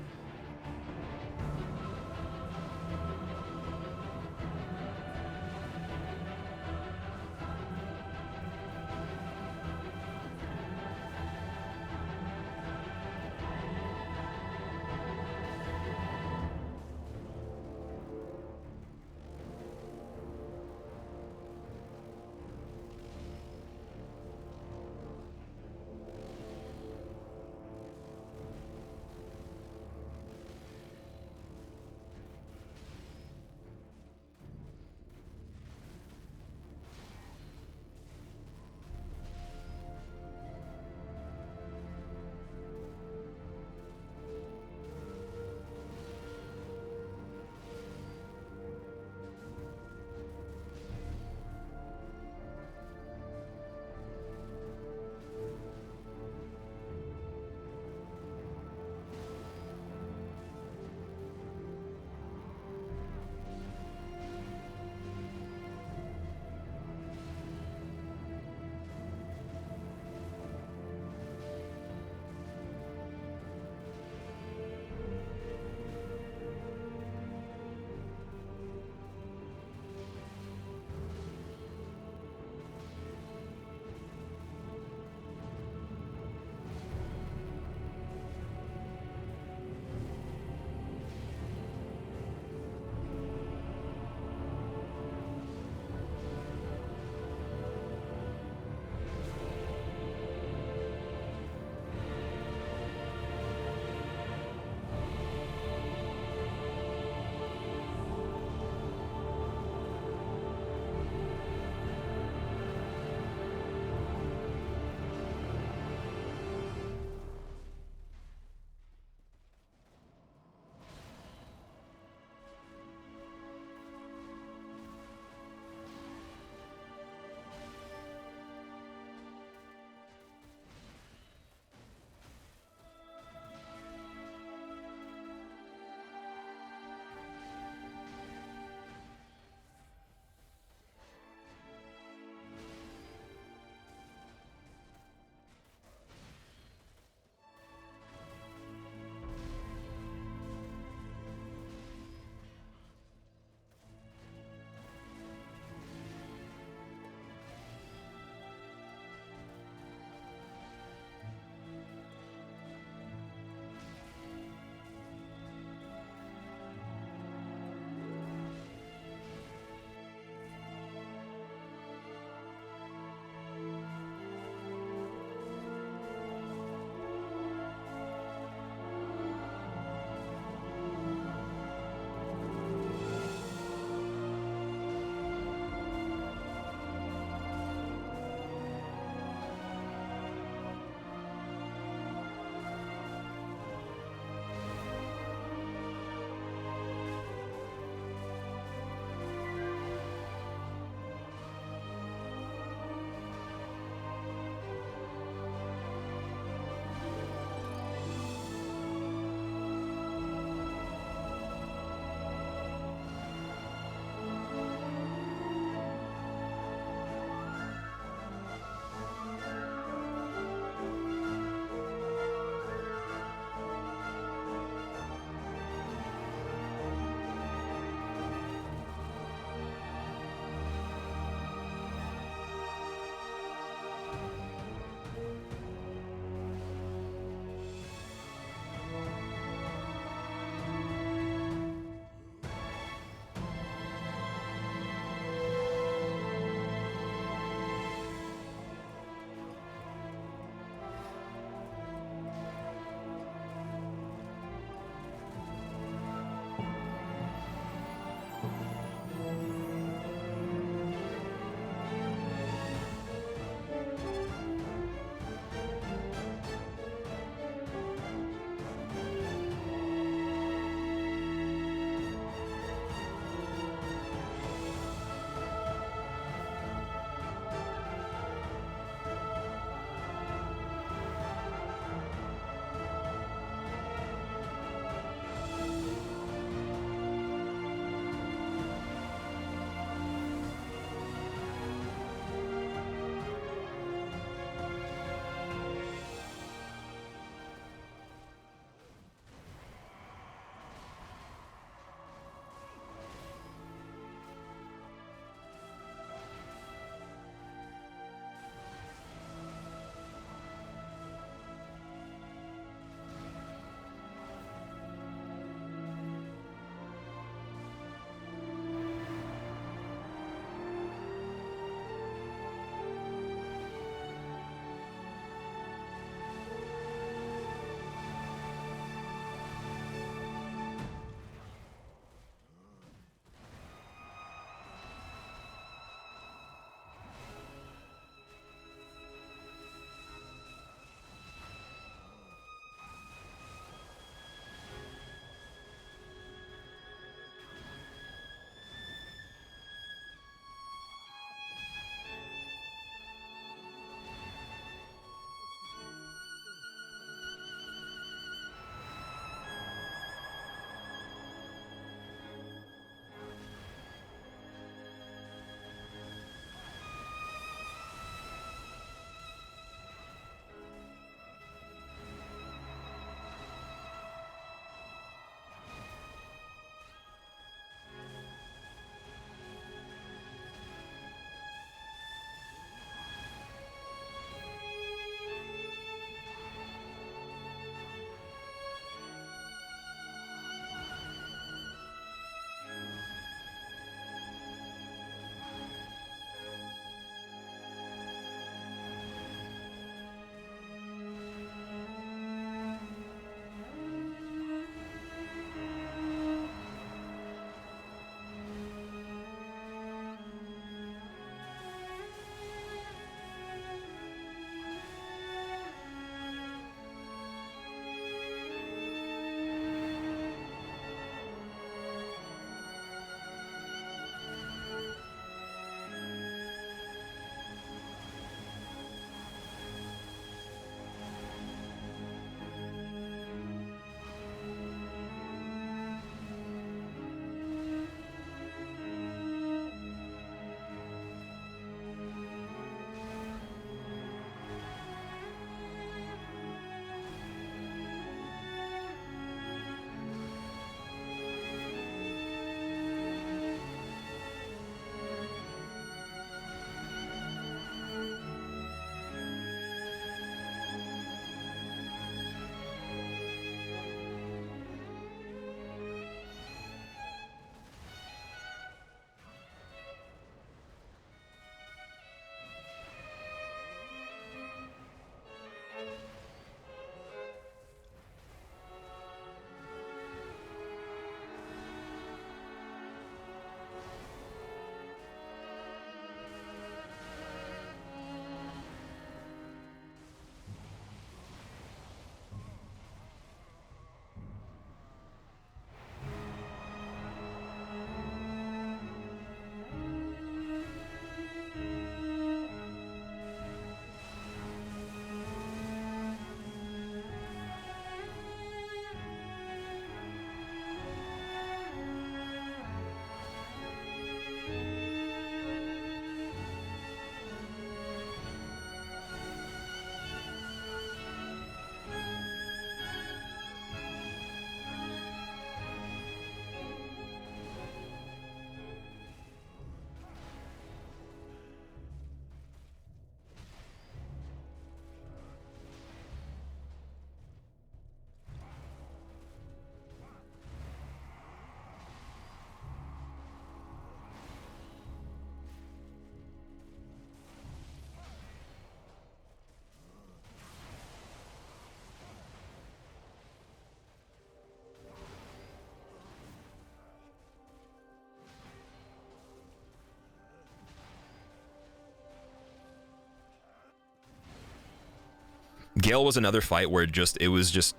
Gael was another fight where it was just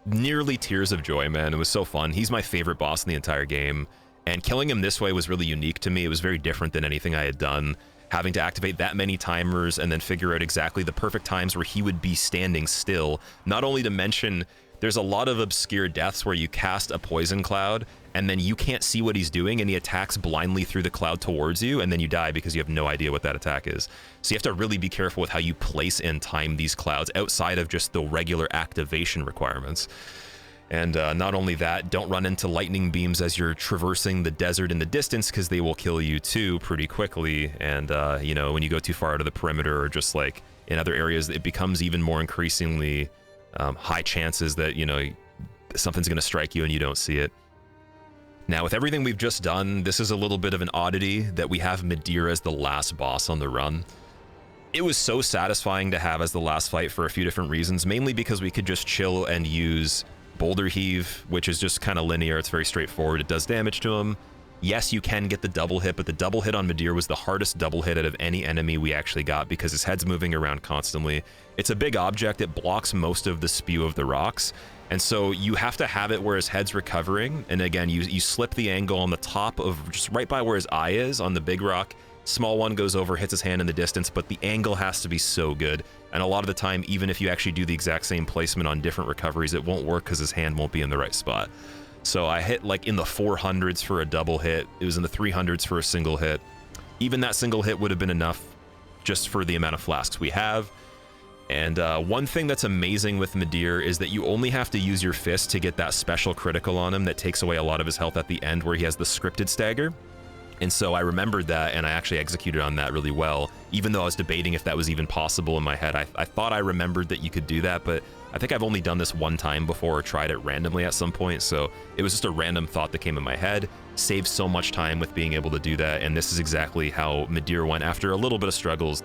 nearly tears of joy, man. It was so fun. He's my favorite boss in the entire game, and killing him this way was really unique to me. It was very different than anything I had done. Having to activate that many timers and then figure out exactly the perfect times where he would be standing still. Not only to mention, there's a lot of obscure deaths where you cast a poison cloud and then you can't see what he's doing and he attacks blindly through the cloud towards you, and then you die because you have no idea what that attack is. So you have to really be careful with how you place and time these clouds outside of just the regular activation requirements. And not only that, don't run into lightning beams as you're traversing the desert in the distance, because they will kill you too pretty quickly. And you know, when you go too far out of the perimeter, or just like in other areas, it becomes even more increasingly high chances that, you know, something's going to strike you and you don't see it. Now, with everything we've just done, this is a little bit of an oddity that we have Midir as the last boss on the run. It was so satisfying to have as the last fight for a few different reasons, mainly because we could just chill and use Boulder Heave, which is just kind of linear. It's very straightforward. It does damage to him. Yes, you can get the double hit, but the double hit on Midir was the hardest double hit out of any enemy we actually got because his head's moving around constantly. It's a big object. It blocks most of the spew of the rocks. And so you have to have it where his head's recovering. And again, you slip the angle on the top of just right by where his eye is on the big rock. Small one goes over, hits his hand in the distance, but the angle has to be so good. And a lot of the time, even if you actually do the exact same placement on different recoveries, it won't work because his hand won't be in the right spot. So I hit like in the 400s for a double hit. It was in the 300s for a single hit. Even that single hit would have been enough just for the amount of flasks we have. And one thing that's amazing with Midir is that you only have to use your fist to get that special critical on him that takes away a lot of his health at the end, where he has the scripted stagger. And so I remembered that, and I actually executed on that really well, even though I was debating if that was even possible in my head. I thought I remembered that you could do that, but I think I've only done this one time before, or tried it randomly at some point, so it was just a random thought that came in my head. Saved so much time with being able to do that, and this is exactly how Midir went after a little bit of struggles.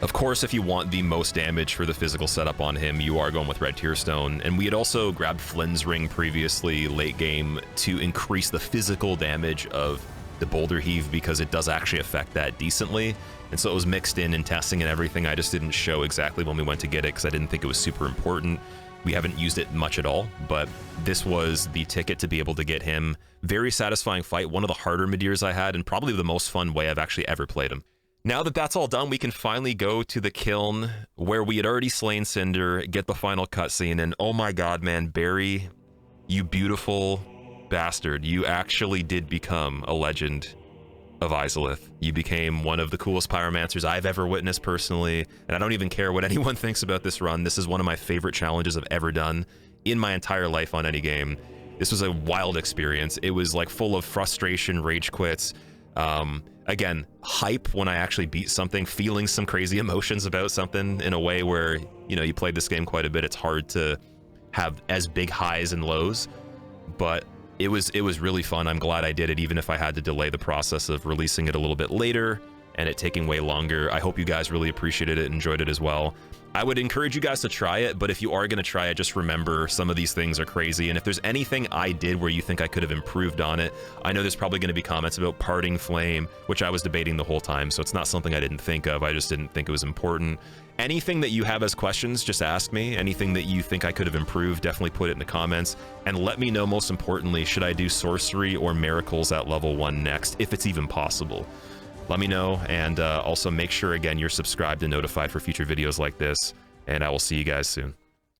Of course, if you want the most damage for the physical setup on him, you are going with Red Tearstone, and we had also grabbed Flynn's Ring previously late game to increase the physical damage of the Boulder Heave because it does actually affect that decently, and so it was mixed in testing and everything. I just didn't show exactly when we went to get it because I didn't think it was super important. We haven't used it much at all, but this was the ticket to be able to get him. Very satisfying fight, one of the harder Midirs I had, and probably the most fun way I've actually ever played him. Now that that's all done, we can finally go to the kiln where we had already slain Cinder, get the final cutscene, and oh my god, man, Barry, you beautiful bastard, you actually did become a legend of Izalith. You became one of the coolest pyromancers I've ever witnessed personally, and I don't even care what anyone thinks about this run. This is one of my favorite challenges I've ever done in my entire life on any game. This was a wild experience. It was like full of frustration, rage quits, again, hype when I actually beat something, feeling some crazy emotions about something in a way where, you know, you played this game quite a bit. It's hard to have as big highs and lows, but it was really fun. I'm glad I did it, even if I had to delay the process of releasing it a little bit later and it taking way longer. I hope you guys really appreciated it, enjoyed it as well. I would encourage you guys to try it, but if you are going to try it, just remember some of these things are crazy, and if there's anything I did where you think I could have improved on it, I know there's probably going to be comments about Parting Flame, which I was debating the whole time, so it's not something I didn't think of, I just didn't think it was important. Anything that you have as questions, just ask me. Anything that you think I could have improved, definitely put it in the comments, and let me know, most importantly, should I do Sorcery or Miracles at level 1 next, if it's even possible. Let me know, and also make sure, again, you're subscribed and notified for future videos like this, and I will see you guys soon.